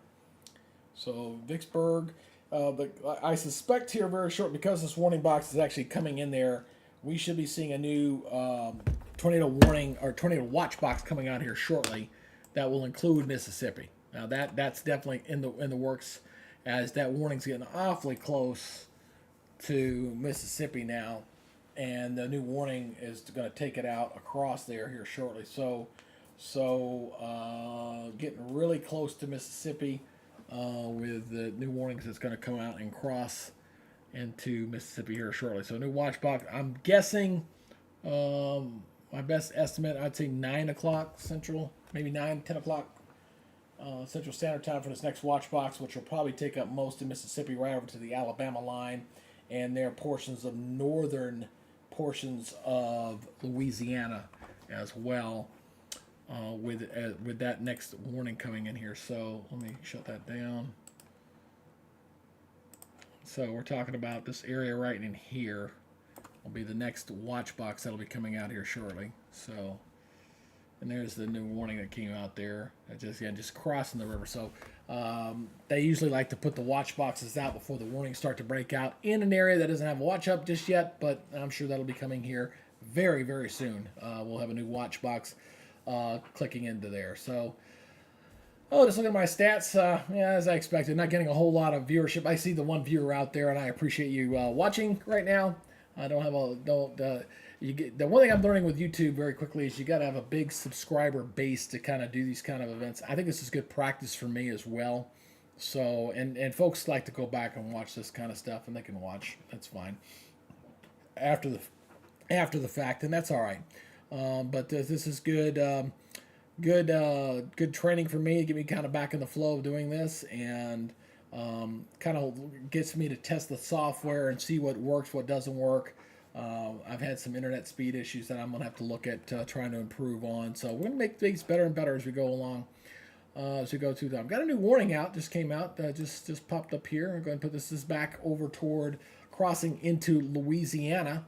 So Vicksburg, but I suspect here very short, because this warning box is actually coming in there, we should be seeing a new tornado warning or tornado watch box coming out here shortly that will include Mississippi. Now that's definitely in the works, as that warning's getting awfully close to Mississippi now, and the new warning is going to take it out across there here shortly. So getting really close to Mississippi with the new warnings that's going to come out and cross into Mississippi here shortly. So new watch box. I'm guessing my best estimate, I'd say 9 o'clock Central, maybe 10 o'clock Central Standard Time for this next watch box, which will probably take up most of Mississippi right over to the Alabama line, and there are portions of northern portions of Louisiana as well, with that next warning coming in here. So let me shut that down. So we're talking about this area right in here will be the next watch box that'll be coming out here shortly. So, and there's the new warning that came out there. Just crossing the river. So they usually like to put the watch boxes out before the warnings start to break out in an area that doesn't have a watch up just yet, but I'm sure that'll be coming here very, very soon. We'll have a new watch box clicking into there. So, oh, just looking at my stats. Yeah, as I expected, not getting a whole lot of viewership. I see the one viewer out there, and I appreciate you watching right now. I don't have a you get the one thing I'm learning with YouTube very quickly is you got to have a big subscriber base to kind of do these kind of events. I think this is good practice for me as well. So and folks like to go back and watch this kind of stuff, and they can watch. That's fine after the fact, and that's all right. But this is good. Good training for me to get me kind of back in the flow of doing this, and kind of gets me to test the software and see what works, what doesn't work. I've had some internet speed issues that I'm going to have to look at trying to improve on. So we're going to make things better and better as we go along, as we go through them. Got a new warning out, just came out, just popped up here. I'm going to put this back over toward crossing into Louisiana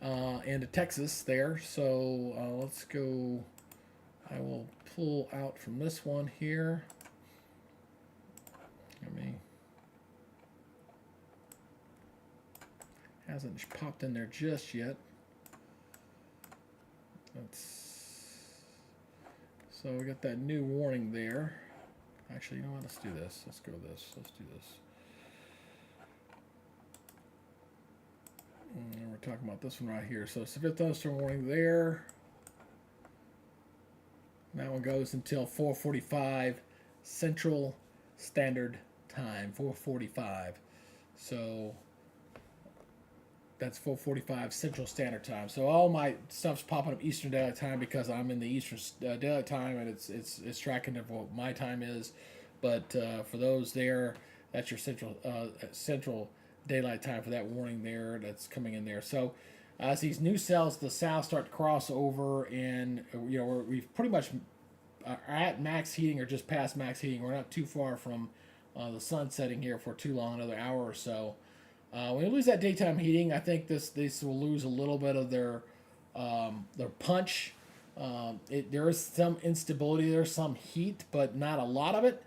and Texas there. So let's go. I will pull out from this one here. Hasn't popped in there just yet. So we got that new warning there. Actually, you know what? Let's do this. Let's go with this. Let's do this. And we're talking about this one right here. So severe thunderstorm warning there. That one goes until 4:45 Central Standard Time. 4:45. So that's 4:45 Central Standard Time. So all my stuff's popping up Eastern Daylight Time because I'm in the Eastern Daylight Time, and it's tracking of what my time is. But for those there, that's your Central Daylight Time for that warning there that's coming in there. So as these new cells to the south start to cross over, and we've pretty much are at max heating or just past max heating. We're not too far from the sun setting here for too long, another hour or so. When you lose that daytime heating, I think this will lose a little bit of their punch. There is some instability, there's some heat, but not a lot of it,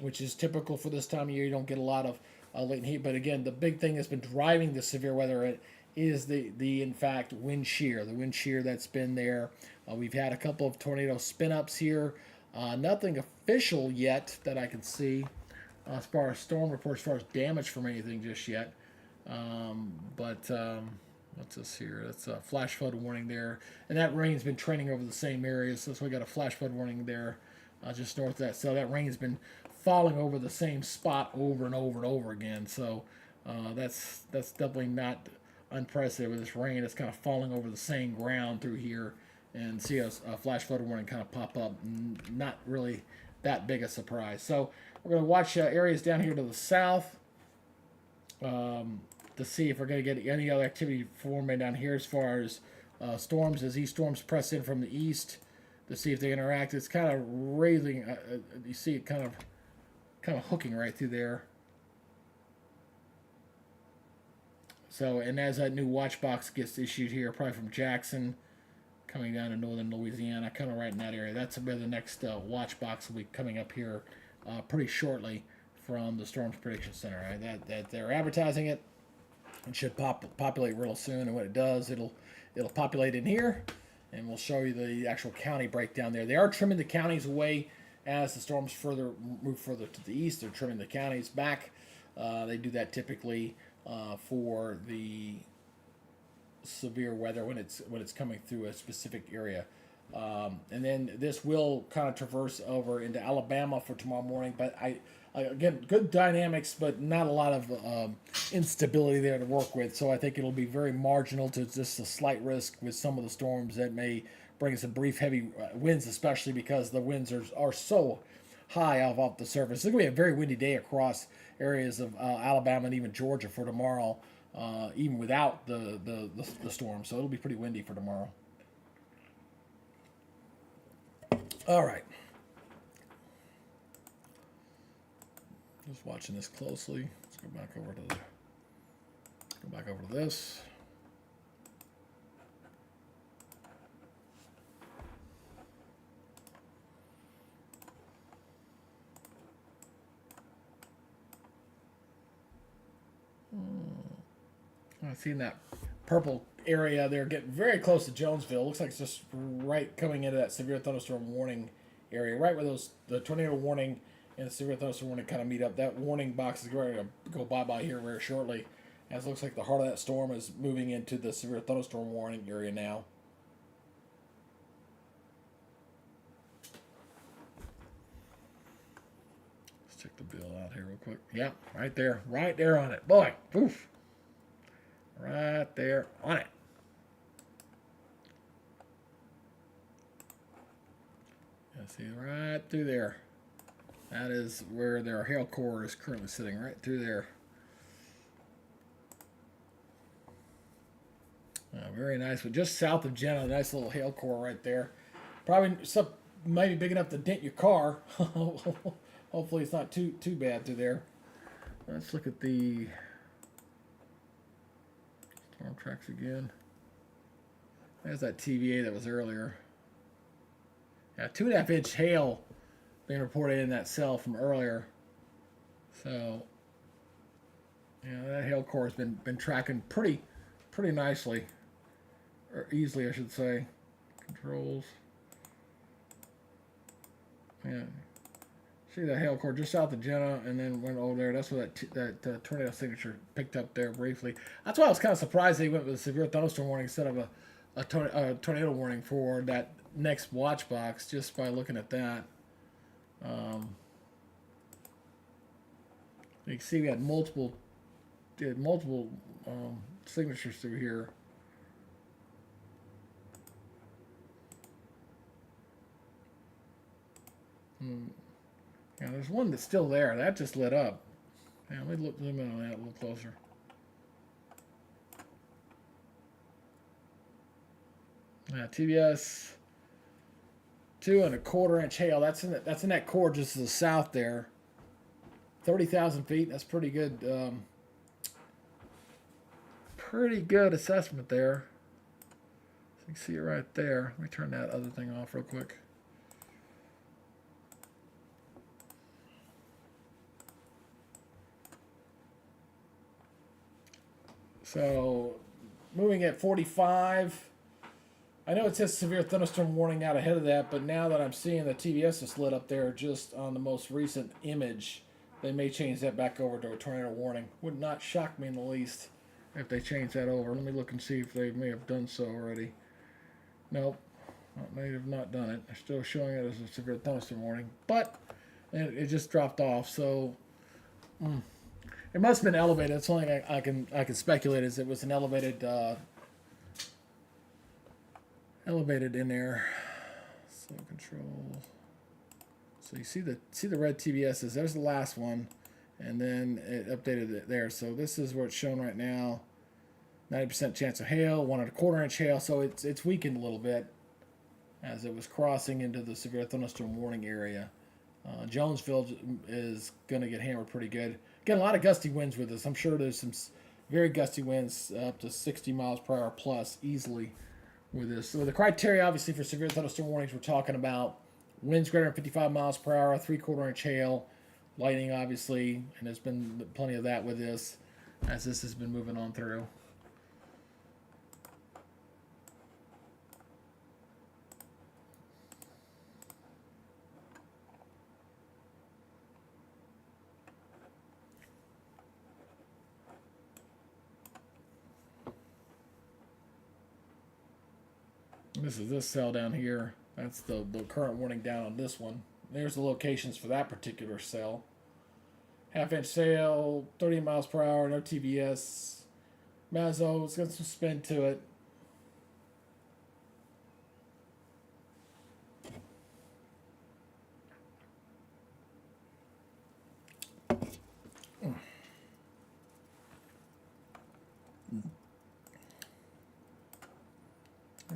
which is typical for this time of year. You don't get a lot of latent heat, but again, the big thing that's been driving the severe weather is the in fact wind shear. The wind shear that's been there. We've had a couple of tornado spin-ups here. Nothing official yet that I can see as far as storm reports, as far as damage from anything just yet. But what's this here? That's a flash flood warning there. And that rain's been trending over the same areas. So we got a flash flood warning there just north of that. So that rain's been falling over the same spot over and over and over again. So that's definitely not unprecedented with this rain. It's kind of falling over the same ground through here, and see a flash flood warning kind of pop up. Not really that big a surprise. So we're going to watch areas down here to the south to see if we're going to get any other activity forming down here as far as storms, as these storms press in from the east, to see if they interact. It's kind of raising. You see it kind of hooking right through there. So, and as that new watch box gets issued here, probably from Jackson, coming down to northern Louisiana, kind of right in that area. That's where the next watch box will be coming up here pretty shortly from the Storms Prediction Center. Right? That they're advertising it. It should populate real soon, and when it does, it'll populate in here, and we'll show you the actual county breakdown there. They are trimming the counties away as the storms move further to the east. They're trimming the counties back. They do that typically for the severe weather when it's coming through a specific area. And then this will kind of traverse over into Alabama for tomorrow morning. But again, good dynamics, but not a lot of instability there to work with. So I think it'll be very marginal to just a slight risk with some of the storms that may bring some brief heavy winds, especially because the winds are so high off the surface. It's going to be a very windy day across areas of Alabama and even Georgia for tomorrow. even without the storm. So it'll be pretty windy for tomorrow. All right. Just watching this closely. Let's go back over to this. I've seen that purple area there getting very close to Jonesville. Looks like it's just right coming into that severe thunderstorm warning area, right where the tornado warning and the severe thunderstorm warning kind of meet up. That warning box is going to go bye-bye here very shortly, as it looks like the heart of that storm is moving into the severe thunderstorm warning area now. Let's check the bill out here real quick. Yeah, right there on it. Boy, poof. Right there on it. Yeah, see, right through there. That is where their hail core is currently sitting, right through there. Very nice, but just south of Jenna, nice little hail core right there. Probably maybe big enough to dent your car. Hopefully it's not too bad through there. Let's look at the storm tracks again. There's that TVA that was earlier. Yeah, 2.5-inch hail being reported in that cell from earlier. So, yeah, that hail core has been tracking pretty nicely, or easily, I should say. Controls. Yeah. See the hail core just south of Jenna, and then went over there. That's where that tornado signature picked up there briefly. That's why I was kind of surprised they went with a severe thunderstorm warning instead of a tornado warning for that next watch box, just by looking at that. You can see we had multiple signatures through here. Yeah, there's one that's still there. That just lit up. Yeah, let me zoom in on that a little closer. Yeah, TBS 2.25-inch hail. That's in that core just to the south there. 30,000 feet. That's pretty good. Pretty good assessment there. So you can see it right there. Let me turn that other thing off real quick. So, moving at 45. I know it says severe thunderstorm warning out ahead of that, but now that I'm seeing the TVS is lit up there just on the most recent image, they may change that back over to a tornado warning. Would not shock me in the least if they change that over. Let me look and see if they may have done so already. Nope, they have not done it. They're still showing it as a severe thunderstorm warning, but it just dropped off. So. It must have been elevated. That's the only thing I can speculate is it was an elevated in there. So control. So you see the red TBSs. There's the last one, and then it updated it there. So this is where it's shown right now. 90% chance of hail, 1.25-inch hail. So it's weakened a little bit as it was crossing into the severe thunderstorm warning area. Jonesville is going to get hammered pretty good. Get a lot of gusty winds with this. I'm sure there's some very gusty winds up to 60 miles per hour plus easily with this. So the criteria, obviously, for severe thunderstorm warnings, we're talking about winds greater than 55 miles per hour, 3/4-inch hail, lightning, obviously, and there's been plenty of that with this as this has been moving on through. This is this cell down here. That's the current warning down on this one. There's the locations for that particular cell. 1/2-inch sail, 30 miles per hour, no TBS. Mazo, it's got some spin to it.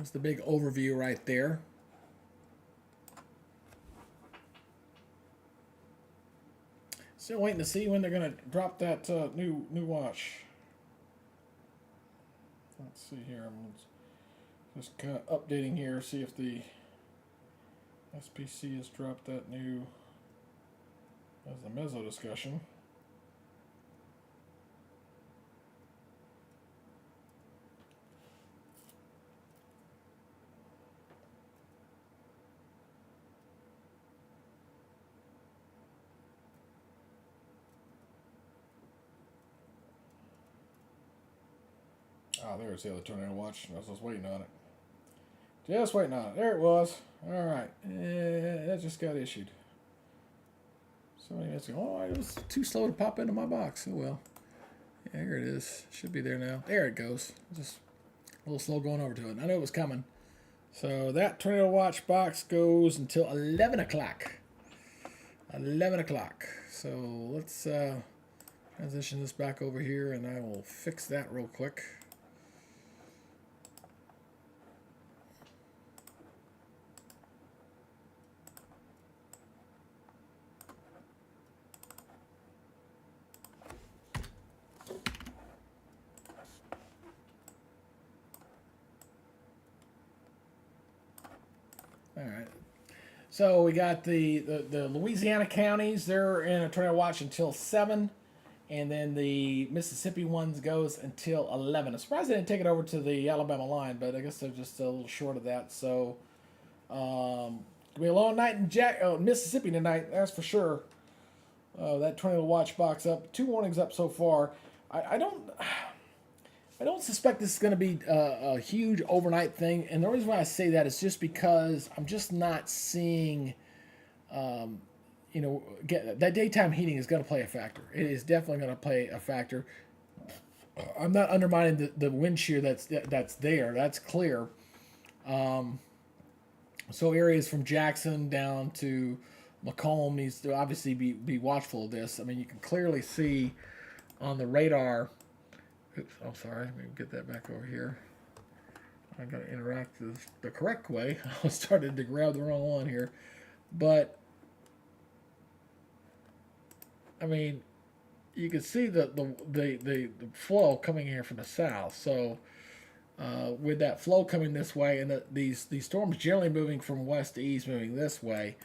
That's the big overview right there. Still waiting to see when they're going to drop that new watch. Let's see here. I'm just kind of updating here, see if the SPC has dropped that new as the Mezzo discussion. Oh, there's the other tornado watch. I was just waiting on it. Just waiting on it. There it was. All right. That just got issued. Somebody has to go, oh, it was too slow to pop into my box. Oh, well. Yeah, here it is. Should be there now. There it goes. Just a little slow going over to it. I knew it was coming. So that tornado watch box goes until 11 o'clock. 11 o'clock. So let's transition this back over here, and I will fix that real quick. All right. So we got the Louisiana counties. They're in a tornado watch until 7. And then the Mississippi ones goes until 11. I'm surprised they didn't take it over to the Alabama line, but I guess they're just a little short of that. So, gonna be a long night in Mississippi tonight, that's for sure. That tornado watch box up. 2 warnings up so far. I don't suspect this is going to be a huge overnight thing, and the reason why I say that is just because I'm just not seeing, that daytime heating is going to play a factor. It is definitely going to play a factor. I'm not undermining the wind shear that's there. That's clear. So areas from Jackson down to Macomb needs to obviously be watchful of this. I mean, you can clearly see on the radar. Oops, I'm sorry. Let me get that back over here. I got to interact the correct way. I started to grab the wrong one here. But, I mean, you can see the flow coming here from the south. So, with that flow coming this way, and these storms generally moving from west to east, moving this way,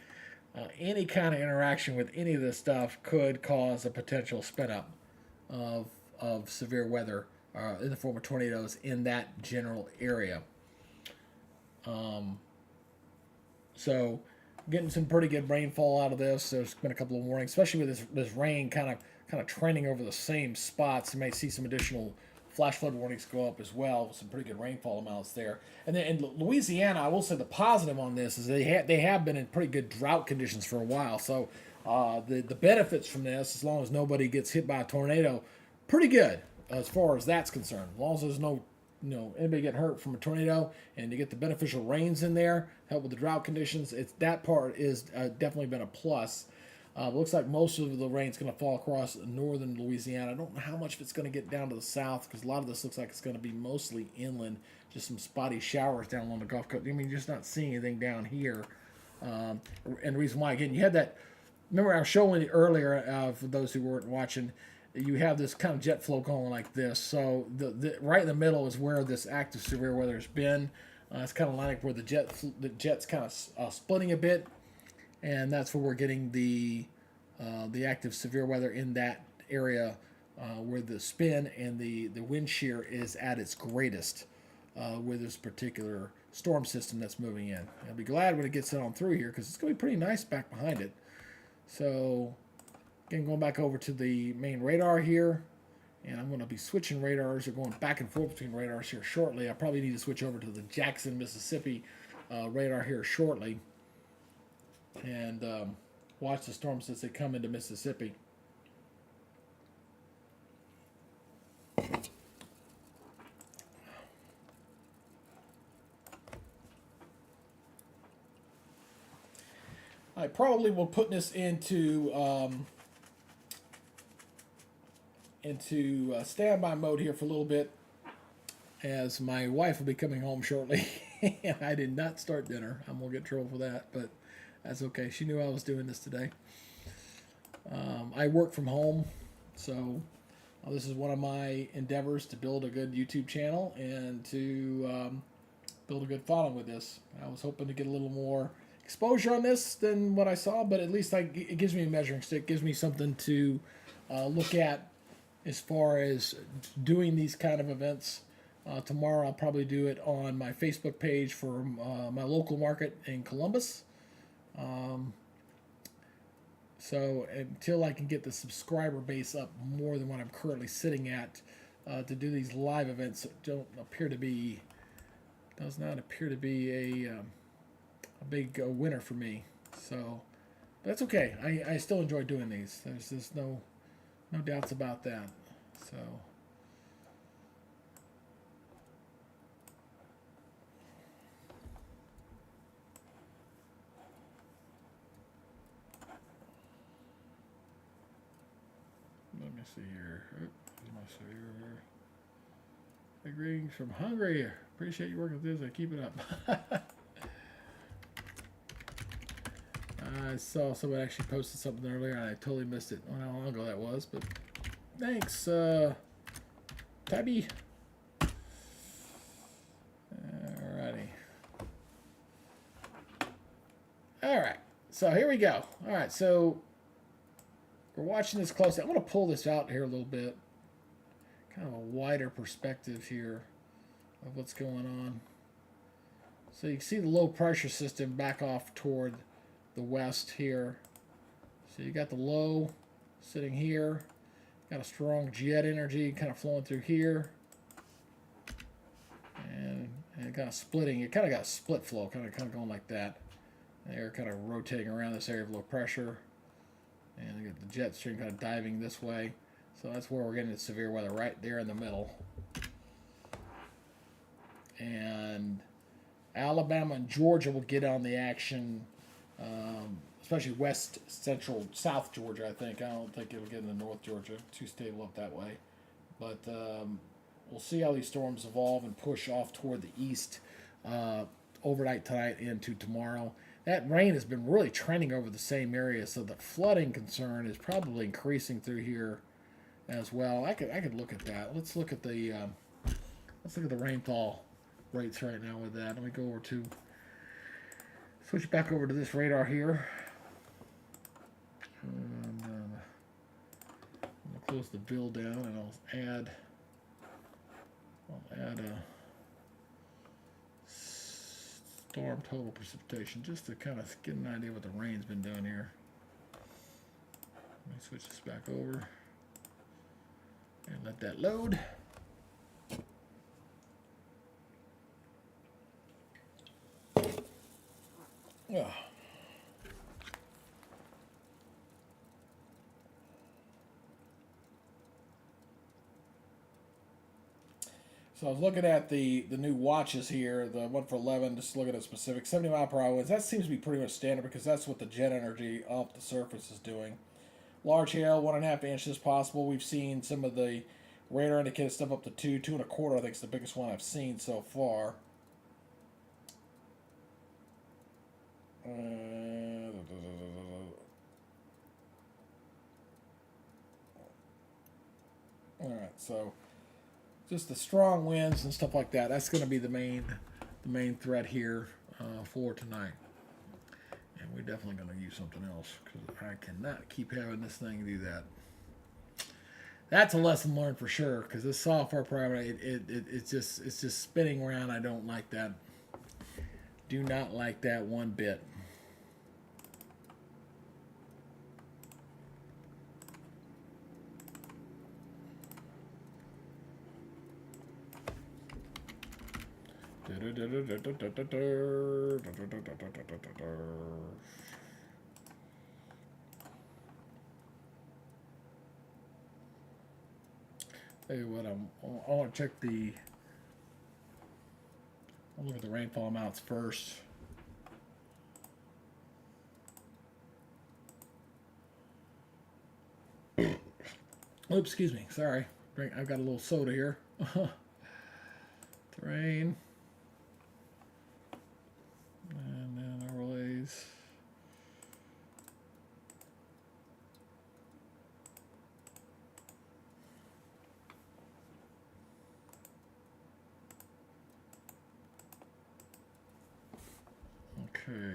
any kind of interaction with any of this stuff could cause a potential spin up of severe weather in the form of tornadoes in that general area. So getting some pretty good rainfall out of this. There's been a couple of warnings, especially with this rain kind of trending over the same spots. You may see some additional flash flood warnings go up as well, with some pretty good rainfall amounts there. And then in Louisiana, I will say the positive on this is they have been in pretty good drought conditions for a while. So the benefits from this, as long as nobody gets hit by a tornado, pretty good as far as that's concerned. As long as there's no anybody get hurt from a tornado, and you get the beneficial rains in there, help with the drought conditions. That part is definitely been a plus. Looks like most of the rain's going to fall across northern Louisiana. I don't know how much of it's going to get down to the south, because a lot of this looks like it's going to be mostly inland, just some spotty showers down along the Gulf Coast. I mean, you're just not seeing anything down here. And the reason why, again, you had that. Remember, I was showing you earlier, for those who weren't watching, you have this kind of jet flow going like this. So the right in the middle is where this active severe weather has been. It's kind of like where the jet's kind of splitting a bit, and that's where we're getting the active severe weather in that area, where the spin and the wind shear is at its greatest with this particular storm system that's moving in. I'll be glad when it gets on through here, because it's going to be pretty nice back behind it. So again, going back over to the main radar here, and I'm going to be switching radars, or going back and forth between radars here shortly. I probably need to switch over to the Jackson, Mississippi radar here shortly, and watch the storms as they come into Mississippi. I probably will put this into standby mode here for a little bit, as my wife will be coming home shortly. I did not start dinner. I'm gonna get in trouble for that, but that's okay. She knew I was doing this today. I work from home, so this is one of my endeavors to build a good YouTube channel and to build a good following with this. I was hoping to get a little more exposure on this than what I saw, but at least it gives me a measuring stick, gives me something to look at as far as doing these kind of events. Tomorrow I'll probably do it on my Facebook page for my local market in Columbus. So until I can get the subscriber base up more than what I'm currently sitting at to do these live events, does not appear to be a big winner for me. So that's okay. I still enjoy doing these. There's just no doubts about that. So. Let me see here. Hey, greetings from Hungary. Appreciate you working with this. Keep it up. I saw somebody actually posted something earlier, and I totally missed it. I don't know how long ago that was, but thanks, Tabby. Alrighty. All right. So here we go. All right. So we're watching this closely. I'm going to pull this out here a little bit. Kind of a wider perspective here of what's going on. So you can see the low pressure system back off toward the west here. So you got the low sitting here. Got a strong jet energy kind of flowing through here. And kind of splitting. It kind of got a split flow, kind of going like that. And air kind of rotating around this area of low pressure. And you got the jet stream kind of diving this way. So that's where we're getting the severe weather, right there in the middle. And Alabama and Georgia will get on the action, especially west, central, south Georgia, I think. I don't think it'll get into north Georgia. Too stable up that way. But we'll see how these storms evolve and push off toward the east overnight tonight into tomorrow. That rain has been really trending over the same area, so the flooding concern is probably increasing through here as well. I could look at that. Let's look at the rainfall rates right now with that. Let me go over to switch back over to this radar here. And, I'm gonna close the bill down, and I'll add a storm total precipitation just to kind of get an idea what the rain's been doing here. Let me switch this back over and let that load. Oh. So I was looking at the new watches here, the one for 11, just looking at specific 70 mile per hour winds. That seems to be pretty much standard because that's what the jet energy off the surface is doing. Large hail, 1.5 inches possible. We've seen some of the radar indicated stuff up to 2.25. I think is the biggest one I've seen so far. All right, so just the strong winds and stuff like that. That's going to be the main threat here for tonight. And we're definitely going to use something else because I cannot keep having this thing do that. That's a lesson learned for sure because this software program, it's just spinning around. I don't like that. Do not like that one bit. Tell you what, I want to check I'll look at the rainfall amounts first. Oops, excuse me. Sorry. I've got a little soda here. Terrain. And then overlays. Okay.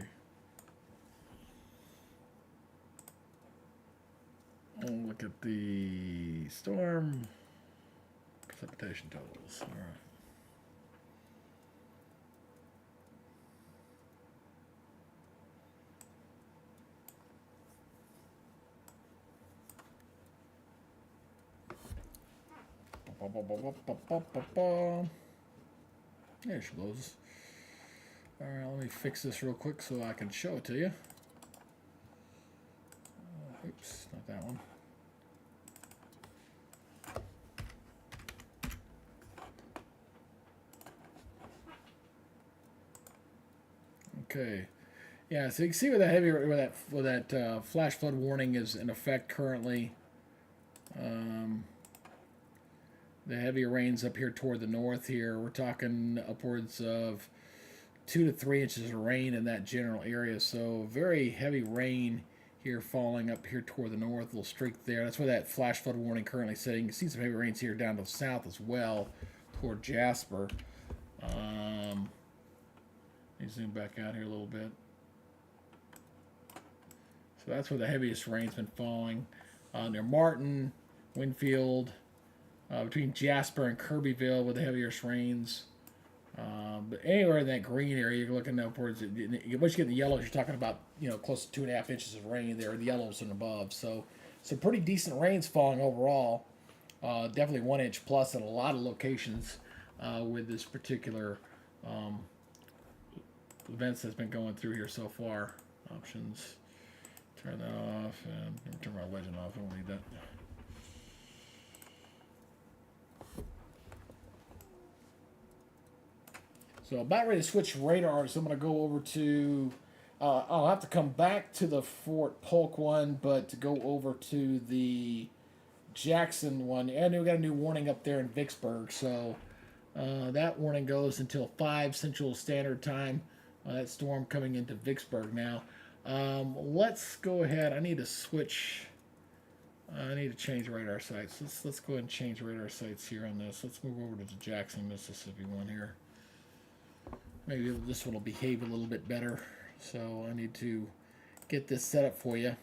We'll look at the storm precipitation totals. All right. There she blows. All right, let me fix this real quick so I can show it to you. Oops, not that one. Okay. Yeah, so you can see where that flash flood warning is in effect currently. The heavier rains up here toward the north here. We're talking upwards of 2 to 3 inches of rain in that general area. So very heavy rain here falling up here toward the north. A little streak there. That's where that flash flood warning currently sitting. You can see some heavy rains here down to the south as well toward Jasper. Let me zoom back out here a little bit. So that's where the heaviest rain's been falling. Near Martin, Winfield, between Jasper and Kirbyville with the heaviest rains. But anywhere in that green area, you're looking upwards. Once you get in the yellows, you're talking about close to 2.5 inches of rain there, the yellows and above. So some pretty decent rains falling overall. Definitely 1 inch plus in a lot of locations with this particular events that's been going through here so far. Options, turn that off, and turn my legend off. I don't need that. So about ready to switch radars. So I'm going to go over to, I'll have to come back to the Fort Polk one, but to go over to the Jackson one. And we got a new warning up there in Vicksburg. So that warning goes until 5 Central Standard Time. That storm coming into Vicksburg now. Let's go ahead. I need to switch. I need to change radar sites. Let's go ahead and change radar sites here on this. Let's move over to the Jackson, Mississippi one here. Maybe this one will behave a little bit better. So I need to get this set up for you.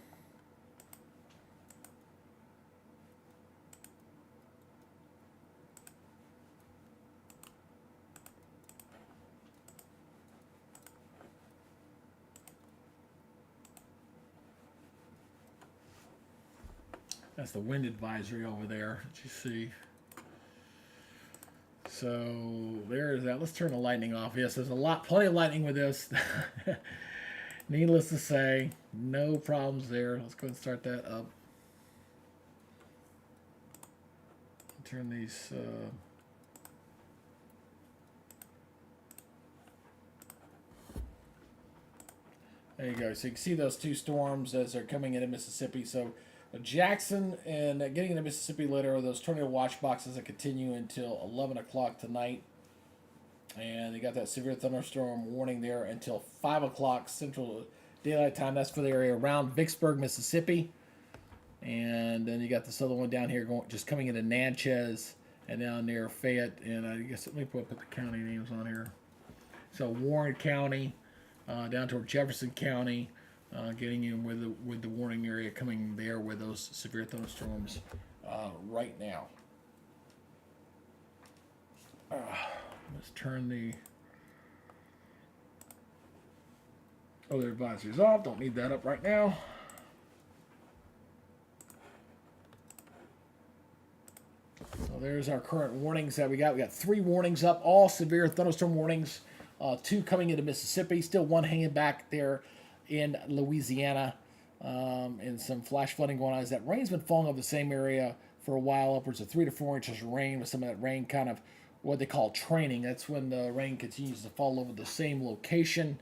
That's the wind advisory over there that you see. So there's that. Let's turn the lightning off. Yes, there's plenty of lightning with this. Needless to say, no problems there. Let's go ahead and start that up. Turn these. There you go. So you can see those two storms as they're coming into Mississippi. So Jackson and getting into Mississippi later are those tornado watch boxes that continue until 11 o'clock tonight. And they got that severe thunderstorm warning there until 5 o'clock Central Daylight Time. That's for the area around Vicksburg, Mississippi. And then you got this other one down here just coming into Natchez and down near Fayette. And I guess let me put the county names on here. So Warren County, down toward Jefferson County. Getting in with the warning area coming there with those severe thunderstorms right now. Let's turn the other advisories off. Don't need that up right now. So there's our current warnings that we got. We got 3 warnings up, all severe thunderstorm warnings. 2 coming into Mississippi. Still 1 hanging back there in Louisiana, and some flash flooding going on. As that rain's been falling over the same area for a while, upwards of 3 to 4 inches of rain, with some of that rain kind of what they call training. That's when the rain continues to fall over the same location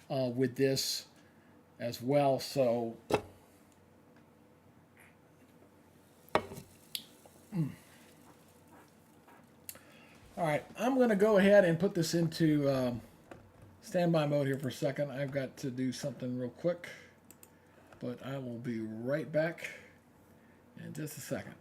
with this as well. So all right, I'm going to go ahead and put this into Standby mode here for a second. I've got to do something real quick, but I will be right back in just a second.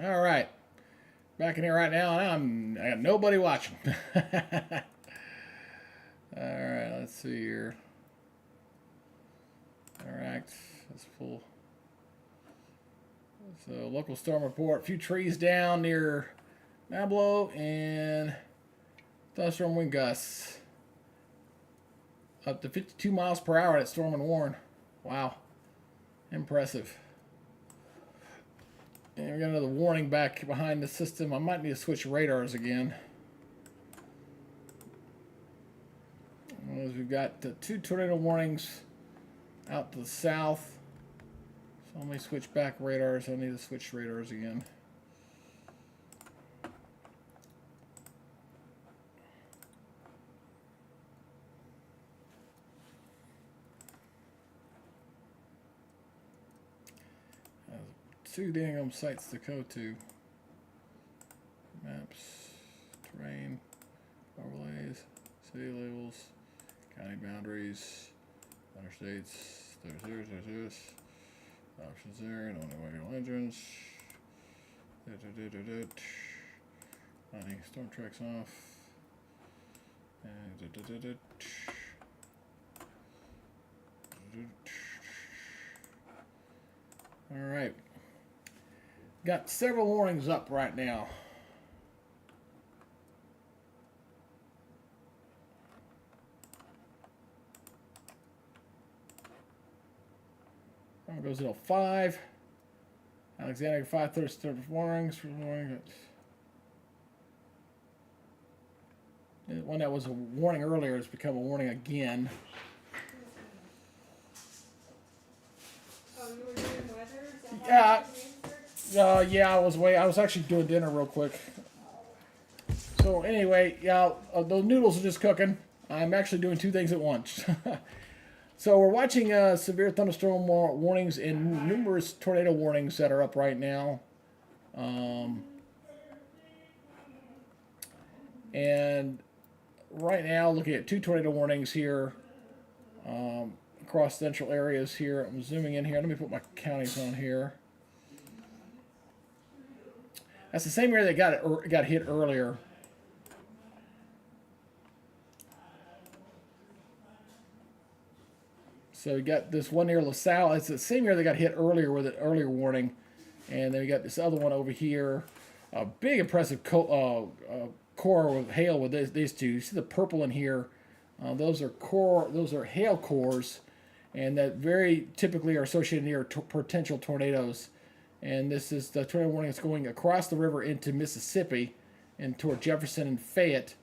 All right. Back in here right now, and I got nobody watching. All right, let's see here. All right, let's pull. So, local storm report. A few trees down near Mablo and thunderstorm wind gusts up to 52 miles per hour at Storm and Warren. Wow, impressive. And we got another warning back behind the system. I might need to switch radars again. As we've got two tornado warnings out to the south. So let me switch back radars. I need to switch radars again. Two dang sites to go to. Maps, terrain, overlays, city labels, county boundaries, interstates. There's this. Options there. Don't know where engines. Running storm tracks off. And all right. Got several warnings up right now. One goes to 5. Alexander 5 warnings. The one that was a warning earlier has become a warning again. Oh, you were doing weather? Yeah, I was actually doing dinner real quick. So anyway, yeah, those noodles are just cooking. I'm actually doing two things at once. So we're watching severe thunderstorm warnings and numerous tornado warnings that are up right now. And right now, looking at 2 tornado warnings here across central areas here. I'm zooming in here. Let me put my counties on here. That's the same area that got hit earlier. So we got this one near LaSalle. It's the same area that got hit earlier with an earlier warning. And then we got this other one over here. A big impressive core with hail with these two. You see the purple in here. Those are hail cores, and that very typically are associated near potential tornadoes. And this is the tornado warning that's going across the river into Mississippi and toward Jefferson and Fayette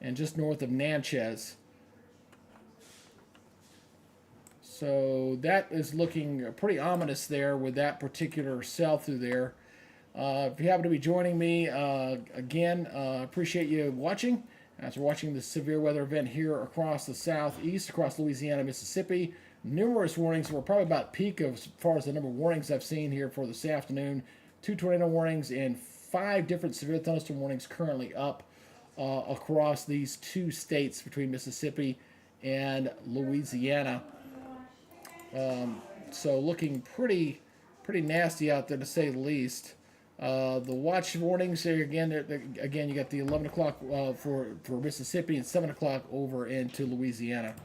and just north of Natchez. So that is looking pretty ominous there with that particular cell through there. If you happen to be joining me, again, appreciate you watching. As we're watching the severe weather event here across the southeast, across Louisiana, Mississippi. Numerous warnings. We're probably about peak as far as the number of warnings I've seen here for this afternoon. 2 tornado warnings and 5 different severe thunderstorm warnings currently up across these 2 states between Mississippi and Louisiana. So looking pretty nasty out there, to say the least. The watch warnings there again. Again, you got the 11 o'clock for Mississippi and 7 o'clock over into Louisiana.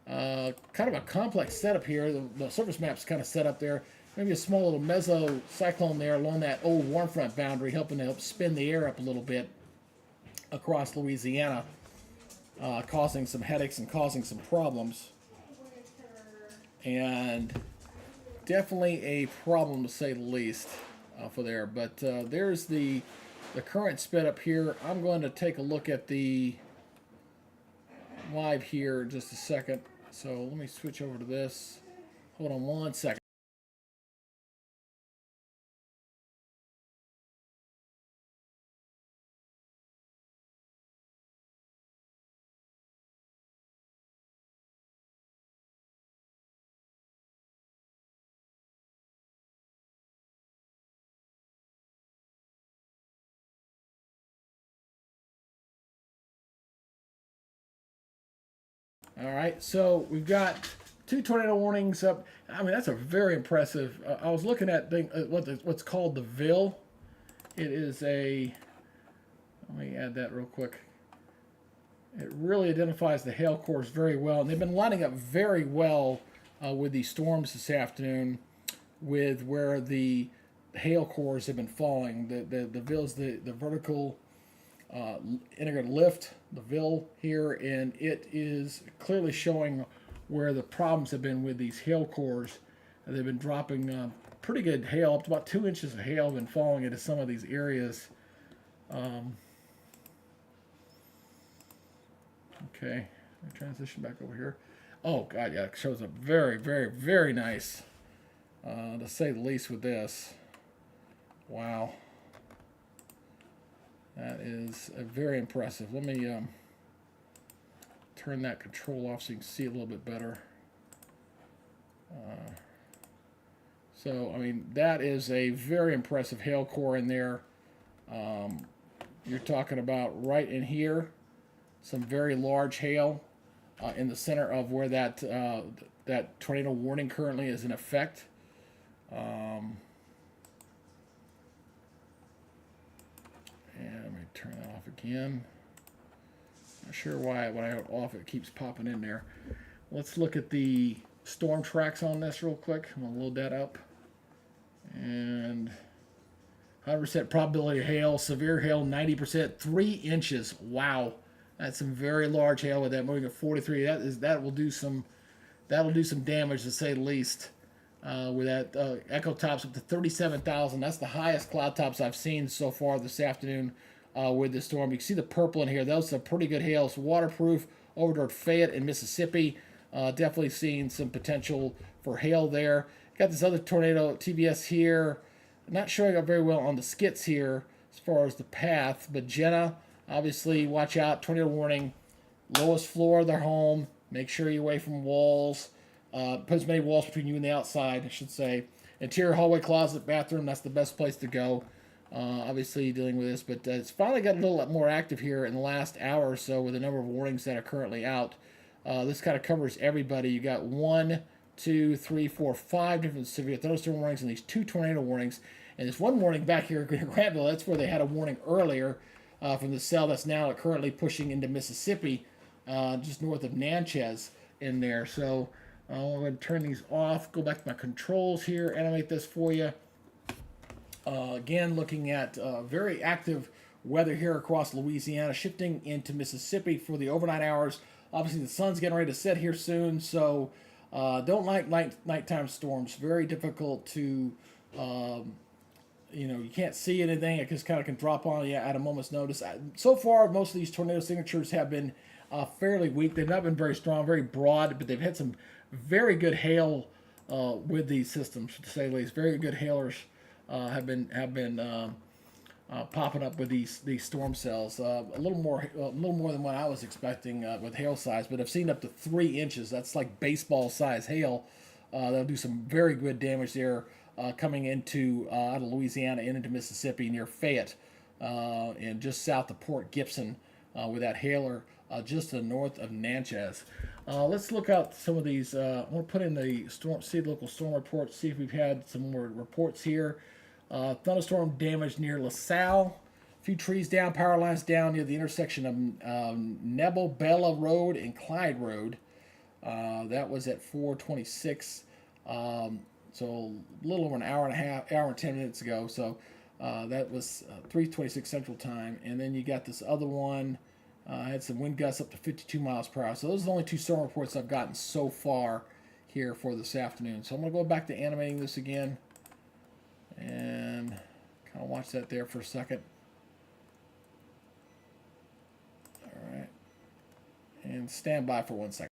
Kind of a complex setup here. The surface map's kind of set up there. Maybe a small little mesocyclone there along that old warm front boundary, helping to help spin the air up a little bit across Louisiana, causing some headaches and causing some problems. And definitely a problem, to say the least, for there. But there's the current sped up here. I'm going to take a look at the live here in just a second. So let me switch over to this. Hold on one second. All right, so we've got 2 tornado warnings up. I mean, that's a very impressive. I was looking at what's called the VIL, It is a, let me add that real quick. It really identifies the hail cores very well, and they've been lining up very well with these storms this afternoon, with where the hail cores have been falling. The VIL's the vertical integrated lift, the VIL here, and it is clearly showing where the problems have been with these hail cores. They've been dropping pretty good hail, up to about 2 inches of hail, been falling into some of these areas. Okay, transition back over here. Oh God, yeah, it shows up very, very, very nice, to say the least, with this. Wow, that is very impressive. Let me turn that control off so you can see a little bit better. So, I mean, that is a very impressive hail core in there. You're talking about right in here, some very large hail in the center of where that that tornado warning currently is in effect. And let me turn that off again. Not sure why when I have it off it keeps popping in there. Let's look at the storm tracks on this real quick. I'm gonna load that up. And 100% probability of hail, severe hail, 90%, 3 inches. Wow, that's some very large hail with that moving at 43. That will do some damage, to say the least. With that echo tops up to 37,000. That's the highest cloud tops I've seen so far this afternoon with the storm. You can see the purple in here. Those are pretty good hail. It's waterproof over toward Fayette in Mississippi. Definitely seeing some potential for hail there. Got this other tornado TVS here. Not showing up very well on the skits here as far as the path, but Jenna, obviously, watch out. Tornado warning. Lowest floor of their home. Make sure you're away from walls. Put as many walls between you and the outside, I should say. Interior hallway, closet, bathroom. That's the best place to go. Obviously, dealing with this, but it's finally got a little more active here in the last hour or so with the number of warnings that are currently out. This kind of covers everybody. You got 1, 2, 3, 4, 5 different severe thunderstorm warnings and these 2 tornado warnings. And there's one warning back here in Granville. That's where they had a warning earlier from the cell that's now currently pushing into Mississippi, just north of Natchez in there. So I'm going to turn these off, go back to my controls here, animate this for you. Again, looking at very active weather here across Louisiana, shifting into Mississippi for the overnight hours. Obviously, the sun's getting ready to set here soon, so don't like nighttime storms. Very difficult to, you can't see anything. It just kind of can drop on you at a moment's notice. So far, most of these tornado signatures have been fairly weak. They've not been very strong, very broad, but they've had some very good hail with these systems, to say the least. Very good hailers have been popping up with these storm cells. A little more than what I was expecting with hail size, but I've seen up to 3 inches. That's like baseball size hail. That'll do some very good damage there, coming into out of Louisiana and into Mississippi near Fayette, and just south of Port Gibson, with that hailer just to the north of Natchez. Let's look out some of these. I want to put in the see the local storm reports, see if we've had some more reports here. Thunderstorm damage near LaSalle. A few trees down, power lines down near the intersection of Nebo-Bella Road and Clyde Road. That was at 4:26. So a little over an hour and a half, hour and 10 minutes ago. So that was 3:26 Central Time. And then you got this other one. Had some wind gusts up to 52 miles per hour. So those are the only 2 storm reports I've gotten so far here for this afternoon. So I'm going to go back to animating this again and kind of watch that there for a second. All right. And stand by for 1 second.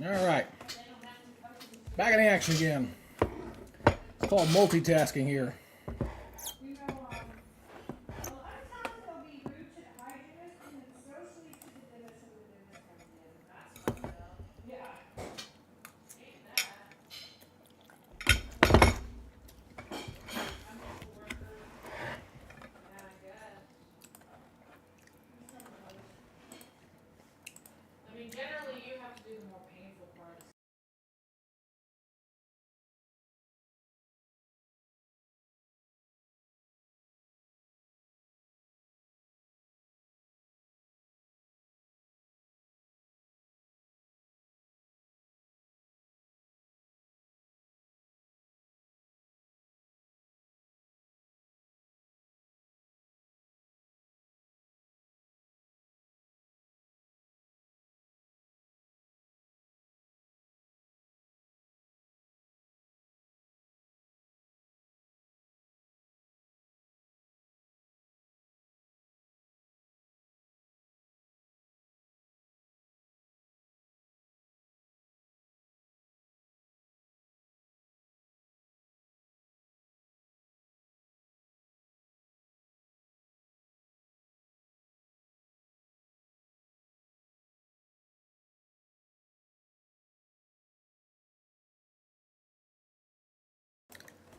All right. Back in action again. It's called multitasking here. You know, a lot of times there'll be roots and hydrant, and it's so sweet to the dentist when the dentist comes in. That's fun though. Yeah. Ain't that. I'm a worker. Yeah, I guess. I mean, generally you have to do the more painful parts.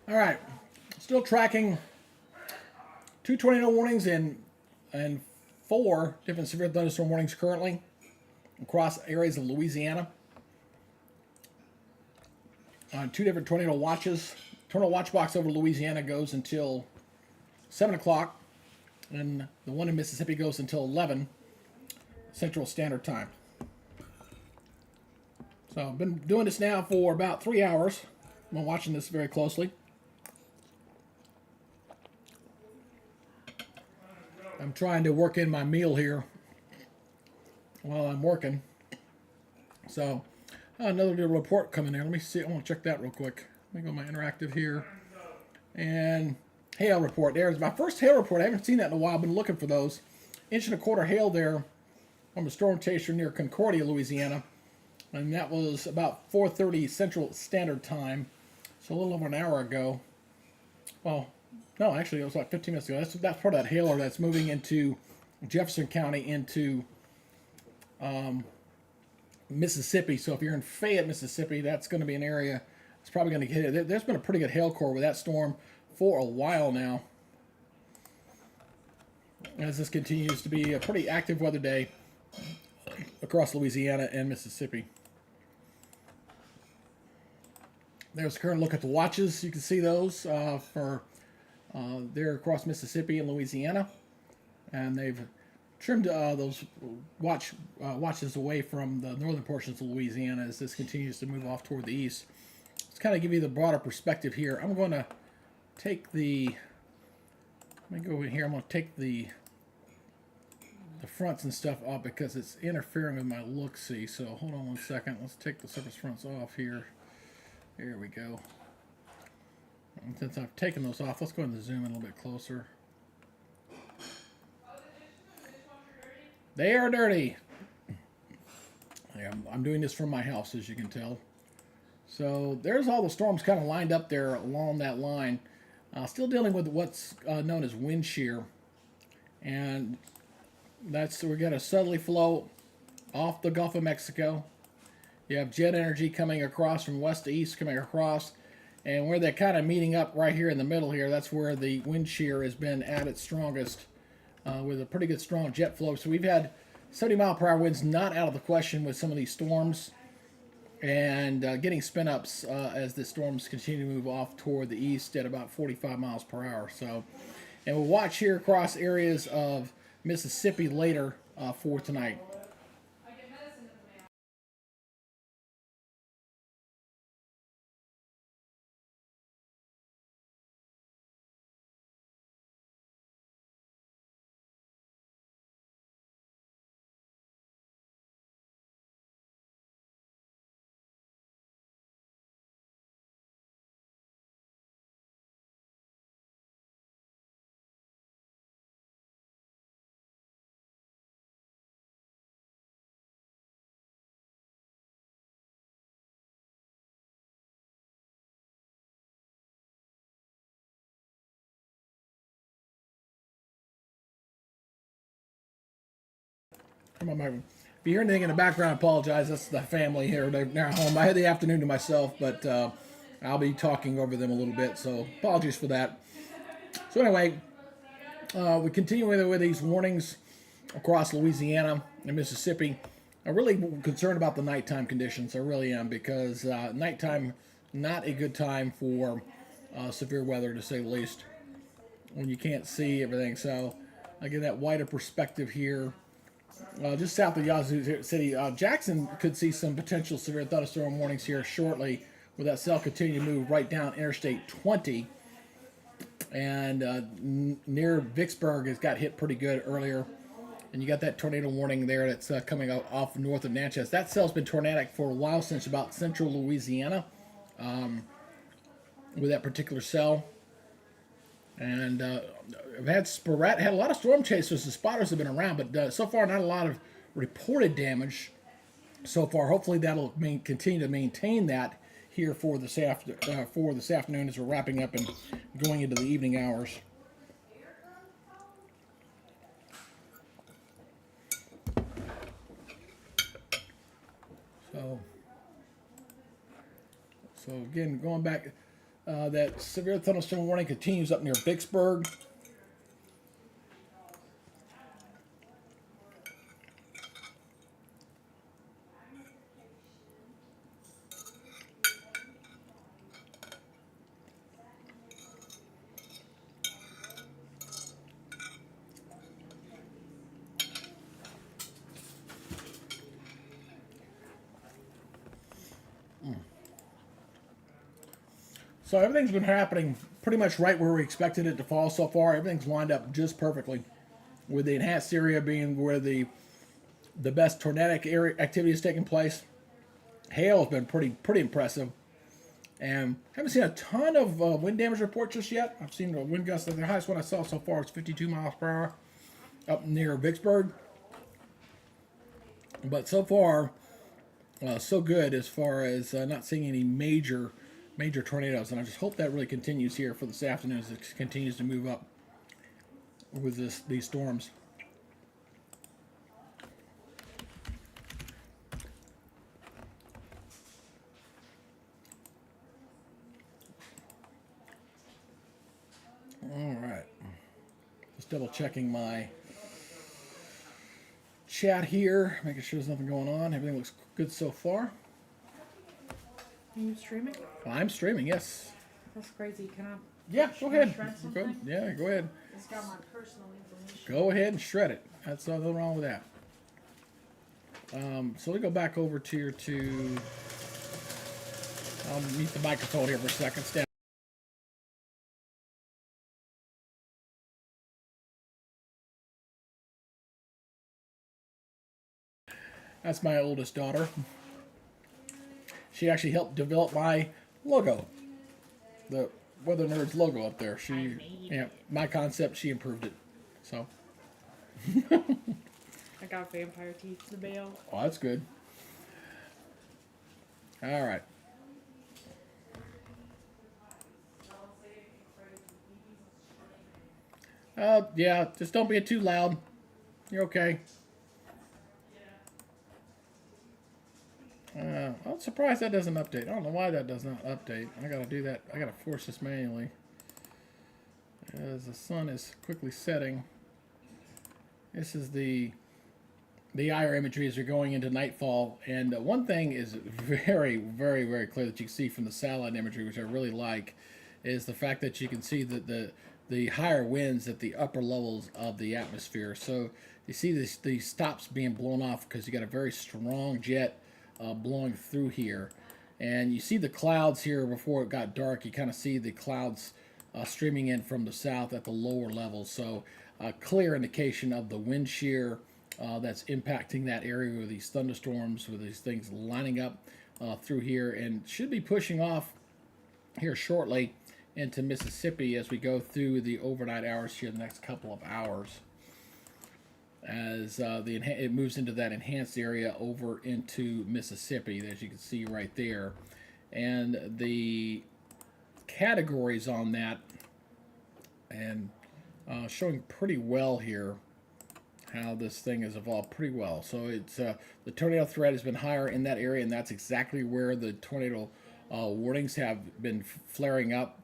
All right. Still tracking 2 tornado warnings and 4 different severe thunderstorm warnings currently across areas of Louisiana. 2 different tornado watches. Tornado watch box over Louisiana goes until 7 o'clock, and the one in Mississippi goes until 11 Central Standard Time. So I've been doing this now for about 3 hours. I've been watching this very closely. I'm trying to work in my meal here while I'm working. So another little report coming there. Let me see. I want to check that real quick. Let me go to my interactive here. And hail report. There's my first hail report. I haven't seen that in a while. I've been looking for those. 1.25 inch hail there from a storm chaser near Concordia, Louisiana. And that was about 4:30 Central Standard Time. So a little over an hour ago. Well, no, actually it was like 15 minutes ago. That's part of that hailer that's moving into Jefferson County into Mississippi. So if you're in Fayette, Mississippi, that's going to be an area that's probably going to get hit. There's been a pretty good hail core with that storm for a while now, as this continues to be a pretty active weather day across Louisiana and Mississippi. There's a current look at the watches. You can see those for there across Mississippi and Louisiana, and they've trimmed those watches away from the northern portions of Louisiana as this continues to move off toward the east. Let's kind of give you the broader perspective here. I'm going to take the, let me go over here. I'm going to take the fronts and stuff off because it's interfering with my look-see. So hold on one second. Let's take the surface fronts off here. There we go. And since I've taken those off, let's go ahead and zoom in a little bit closer. They are dirty. Yeah, I'm doing this from my house, as you can tell. So there's all the storms kind of lined up there along that line. Still dealing with what's known as wind shear. And we got a southerly flow off the Gulf of Mexico. You have jet energy coming across from west to east, coming across. And where they're kind of meeting up right here in the middle here, that's where the wind shear has been at its strongest with a pretty good strong jet flow. So we've had 70-mile-per-hour winds not out of the question with some of these storms, and getting spin-ups as the storms continue to move off toward the east at about 45 miles per hour. So, and we'll watch here across areas of Mississippi later for tonight. Come on, if you hear anything in the background, I apologize. That's the family here. They're home. I had the afternoon to myself, but I'll be talking over them a little bit, so apologies for that. So anyway, we continue with these warnings across Louisiana and Mississippi. I'm really concerned about the nighttime conditions. I really am, because nighttime, not a good time for severe weather, to say the least, when you can't see everything. So I get that wider perspective here. Just south of Yazoo City, Jackson could see some potential severe thunderstorm warnings here shortly, with that cell continue to move right down Interstate 20. And near Vicksburg, has got hit pretty good earlier. And you got that tornado warning there that's coming off north of Natchez. That cell's been tornadic for a while, since about central Louisiana, with that particular cell. And I've had a lot of storm chasers and spotters have been around, but so far not a lot of reported damage so far. Hopefully that'll continue to maintain that here for this afternoon, as we're wrapping up and going into the evening hours. So again, going back, that severe thunderstorm warning continues up near Vicksburg. So everything's been happening pretty much right where we expected it to fall so far. Everything's lined up just perfectly, with the enhanced area being where the best tornadic area activity is taking place. Hail has been pretty impressive, and haven't seen a ton of wind damage reports just yet. I've seen the wind gusts. The highest one I saw so far is 52 miles per hour up near Vicksburg. But so far, so good as far as not seeing any major tornadoes, and I just hope that really continues here for this afternoon as it continues to move up with these storms. All right, just double checking my chat here, making sure there's nothing going on. Everything looks good so far. Are you streaming? I'm streaming, yes. That's crazy. Can I? Yeah, go ahead. Shred Go, something? yeah, go ahead. It's got my personal information. Go ahead and shred it. That's nothing wrong with that. So we go back over to your two. I'll mute the microphone here for a second. Stand. That's my oldest daughter. She actually helped develop my logo, the Weather Nerds logo up there. My concept, she improved it. So. I got vampire teeth to bail. Oh, that's good. All right. Yeah, just don't be too loud. You're okay. I'm surprised that doesn't update. I don't know why that does not update. I gotta do that. I gotta force this manually. As the sun is quickly setting. This is the IR imagery as you're going into nightfall. And one thing is very, very, very clear that you can see from the satellite imagery, which I really like, is the fact that you can see that the higher winds at the upper levels of the atmosphere. So you see these stops being blown off because you got a very strong jet blowing through here, and you see the clouds here before it got dark. You kind of see the clouds streaming in from the south at the lower levels, so a clear indication of the wind shear that's impacting that area with these thunderstorms, with these things lining up through here, and should be pushing off here shortly into Mississippi as we go through the overnight hours here in the next couple of hours, as it moves into that enhanced area over into Mississippi, as you can see right there. And the categories on that, and showing pretty well here how this thing has evolved pretty well. So it's the tornado threat has been higher in that area, and that's exactly where the tornado warnings have been flaring up.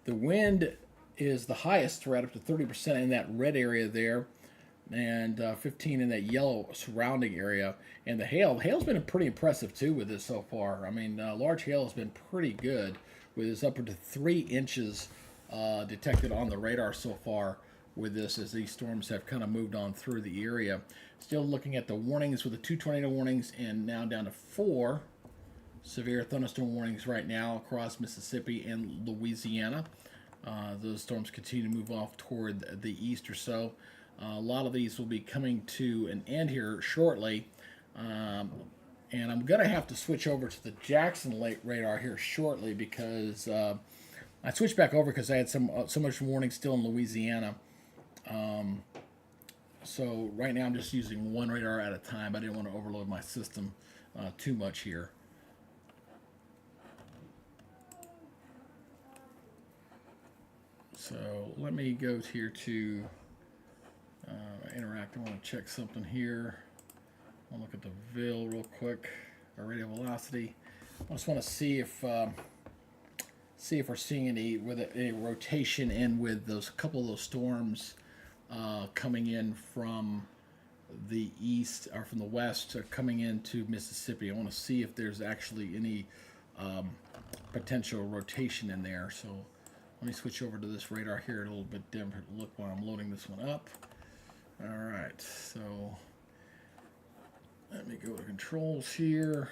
The wind is the highest threat, up to 30% in that red area there, and 15 in that yellow surrounding area. And the hail's been pretty impressive too with this so far. I mean, large hail has been pretty good, with this upward to 3 inches detected on the radar so far with this, as these storms have kind of moved on through the area. Still looking at the warnings with the 2 tornado warnings, and now down to 4 severe thunderstorm warnings right now across Mississippi and Louisiana. Those storms continue to move off toward the east or so. A lot of these will be coming to an end here shortly. And I'm going to have to switch over to the Jackson Lake radar here shortly, because I switched back over because I had so much warning still in Louisiana. So right now I'm just using one radar at a time. I didn't want to overload my system too much here. So let me go here to Interact. I want to check something here. I'll look at the VIL real quick, or radial velocity. I just want to see if we're seeing any rotation in with those couple of those storms coming in from the east or from the west, coming into Mississippi. I want to see if there's actually any potential rotation in there. So let me switch over to this radar here, a little bit different look while I'm loading this one up. All right, so let me go to controls here.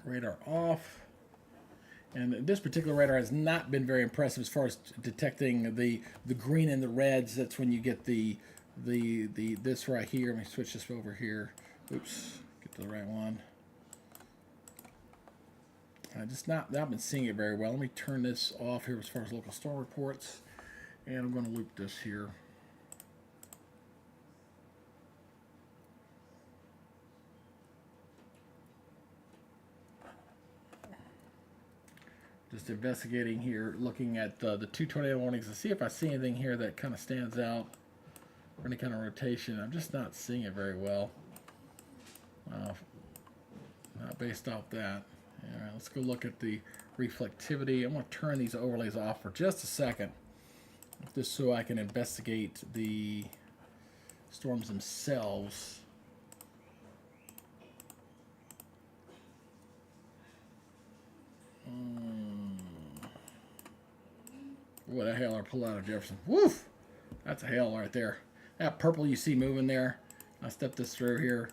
Radar off. And this particular radar has not been very impressive as far as detecting the green and the reds. That's when you get the this right here. Let me switch this over here. Oops, get to the right one. I just not been seeing it very well. Let me turn this off here as far as local storm reports, and I'm going to loop this here. Just investigating here, looking at the 2 tornado warnings to see if I see anything here that kind of stands out, or any kind of rotation. I'm just not seeing it very well. Not based off that. All right, let's go look at the reflectivity. I'm going to turn these overlays off for just a second, just so I can investigate the storms themselves. What a hailer pulled out of Jefferson. Woof! That's a hail right there. That purple you see moving there, I'll step this through here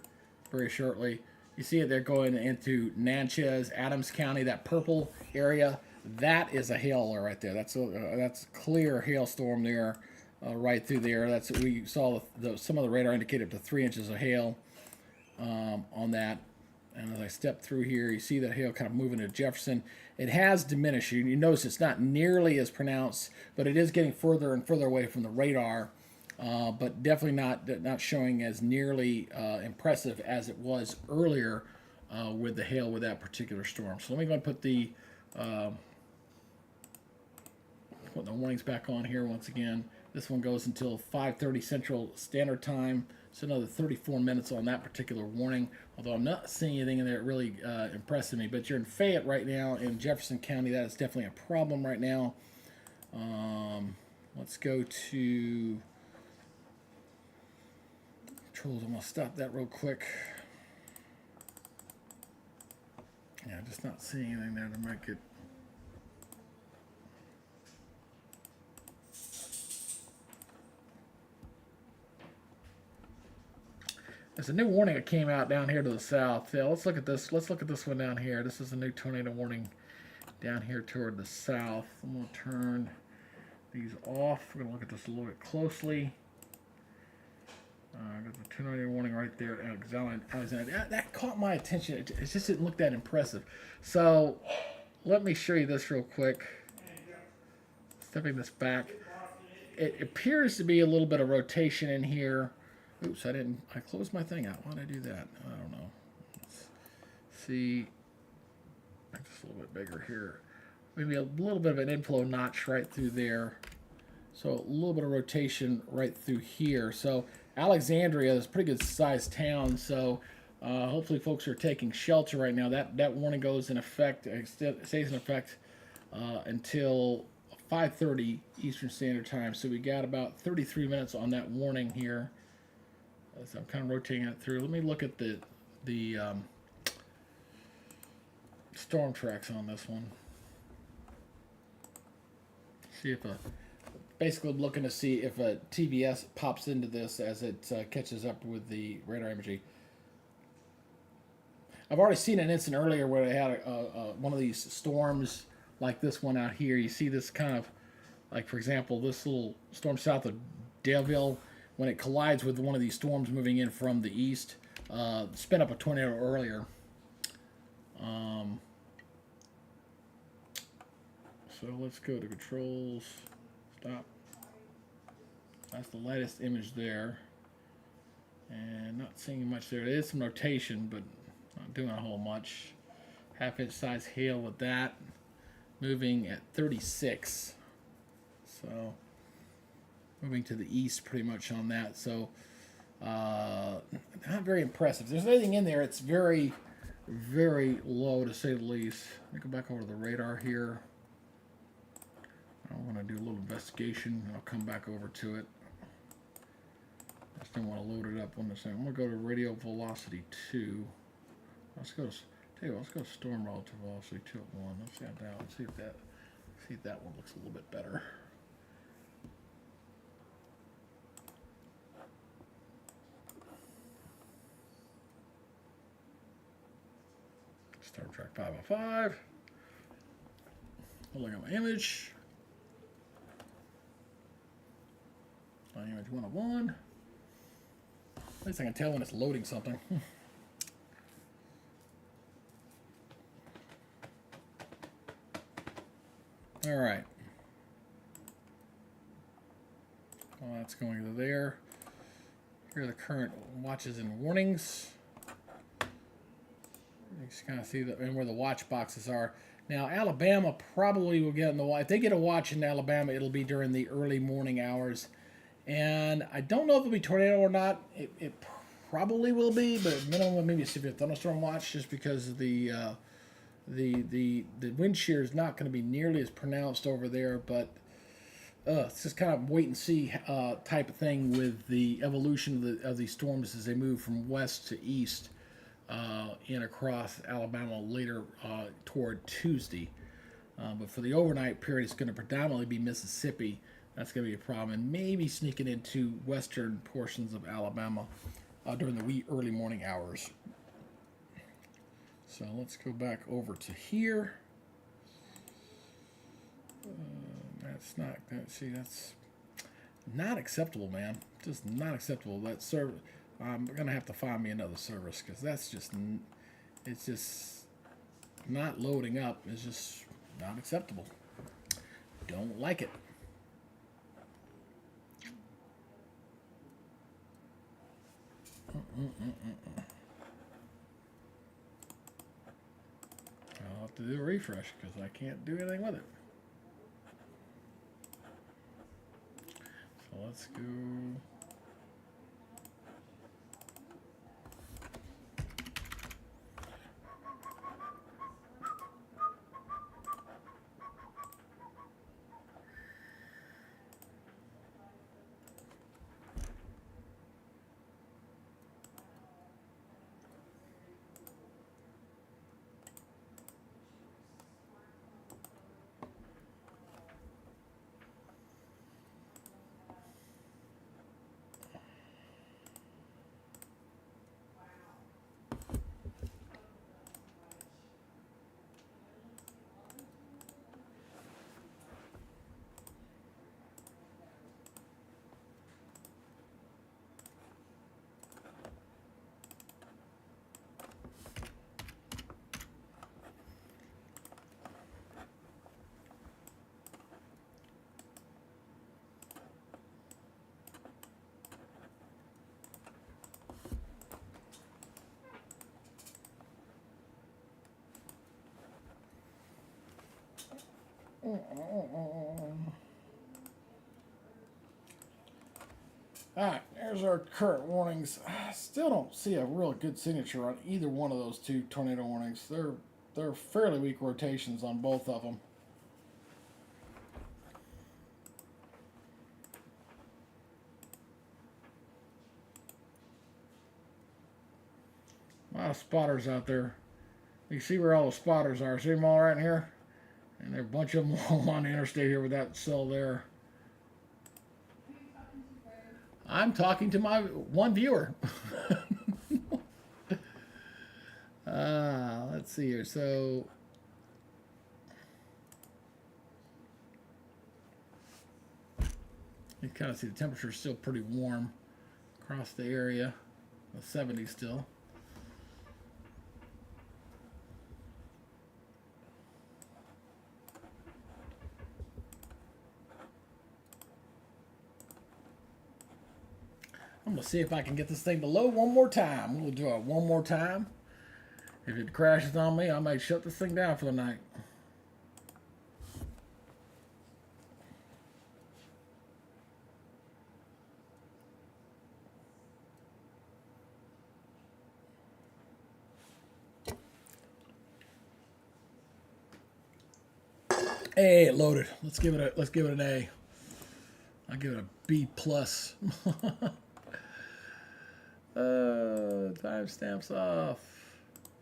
very shortly. You see it there going into Natchez, Adams County, that purple area. That is a hailer right there. That's clear hailstorm there, right through there. That's we saw some of the radar indicated up to 3 inches of hail on that. And as I step through here, you see that hail kind of moving to Jefferson. It has diminished. You notice it's not nearly as pronounced, but it is getting further and further away from the radar. But definitely not showing as nearly impressive as it was earlier with the hail with that particular storm. So let me go and put the warnings back on here once again. This one goes until 5:30 Central Standard Time. So another 34 minutes on that particular warning. Although I'm not seeing anything in there that really impressing me. But you're in Fayette right now in Jefferson County. That is definitely a problem right now. Let's go to controls. I'm going to stop that real quick. Yeah, just not seeing anything there to make it. There's a new warning that came out down here to the south. Yeah, let's look at this. Let's look at this one down here. This is a new tornado warning down here toward the south. I'm going to turn these off. We're going to look at this a little bit closely. Got the tornado warning right there at Alexander. That caught my attention. It just didn't look that impressive. So let me show you this real quick. Stepping this back. It appears to be a little bit of rotation in here. Oops, I closed my thing out. Why did I do that? I don't know. Let's see. Just a little bit bigger here. Maybe a little bit of an inflow notch right through there. So a little bit of rotation right through here. So Alexandria is a pretty good sized town. So hopefully folks are taking shelter right now. That warning goes in effect, stays in effect until 5:30 Eastern Standard Time. So we got about 33 minutes on that warning here. So I'm kind of rotating it through. Let me look at the storm tracks on this one. See if basically I'm looking to see if a TVS pops into this as it catches up with the radar imagery. I've already seen an incident earlier where they had one of these storms like this one out here. You see this kind of, like for example, this little storm south of Daleville, when it collides with one of these storms moving in from the east, spin up a tornado earlier. So let's go to controls, stop. That's the latest image there. And not seeing much there. There is some rotation, but not doing a whole much. Half-inch size hail with that. Moving at 36. So moving to the east pretty much on that. So not very impressive. If there's anything in there, it's very, very low to say the least. Let me go back over to the radar here. I want to do a little investigation, and I'll come back over to it. I just don't want to load it up on this thing. I'm going to go to radio velocity 2. Let's go to storm relative velocity 2 at 1. Let's add that one. See if that one looks a little bit better. Star Trek 505. Look at my image. Image 101. At least I can tell when it's loading something. All right. Well, that's going to there. Here are the current watches and warnings. You just kind of see that, and where the watch boxes are. Now, Alabama probably will get in the watch. If they get a watch in Alabama, it'll be during the early morning hours. And I don't know if it'll be tornado or not. It probably will be, but minimum maybe a severe thunderstorm watch, just because the wind shear is not going to be nearly as pronounced over there. But it's just kind of wait and see type of thing with the evolution of these storms as they move from west to east and across Alabama later toward Tuesday. But for the overnight period, it's going to predominantly be Mississippi. That's going to be a problem, and maybe sneaking into western portions of Alabama during the wee early morning hours. So let's go back over to here. That's not. See, that's not acceptable, man. Just not acceptable. That service. I'm gonna have to find me another service because that's just. It's just not loading up. It's just not acceptable. Don't like it. I'll have to do a refresh because I can't do anything with it. So let's go. All right, there's our current warnings. I still don't see a real good signature on either one of those two tornado warnings. They're fairly weak rotations on both of them. A lot of spotters out there. You see where all the spotters are. See them all right in here? And there are a bunch of them all on the interstate here with that cell there. I'm talking to my one viewer. Let's see here. So you kind of see the temperature is still pretty warm across the area. The 70s still. I'm going to see if I can get this thing below one more time. We'll do it one more time. If it crashes on me, I might shut this thing down for the night. Hey, it loaded. Let's give it an A. I'll give it a B plus. Timestamps off.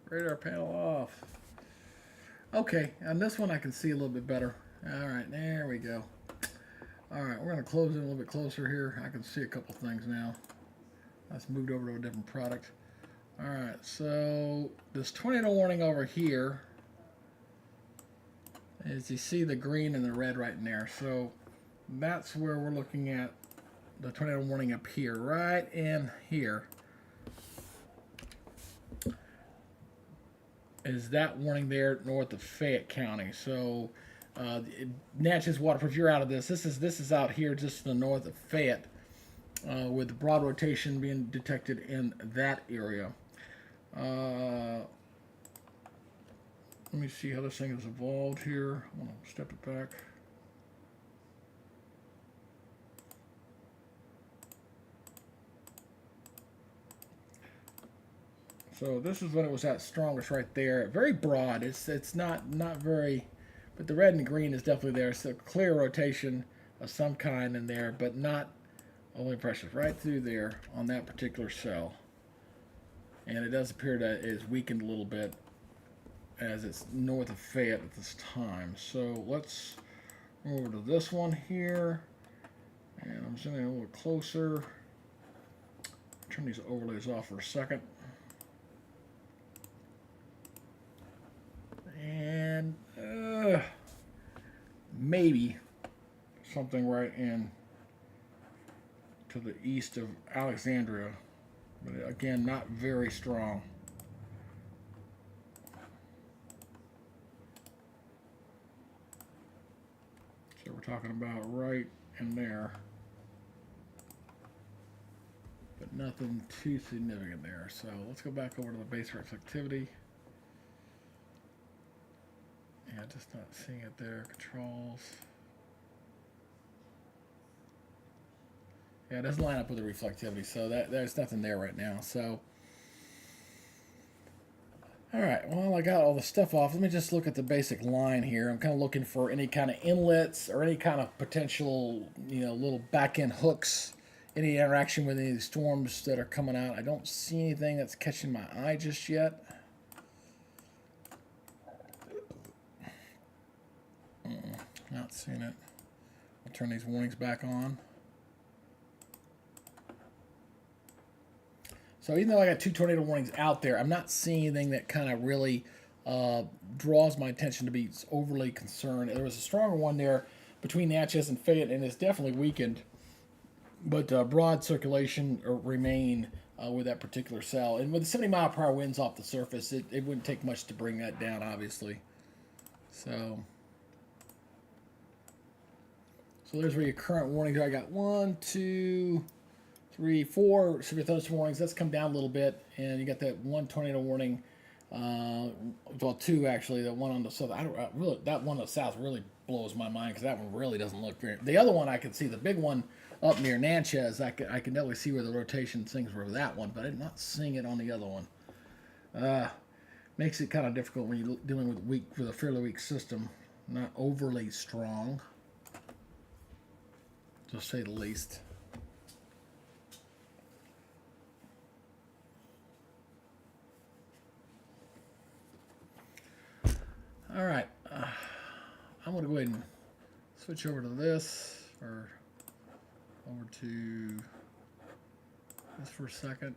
Radar panel off. Okay, on this one I can see a little bit better. All right, there we go. All right, we're going to close in a little bit closer here. I can see a couple things now. Let's move over to a different product. All right, so this tornado warning over here is you see the green and the red right in there. So that's where we're looking at the tornado warning up here, right in here. Is that warning there north of Fayette County? So Natchez Waterproof, you're out of this. This is out here just to the north of Fayette, with the broad rotation being detected in that area. Let me see how this thing has evolved here. I'm gonna step it back. So this is when it was at strongest right there. Very broad. It's not very, but the red and green is definitely there. So clear rotation of some kind in there, but not only pressure right through there on that particular cell. And it does appear that it's weakened a little bit as it's north of Fayette at this time. So let's move over to this one here. And I'm zooming a little closer. Turn these overlays off for a second. And maybe something right in to the east of Alexandria, but again, not very strong. So we're talking about right in there, but nothing too significant there. So let's go back over to the base reflectivity. Yeah, just not seeing it there. Controls. Yeah, it doesn't line up with the reflectivity, so there's nothing there right now. So, all right. Well, I got all the stuff off. Let me just look at the basic line here. I'm kind of looking for any kind of inlets or any kind of potential, little back end hooks. Any interaction with any of the storms that are coming out. I don't see anything that's catching my eye just yet. Not seeing it. I'll turn these warnings back on. So even though I got two tornado warnings out there, I'm not seeing anything that kind of really draws my attention to be overly concerned. There was a stronger one there between Natchez and Fayette, and it's definitely weakened. But broad circulation remain with that particular cell. And with 70-mile-per-hour winds off the surface, it wouldn't take much to bring that down, obviously. So there's where your current warnings are. I got 1, 2, 3, 4 severe thunderstorm warnings. That's come down a little bit, and you got that one tornado warning. Well, 2 actually. That one on the south. That one on the south really blows my mind because that one really doesn't look very. The other one I can see, the big one up near Natchez, I can definitely see where the rotation things were with that one, but I'm not seeing it on the other one. Makes it kind of difficult when you're dealing with a fairly weak system, not overly strong, to say the least. All right, I'm going to go ahead and switch over to this, or over to this for a second,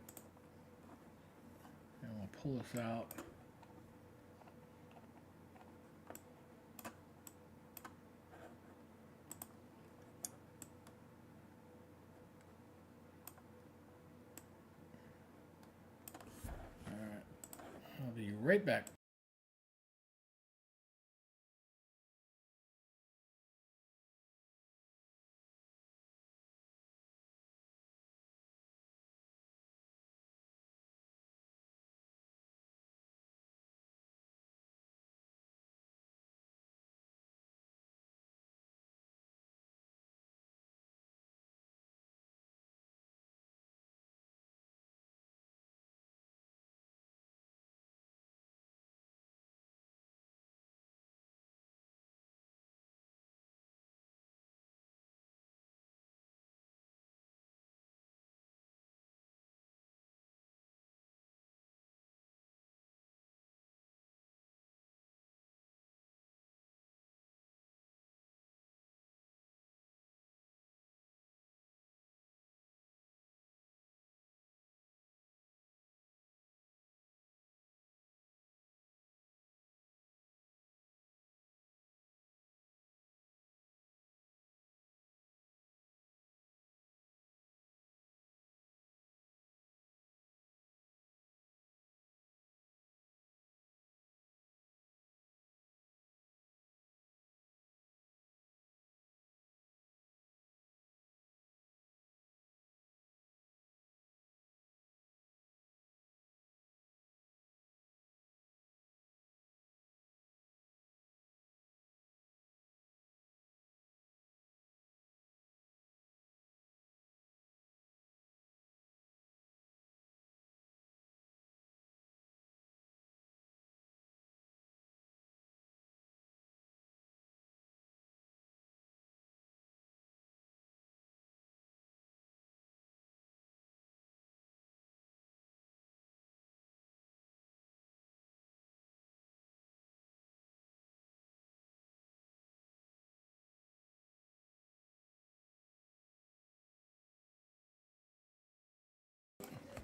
and we'll pull this out. All right, I'll be right back.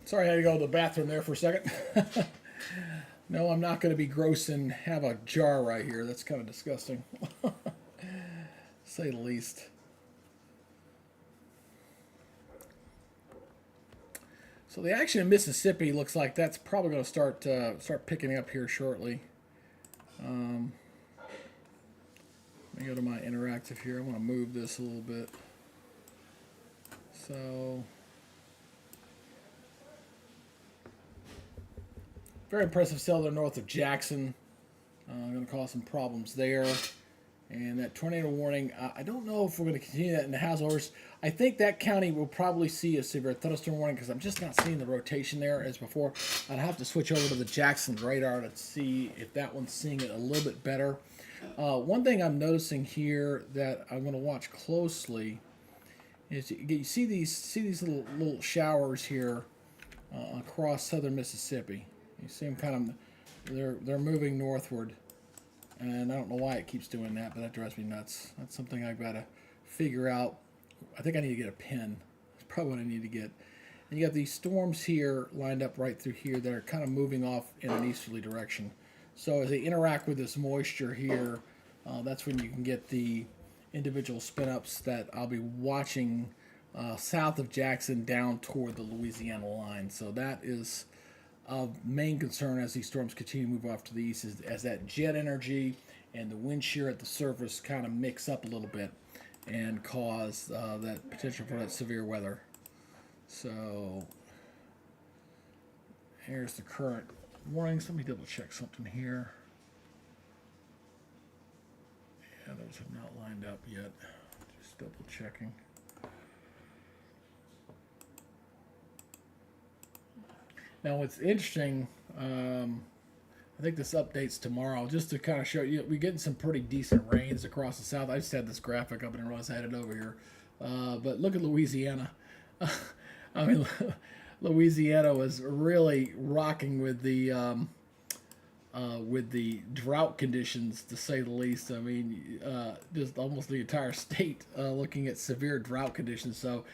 Sorry, I had to go to the bathroom there for a second. No, I'm not going to be gross and have a jar right here. That's kind of disgusting, say the least. So the action in Mississippi looks like that's probably going to start picking up here shortly. Let me go to my interactive here. I want to move this a little bit. So very impressive sell there north of Jackson. Going to cause some problems there. And that tornado warning, I don't know if we're going to continue that in the Hazlehurst. I think that county will probably see a severe thunderstorm warning because I'm just not seeing the rotation there as before. I'd have to switch over to the Jackson radar to see if that one's seeing it a little bit better. One thing I'm noticing here that I'm going to watch closely is you see these little showers here across southern Mississippi. You see them kind of, they're moving northward. And I don't know why it keeps doing that, but that drives me nuts. That's something I've got to figure out. I think I need to get a pin. That's probably what I need to get. And you got these storms here lined up right through here that are kind of moving off in an easterly direction. So as they interact with this moisture here, that's when you can get the individual spin-ups that I'll be watching south of Jackson down toward the Louisiana line. So that is of main concern as these storms continue to move off to the east, is as that jet energy and the wind shear at the surface kind of mix up a little bit and cause that potential for that severe weather. So here's the current warnings. Let me double check something here. Yeah, those have not lined up yet. Just double checking. Now, what's interesting, I think this updates tomorrow, just to kind of show you, we're getting some pretty decent rains across the south. I just had this graphic up and I realized I had it over here. But look at Louisiana. I mean, Louisiana was really rocking with the drought conditions, to say the least. I mean, just almost the entire state looking at severe drought conditions. So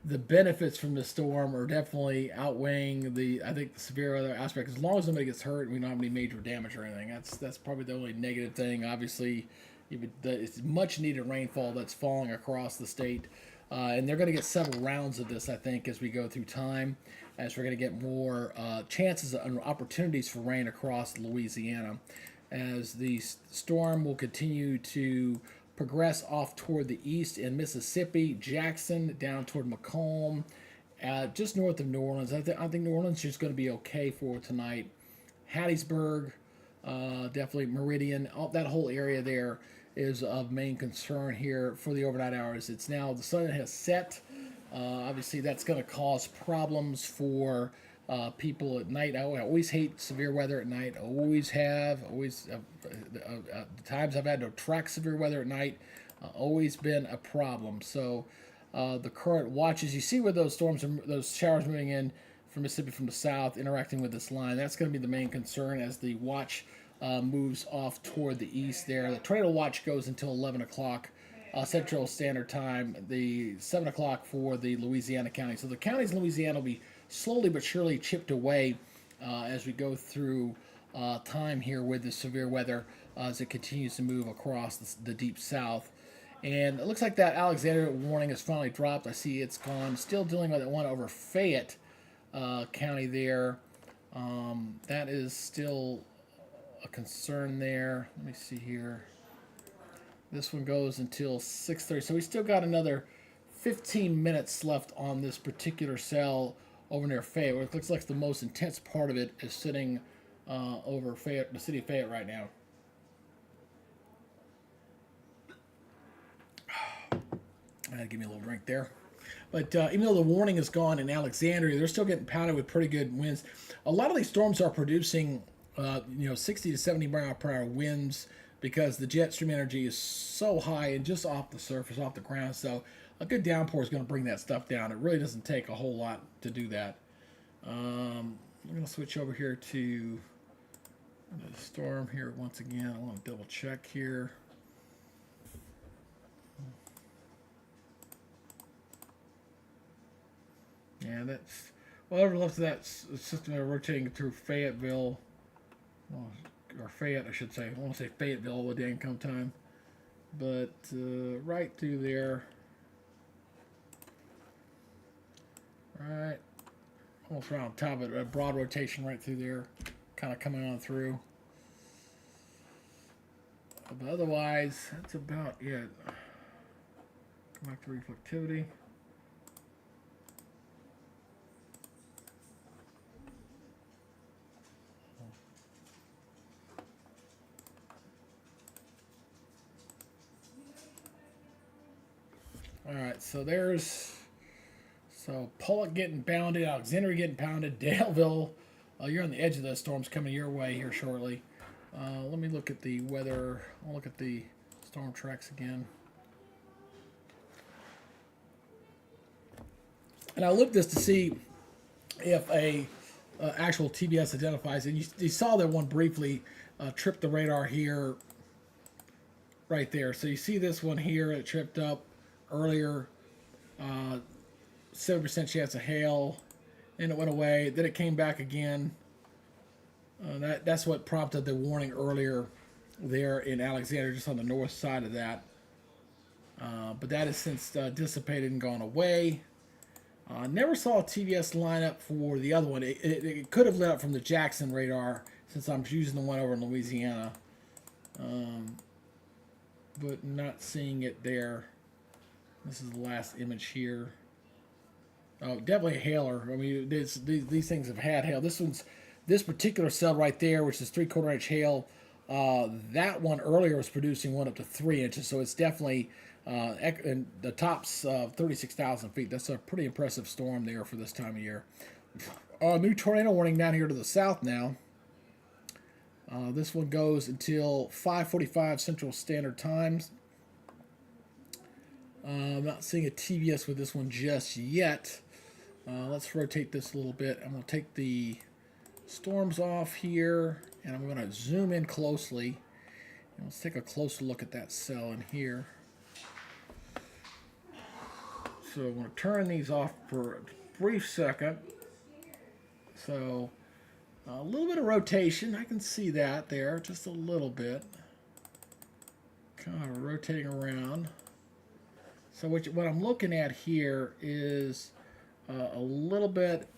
the benefits from the storm are definitely outweighing I think the severe other aspect. As long as nobody gets hurt and we don't have any major damage or anything, that's probably the only negative thing. Obviously, it's much needed rainfall that's falling across the state. And they're going to get several rounds of this, I think, as we go through time, as we're going to get more chances and opportunities for rain across Louisiana, as the storm will continue to progress off toward the east in Mississippi, Jackson, down toward Macomb, just north of New Orleans. I think New Orleans is going to be okay for tonight. Hattiesburg, definitely Meridian, that whole area there is of main concern here for the overnight hours. It's now the sun has set. Obviously, that's going to cause problems for people at night. I always hate severe weather at night. Always have. Always. The times I've had to track severe weather at night, always been a problem. So the current watches, you see where those storms, those showers moving in from Mississippi from the south, interacting with this line. That's going to be the main concern as the watch moves off toward the east there. The tornado watch goes until 11 o'clock Central Standard Time, the 7 o'clock for the Louisiana county. So the counties in Louisiana will be slowly but surely chipped away as we go through time here with the severe weather as it continues to move across the deep south. And it looks like that Alexandria warning has finally dropped. I see it's gone. Still dealing with that one over Fayette County there. That is still a concern there. Let me see here. This one goes until 6:30. So we still got another 15 minutes left on this particular cell over near Fayette. It looks like the most intense part of it is sitting over Fayette, the city of Fayette right now. I had to give me a little drink there. But even though the warning is gone in Alexandria, they're still getting pounded with pretty good winds. A lot of these storms are producing 60 to 70 mile per hour winds because the jet stream energy is so high and just off the surface, off the ground. So a good downpour is going to bring that stuff down. It really doesn't take a whole lot to do that. I'm going to switch over here to the storm here once again. I want to double check here. Yeah, that's whatever left of that system rotating through Fayetteville, or Fayette, I should say. I want to say Fayetteville all the day come time, but right through there, right, almost around top of it, a broad rotation right through there, kind of coming on through. But otherwise, that's about it. Come back to reflectivity. All right, so Pollock getting pounded, Alexandria getting pounded, Daleville. You're on the edge of those storms coming your way here shortly. Let me look at the weather. I'll look at the storm tracks again. And I looked this to see if a actual TBS identifies it. You saw that one briefly trip the radar here, right there. So you see this one here, it tripped up earlier, 7% chance of hail, and it went away. Then it came back again. That's what prompted the warning earlier there in Alexandria, just on the north side of that. But that has since dissipated and gone away. Never saw a TVS lineup for the other one. It could have lit up from the Jackson radar since I'm using the one over in Louisiana. But not seeing it there. This is the last image here. Oh, definitely a hailer. I mean, these things have had hail. This particular cell right there, which is 3/4 inch hail. That one earlier was producing one up to 3 inches, so it's definitely and the top's 36,000 feet. That's a pretty impressive storm there for this time of year. New tornado warning down here to the south now. This one goes until 5:45 Central Standard Times. I'm not seeing a TBS with this one just yet. Let's rotate this a little bit. I'm going to take the storms off here, and I'm going to zoom in closely. And let's take a closer look at that cell in here. So I'm going to turn these off for a brief second. So a little bit of rotation. I can see that there, just a little bit. Kind of rotating around. So what I'm looking at here is a little bit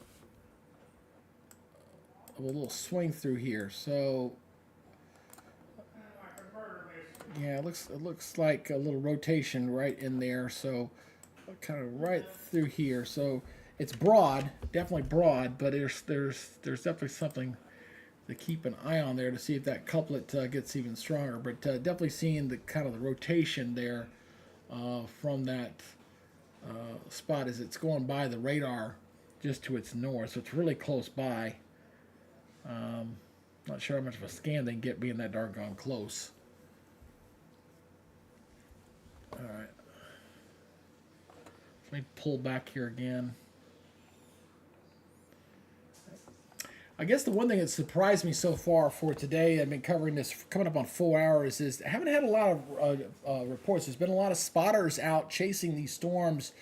of a little swing through here. So yeah, it looks like a little rotation right in there. So kind of right through here. So it's broad, definitely broad, but there's definitely something to keep an eye on there to see if that couplet gets even stronger. But definitely seeing the kind of the rotation there from that spot as it's going by the radar just to its north. So it's really close by. Not sure how much of a scan they can get being that doggone close. All right. Let me pull back here again. I guess the one thing that surprised me so far for today, I've been covering this coming up on 4 hours, is I haven't had a lot of reports. There's been a lot of spotters out chasing these storms,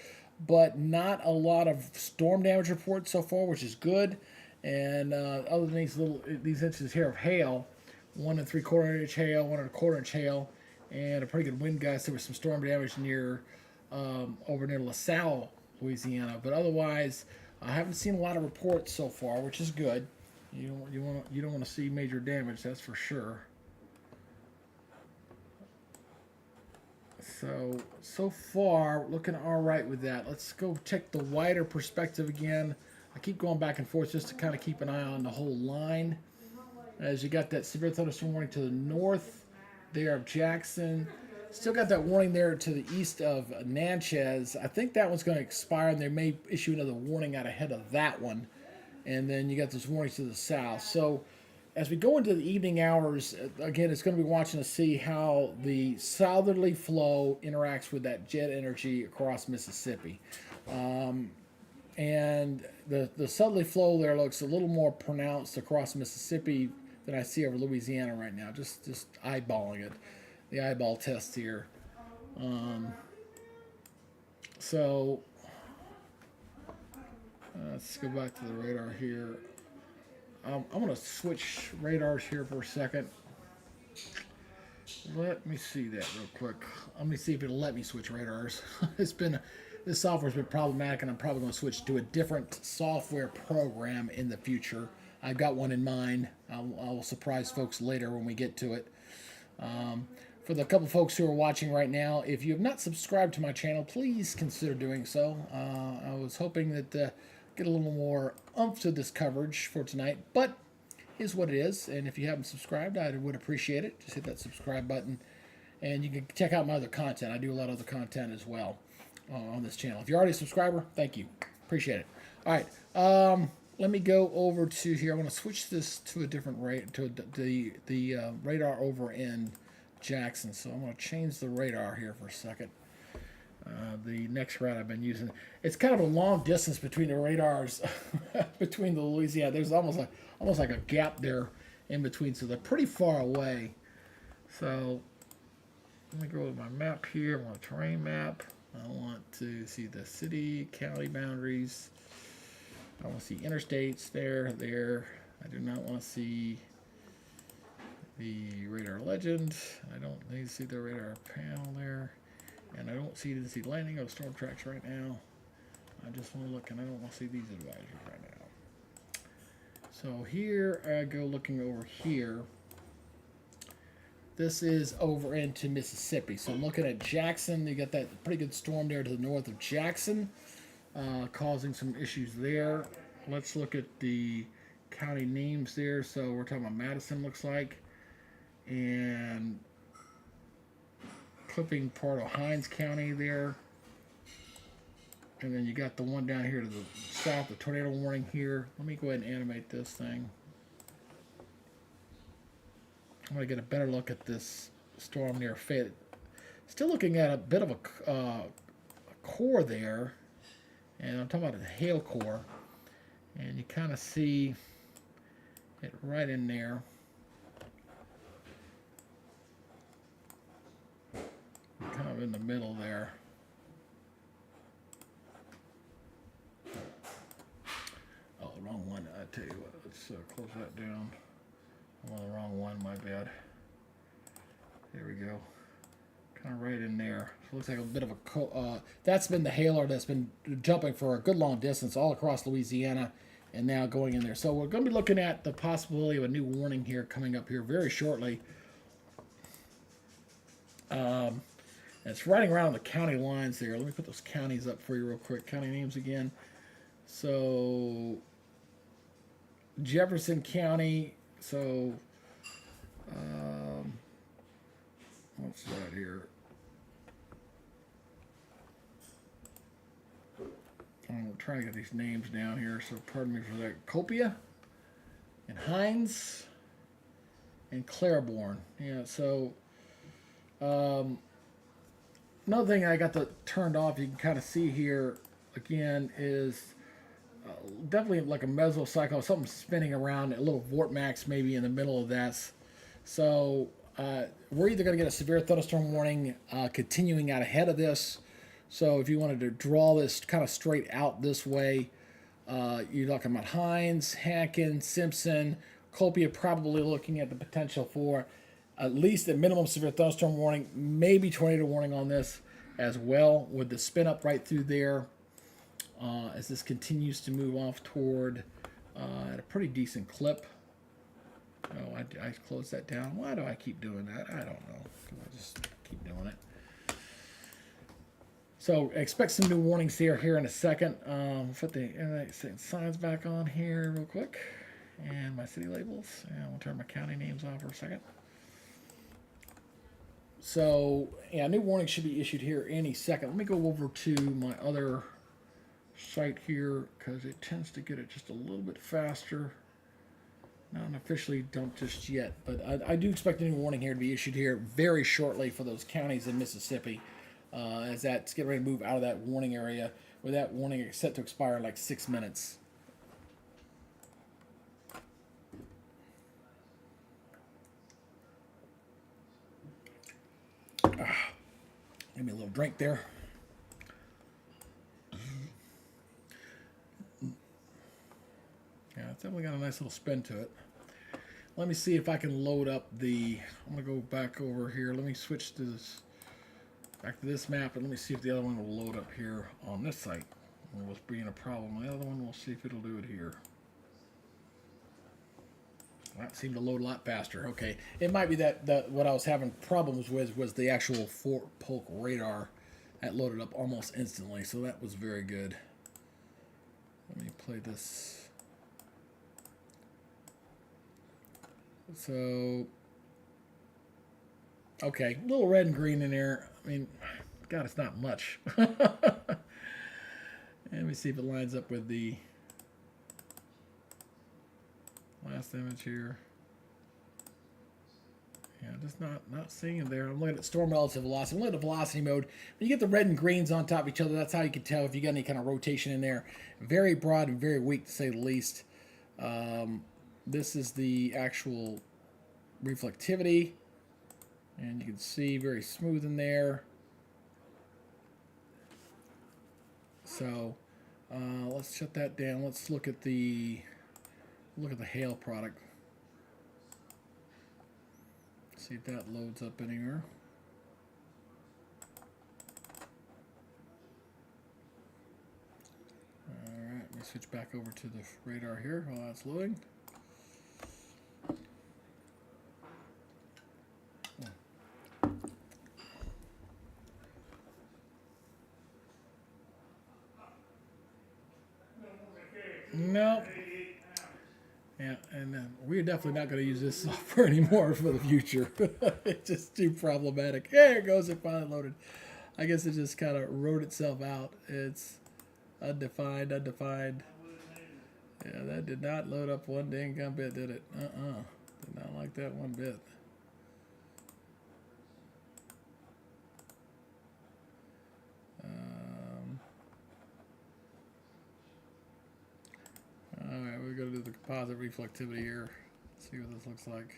but not a lot of storm damage reports so far, which is good. And other than these inches here of hail, 1 3/4 inch hail, 1 1/4 inch hail, and a pretty good wind gust. There was some storm damage near over near LaSalle, Louisiana. But otherwise, I haven't seen a lot of reports so far, which is good. You don't want to see major damage, that's for sure. So far, looking all right with that. Let's go check the wider perspective again. I keep going back and forth just to kind of keep an eye on the whole line. As you got that severe thunderstorm warning to the north there of Jackson. Still got that warning there to the east of Natchez. I think that one's going to expire, and they may issue another warning out ahead of that one. And then you got those warnings to the south. So as we go into the evening hours, again, it's going to be watching to see how the southerly flow interacts with that jet energy across Mississippi. And the southerly flow there looks a little more pronounced across Mississippi than I see over Louisiana right now. Just eyeballing it, the eyeball test here. So let's go back to the radar here. I'm going to switch radars here for a second. Let me see that real quick. Let me see if it'll let me switch radars. This software's been problematic, and I'm probably going to switch to a different software program in the future. I've got one in mind. I'll surprise folks later when we get to it. For the couple folks who are watching right now, if you have not subscribed to my channel, please consider doing so. I was hoping that get a little more oomph to this coverage for tonight, but is what it is. And if you haven't subscribed, I would appreciate it. Just hit that subscribe button, and you can check out my other content. I do a lot of other content as well on this channel. If you're already a subscriber, thank you. Appreciate it. All right. Let me go over to here. I want to switch this to a different rate, to the radar over in Jackson. So I'm going to change the radar here for a second. The next route I've been using, it's kind of a long distance between the radars between the Louisiana. There's almost like a gap there in between, so they're pretty far away. So let me go with my map here. I want a terrain map. I want to see the city, county boundaries. I want to see interstates there. I do not want to see the radar legend. I don't need to see the radar panel there. And I don't see landing of storm tracks right now. I just want to look, and I don't want to see these advisories right now. So here I go looking over here. This is over into Mississippi. So I'm looking at Jackson. You got that pretty good storm there to the north of Jackson, causing some issues there. Let's look at the county names there. So we're talking about Madison, looks like, and clipping part of Hinds County there. And then you got the one down here to the south, the tornado warning here. Let me go ahead and animate this thing. I'm going to get a better look at this storm near Fayette. Still looking at a bit of a core there. And I'm talking about a hail core. And you kind of see it right in there. Kind of in the middle there. Oh, the wrong one. I tell you what, let's close that down. I'm on the wrong one, my bad. There we go. Kind of right in there. So it looks like a bit of a... that's been the hailer that's been jumping for a good long distance all across Louisiana and now going in there. So we're going to be looking at the possibility of a new warning here coming up here very shortly. It's riding around the county lines there. Let me put those counties up for you real quick. County names again. So, Jefferson County. So, what's that here? I'm trying to get these names down here, so pardon me for that. Copia and Hines and Claiborne. Yeah, so another thing I got turned off, you can kind of see here again, is definitely like a mesocycle, something spinning around, a little vortex maybe in the middle of that. So we're either going to get a severe thunderstorm warning continuing out ahead of this. So if you wanted to draw this kind of straight out this way, you're talking about Hines, Hacken, Simpson, Copia, probably looking at the potential for at least a minimum severe thunderstorm warning, maybe tornado warning on this as well, with the spin up right through there as this continues to move off toward at a pretty decent clip. Oh, I closed that down. Why do I keep doing that? I don't know. I just keep doing it. So expect some new warnings here in a second. Put the signs back on here real quick, and my city labels, and we'll turn my county names on for a second. So yeah, new warning should be issued here any second. Let me go over to my other site here because it tends to get it just a little bit faster. Not officially dumped just yet, but I do expect a new warning here to be issued here very shortly for those counties in Mississippi. As that's getting ready to move out of that warning area, where that warning is set to expire in like 6 minutes. Give me a little drink there. Yeah, it's definitely got a nice little spin to it. Let me see if I can load up the... I'm going to go back over here. Let me switch to this... back to this map, and let me see if the other one will load up here on this site. It was being a problem. The other one, we'll see if it'll do it here. That seemed to load a lot faster. Okay, it might be that what I was having problems with was the actual Fort Polk radar that loaded up almost instantly. So that was very good. Let me play this. So, okay, a little red and green in there. I mean, God, it's not much. Let me see if it lines up with the last image here. Yeah, just not seeing it there. I'm looking at storm relative velocity. I'm looking at the velocity mode. When you get the red and greens on top of each other, that's how you can tell if you got any kind of rotation in there. Very broad and very weak, to say the least. This is the actual reflectivity. And you can see very smooth in there. So let's shut that down. Let's look at the hail product. See if that loads up anywhere. All right, let me switch back over to the radar here while that's loading. No. Yeah, and we're definitely not going to use this software anymore for the future. It's just too problematic. There it goes. It finally loaded. I guess it just kind of wrote itself out. It's Undefined, undefined. Yeah, that did not load up one dang gum bit, did it? Did not like that one bit. Alright, we're going to do the composite reflectivity here. See what this looks like.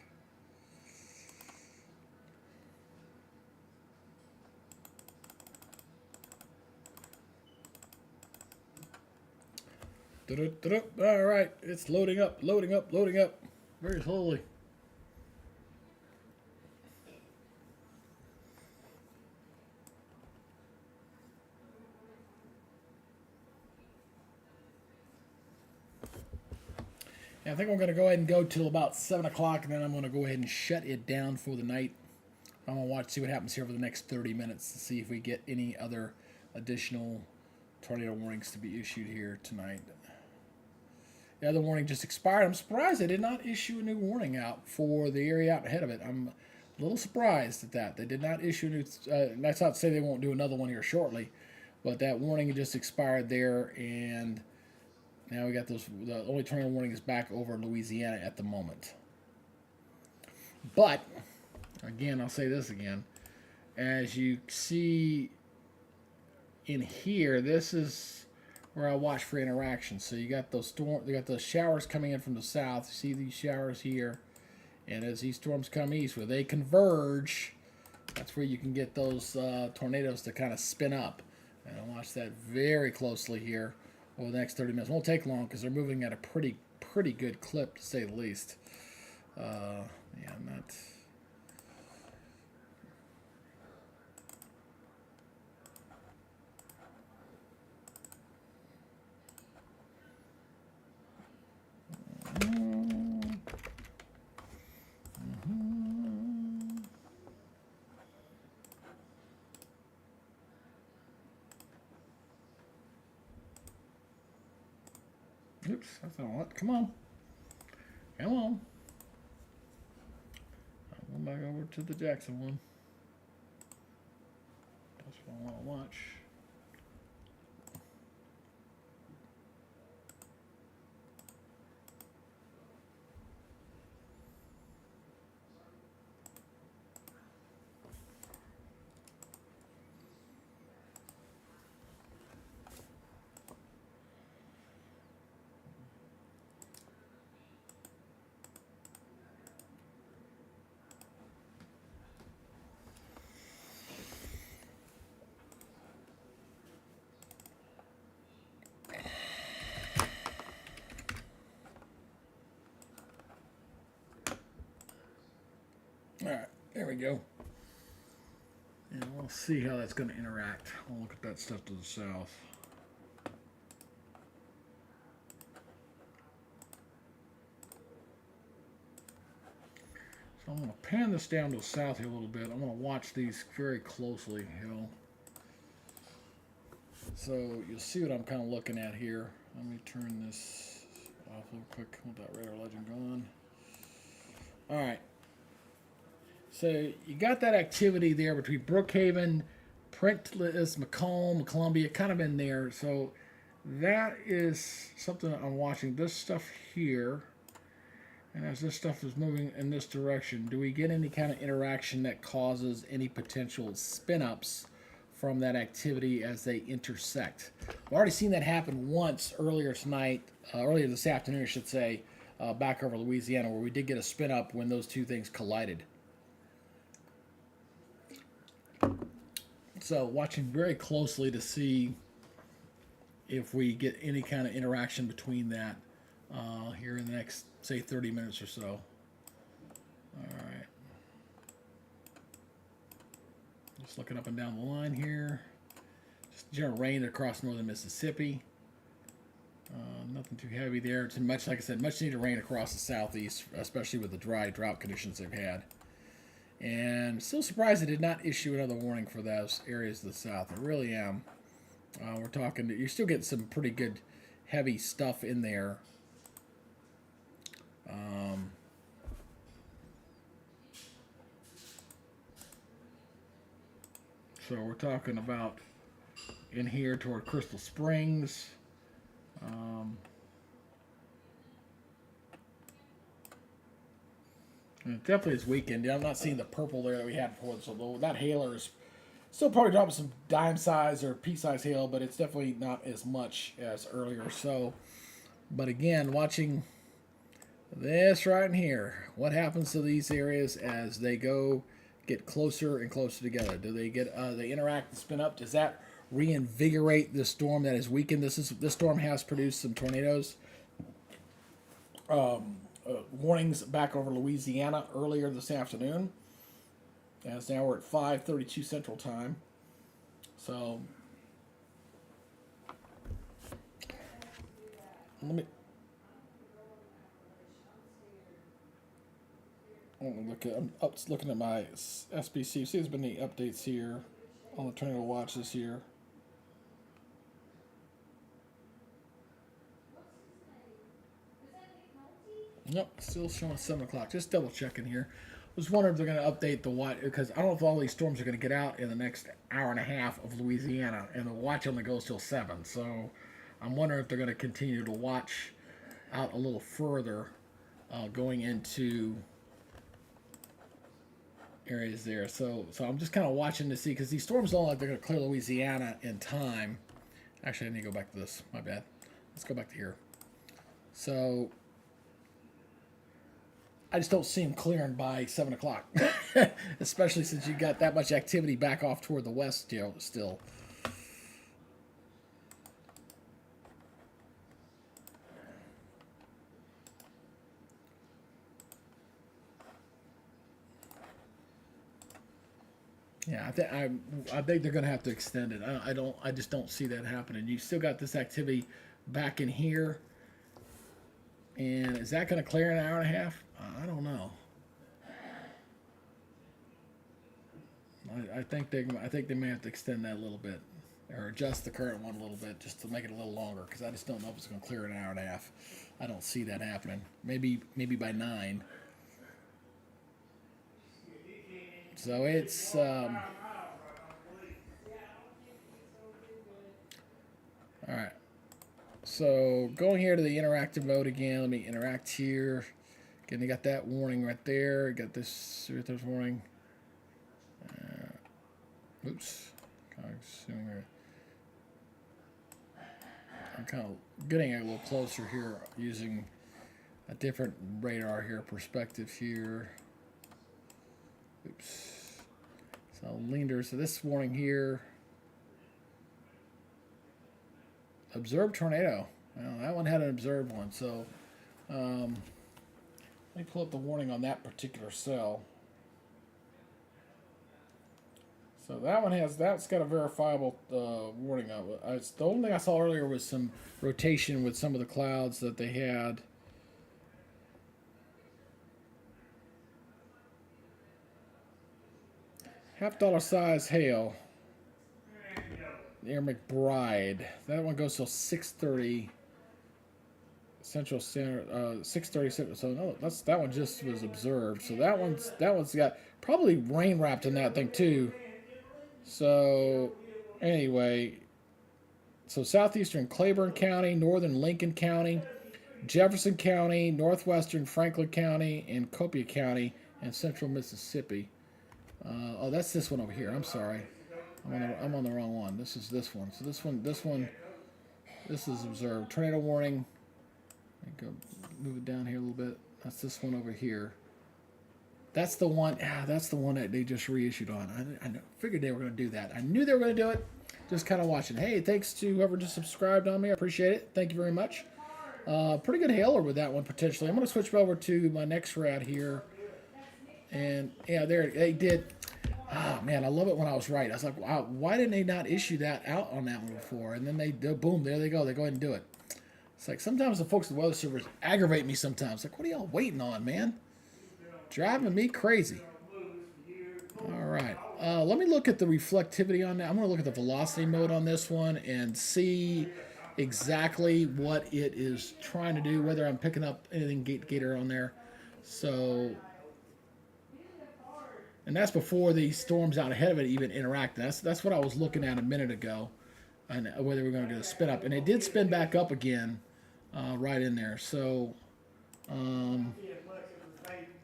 Alright, it's loading up, loading up, loading up. Very slowly. I think I'm going to go ahead and go till about 7 o'clock, and then I'm going to go ahead and shut it down for the night. I'm going to watch, see what happens here over the next 30 minutes to see if we get any other additional tornado warnings to be issued here tonight. The other warning just expired. I'm surprised they did not issue a new warning out for the area out ahead of it. I'm a little surprised at that. They did not issue a new, that's not to say they won't do another one here shortly, but that warning just expired there, and now we got those. The only tornado warning is back over Louisiana at the moment. But again, I'll say this again. As you see in here, this is where I watch for interaction. So you got those showers coming in from the south. You see these showers here, and as these storms come east, where they converge, that's where you can get those tornadoes to kind of spin up. And I'll watch that very closely here over the next 30 minutes. It won't take long because they're moving at a pretty good clip, to say the least. Yeah, I'm not. Oops, that's not what. Come on. Come on. I'll go back over to the Jackson one. That's what I want to watch. All right, there we go. And we'll see how that's going to interact. We'll look at that stuff to the south. So I'm going to pan this down to the south here a little bit. I'm going to watch these very closely, you know. So you'll see what I'm kind of looking at here. Let me turn this off real quick with that radar legend going. All right. So you got that activity there between Brookhaven, Prentice, Macomb, Columbia, kind of in there. So that is something I'm watching. This stuff here, and as this stuff is moving in this direction, do we get any kind of interaction that causes any potential spin-ups from that activity as they intersect? I've already seen that happen once earlier tonight, earlier this afternoon, I should say, back over Louisiana, where we did get a spin-up when those two things collided. So watching very closely to see if we get any kind of interaction between that here in the next, say, 30 minutes or so. All right. Just looking up and down the line here. Just general rain across northern Mississippi. Nothing too heavy there. It's much, like I said, much needed rain across the southeast, especially with the dry drought conditions they've had. And still surprised they did not issue another warning for those areas to the south. I really am. We're talking, you're still getting some pretty good heavy stuff in there. So we're talking about in here toward Crystal Springs. And it definitely is weakened. I'm not seeing the purple there that we had before, so that hailer is still probably dropping some dime size or pea size hail, but it's definitely not as much as earlier. So, but again, watching this right in here, what happens to these areas as they get closer and closer together? Do they they interact and spin up? Does that reinvigorate the storm that is weakened? This storm has produced some tornadoes. Warnings back over Louisiana earlier this afternoon. As now we're at 5:32 Central Time. So let me I'm looking at my SBC. See, there's been any updates here on the tornado watch this year. Nope, still showing 7 o'clock. Just double checking here. I was wondering if they're going to update the watch, because I don't know if all these storms are going to get out in the next hour and a half of Louisiana, and the watch only goes till 7. So I'm wondering if they're going to continue to watch out a little further going into areas there. So I'm just kind of watching to see, because these storms don't look like they're going to clear Louisiana in time. Actually, I need to go back to this. My bad. Let's go back to here. So I just don't see them clearing by 7 o'clock, especially since you got that much activity back off toward the west, still. Yeah, I think they're going to have to extend it. I just don't see that happening. You still got this activity back in here, and is that going to clear in an hour and a half? I don't know. I think they may have to extend that a little bit, or adjust the current one a little bit just to make it a little longer, because I just don't know if it's going to clear in an hour and a half. I don't see that happening. Maybe by 9. So it's all right. So going here to the interactive mode again. Let me interact here. Again, they got that warning right there. Got this warning. Oops. I'm kind of getting a little closer here using a different radar here, perspective here. Oops. So Linder. So this warning here. Observed tornado. Well, that one had an observed one. So let me pull up the warning on that particular cell. So that one that's got a verifiable warning of it. The only thing I saw earlier was some rotation with some of the clouds that they had. $50 size hail. Air McBride. That one goes till 6:30 Central Standard. 6:30 Central. So no, that one just was observed. So that one's got probably rain wrapped in that thing too. So anyway, so southeastern Claiborne County, northern Lincoln County, Jefferson County, northwestern Franklin County, and Copiah County, and central Mississippi. Oh, that's this one over here. I'm sorry. I'm on the wrong one. This is this one. So this is observed. Tornado warning. Let me go move it down here a little bit. That's this one over here. That's the one. That's the one that they just reissued on. I figured they were going to do that. I knew they were going to do it. Just kind of watching. Hey, thanks to whoever just subscribed on me. I appreciate it. Thank you very much. Pretty good hailer with that one potentially. I'm going to switch over to my next rad here. And yeah, there they did. Oh man, I love it when I was right. I was like, wow, why didn't they not issue that out on that one before? And then they boom, there they go. They go ahead and do it. It's like sometimes the folks at the Weather Service aggravate me sometimes. Like, what are y'all waiting on, man? Driving me crazy. All right. Let me look at the reflectivity on that. I'm going to look at the velocity mode on this one and see exactly what it is trying to do, whether I'm picking up anything gator on there. So, and that's before the storms out ahead of it even interact. That's what I was looking at a minute ago. and whether we're going to do a spin up. And it did spin back up again right in there. So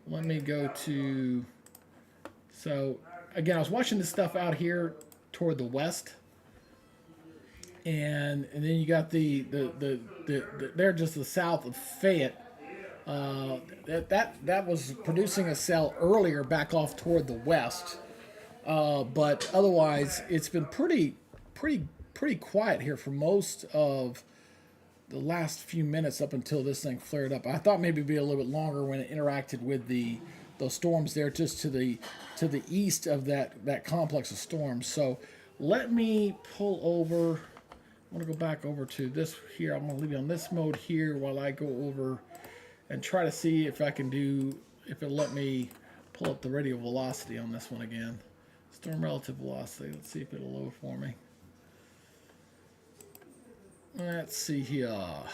let me go to, so again, I was watching this stuff out here toward the west. And then you got the they're just the south of Fayette. That was producing a cell earlier back off toward the west, but otherwise it's been pretty quiet here for most of the last few minutes up until this thing flared up. I thought maybe it'd be a little bit longer when it interacted with those storms there just to the east of that complex of storms. So let me pull over. I want to go back over to this here. I'm going to leave you on this mode here while I go over and try to see if I can if it'll let me pull up the radial velocity on this one again. Storm relative velocity. Let's see if it'll load for me. Let's see here. All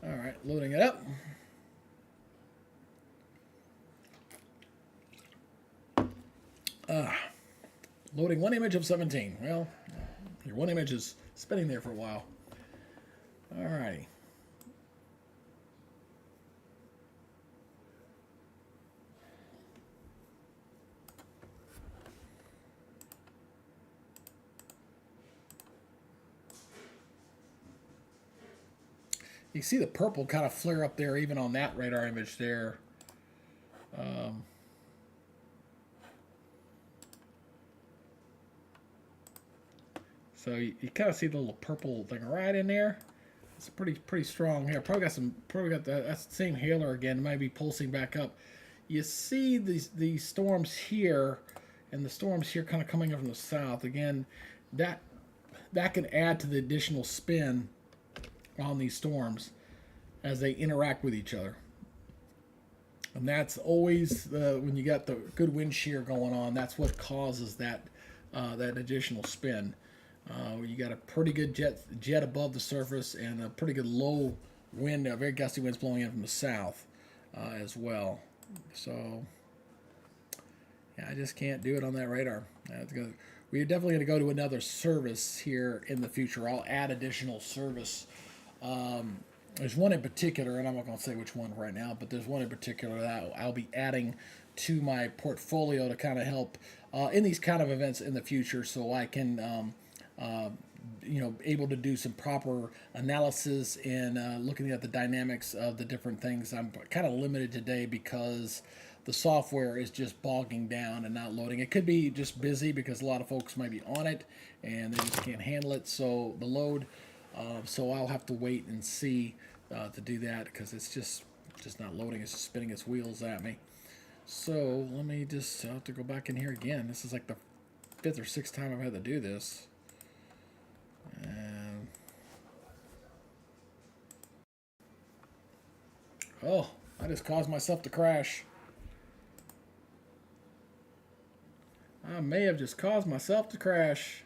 right, loading it up. Loading one image of 17. Well, your one image is spinning there for a while. All righty. You see the purple kind of flare up there even on that radar image there. So you kind of see the little purple thing right in there. It's pretty strong here. Probably got that's the same hailer again. It might be pulsing back up. You see these storms here, and the storms here kind of coming up from the south. Again, that can add to the additional spin on these storms as they interact with each other. And that's always when you got the good wind shear going on. That's what causes that additional spin. You got a pretty good jet above the surface and a pretty good low wind, very gusty winds blowing in from the south as well. So yeah, I just can't do it on that radar. We're definitely going to go to another service here in the future. I'll add additional service. There's one in particular, and I'm not going to say which one right now, but there's one in particular that I'll be adding to my portfolio to kind of help in these kind of events in the future, so I can able to do some proper analysis and looking at the dynamics of the different things. I'm kind of limited today because the software is just bogging down and not loading. It could be just busy because a lot of folks might be on it and they just can't handle it. So the load, so I'll have to wait and see to do that because it's just not loading. It's just spinning its wheels at me. So let me just have to go back in here again. This is like the 5th or 6th time I've had to do this. And oh, I just caused myself to crash. I may have just caused myself to crash.